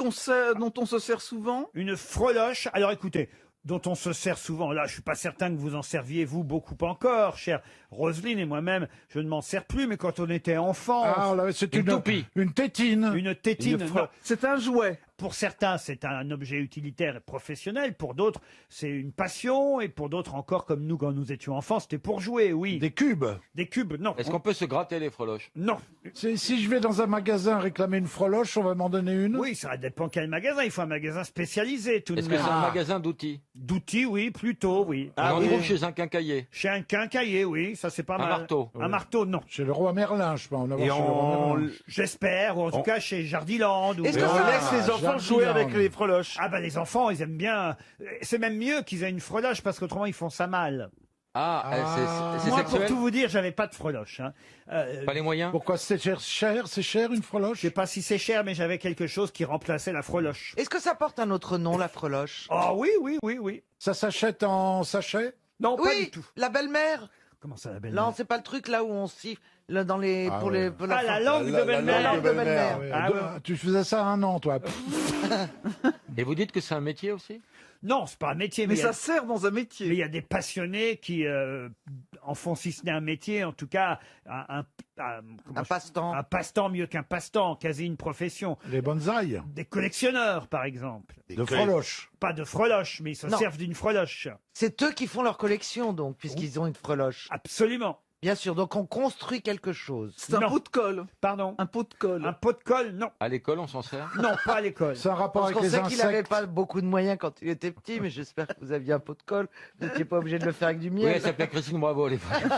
dont on se sert souvent? Une freloche. Alors écoutez, dont on se sert souvent. Là, je suis pas certain que vous en serviez, vous, beaucoup encore, chère Roselyne et moi-même. Je ne m'en sers plus, mais quand on était enfant... Ah, là, c'est une toupie. Une tétine. Une tétine. non. C'est un jouet. Pour certains, c'est un objet utilitaire et professionnel. Pour d'autres, c'est une passion. Et pour d'autres encore, comme nous, quand nous étions enfants, c'était pour jouer, oui. Des cubes. Des cubes, non. Est-ce qu'on peut se gratter les freloches? Non. Si je vais dans un magasin réclamer une freloche, on va m'en donner une? Oui, ça dépend quel magasin. Il faut un magasin spécialisé, tout de Est-ce même. que c'est un magasin d'outils? D'outils, oui, plutôt, oui. On en trouve chez un quincaillier. Chez un quincaillier, oui, ça c'est pas Un mal. marteau. Un marteau, non. Chez le roi Merlin, je pense. Et J'espère, ou en tout cas chez Jardiland. Est-ce que on ça- laisse les enfants jouer avec les freloches. Ah bah les enfants, ils aiment bien. C'est même mieux qu'ils aient une freloche parce qu'autrement ils font ça mal. C'est Moi, sexuel? pour tout vous dire, j'avais pas de freloche. Hein. Pas les moyens? Pourquoi c'est cher? C'est cher une freloche? Je sais pas si c'est cher, mais j'avais quelque chose qui remplaçait la freloche. Est-ce que ça porte un autre nom, la freloche? Oh oui, oui, oui, oui. Ça s'achète en sachet? Non, pas Oui, du tout. la belle-mère. Comment ça, la belle Non, c'est pas le truc là où on siffle là, dans les Ah pour ouais. les pour la Ah, la fin. langue de belle-mère. La langue de belle-mère. Ouais. Ah, ouais. Tu faisais ça 1 an, toi. Et vous dites que c'est un métier aussi? Non, c'est pas un métier, Mais il y a- ça sert dans un mais métier. il y a des passionnés qui en font, si ce n'est un métier, en tout cas comment Un passe-temps. un passe-temps mieux qu'un passe-temps, quasi une profession. Les bonsaïs. Des collectionneurs, par exemple. De freloches. Pas de freloche, mais ils se Non. servent d'une freloche. C'est eux qui font leur collection donc, puisqu'ils ont une freloche. Absolument. Bien sûr, donc on construit quelque chose. C'est un Non. pot de colle. Pardon. Un pot de colle. Un pot de colle, non. À l'école, on s'en sert? Non, pas à l'école. C'est un rapport Parce avec qu'on les sait qu'il n'avait insectes. pas beaucoup de moyens quand il était petit, mais j'espère que vous aviez un pot de colle. Vous n'étiez pas obligé de le faire avec du Oui, miel. elle s'appelait Christine Bravo, les frères.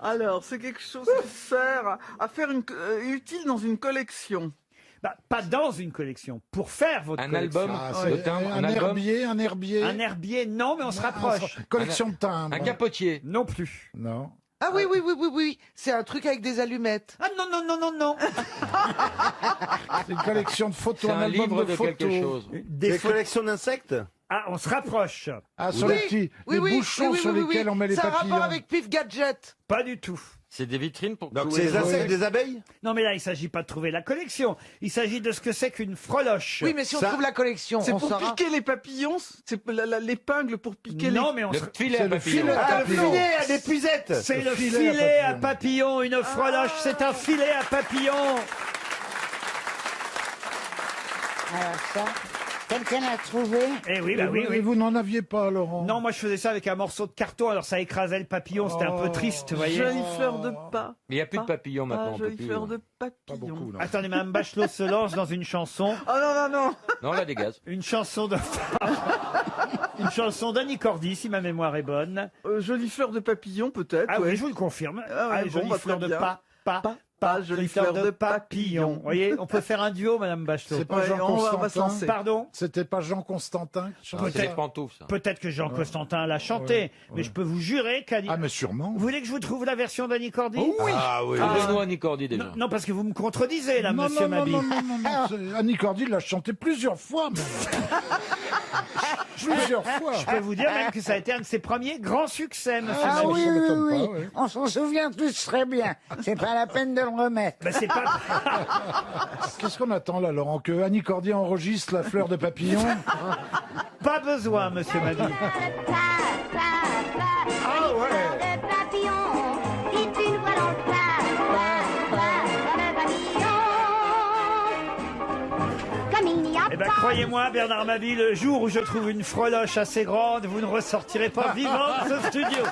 Alors, c'est quelque chose qui sert à faire utile dans une collection. Bah, pas dans une collection. Pour faire votre Un collection. album? Ah, Le c'est timbre, un album? herbier. Un herbier, non, mais on se rapproche. Collection de timbres. Un capotier? Non plus. Non. Ah oui, oui, oui, oui, oui. C'est un truc avec des allumettes. Ah non, non, non, non, non. C'est une collection de photos, C'est un album livre de photos. quelque chose. Des Des photos. collections d'insectes. Ah, on se rapproche. Ah, sur Oui, les petits oui, les oui, bouchons oui, sur oui, oui, lesquels oui. on met les C'est un papillons. rapport avec Pif Gadget. Pas du tout. C'est des vitrines pour Donc clouer c'est les des insectes, jouets. des abeilles. Non, mais là, il s'agit pas de trouver la collection. Il s'agit de ce que c'est qu'une freloche. Oui, mais si on Ça- trouve la collection, C'est on pour saura. piquer les papillons. C'est l'épingle pour piquer Non, mais on Le se... filet C'est à le papillon. filet à Ah, le papillons. filet à des puisettes. C'est le filet filet à à papillon. Une freloche, c'est un filet à papillon. Alors ça, quelqu'un l'a trouvé? Eh oui, bah oui, Et oui. vous n'en aviez pas, Laurent? Non, moi je faisais ça avec un morceau de carton, alors ça écrasait le papillon, c'était un peu triste, vous voyez. Jolie fleur de pas. Mais il n'y a plus de papillons maintenant. on peut Jolie plus, fleur hein. de Pas papillon. beaucoup, non. Attendez, Madame Bachelot se lance dans une chanson. Oh non, non, non. Non, là, des gaz. Une chanson de... Une chanson d'Annie Cordy, si ma mémoire est bonne. Jolie fleur de papillon, peut-être. Ah ouais. oui, je vous le confirme. Ah ouais, Allez, bon, jolie bah, fleur très de bien. pas, jolie fleur de papillon. Vous voyez, on peut faire un duo, Madame Bachelot. C'est pas Ouais, Jean on va Constantin. se lancer. Pardon? C'était pas Jean Constantin qui chantait C'est les ça pantoufles, ça. Peut-être que Jean Constantin l'a chanté, mais je peux vous jurer qu'Annie... Ah, mais sûrement. Vous voulez que je vous trouve la version d'Annie Cordy? Oui. Ah oui. Trouvez-nous Annie Cordy déjà. Non, non, parce que vous me contredisez, là, non, monsieur non, Mabie. non, non, non, non, Annie Cordy l'a chanté plusieurs fois, même. Plusieurs fois. Je peux vous dire même que ça a été un de ses premiers grands succès, monsieur Ah Mabie. oui, ça oui, m'étonne oui. pas, ouais. On s'en souvient tous très bien. C'est pas la peine de le remettre. Ben, c'est pas... Qu'est-ce qu'on attend là, Laurent? Que Annie Cordy enregistre la fleur de papillon? pas besoin, monsieur Mabie. Ah ouais. de papillon, si tu Eh ben, croyez-moi, Bernard Mabille, le jour où je trouve une freloche assez grande, vous ne ressortirez pas vivant de ce studio.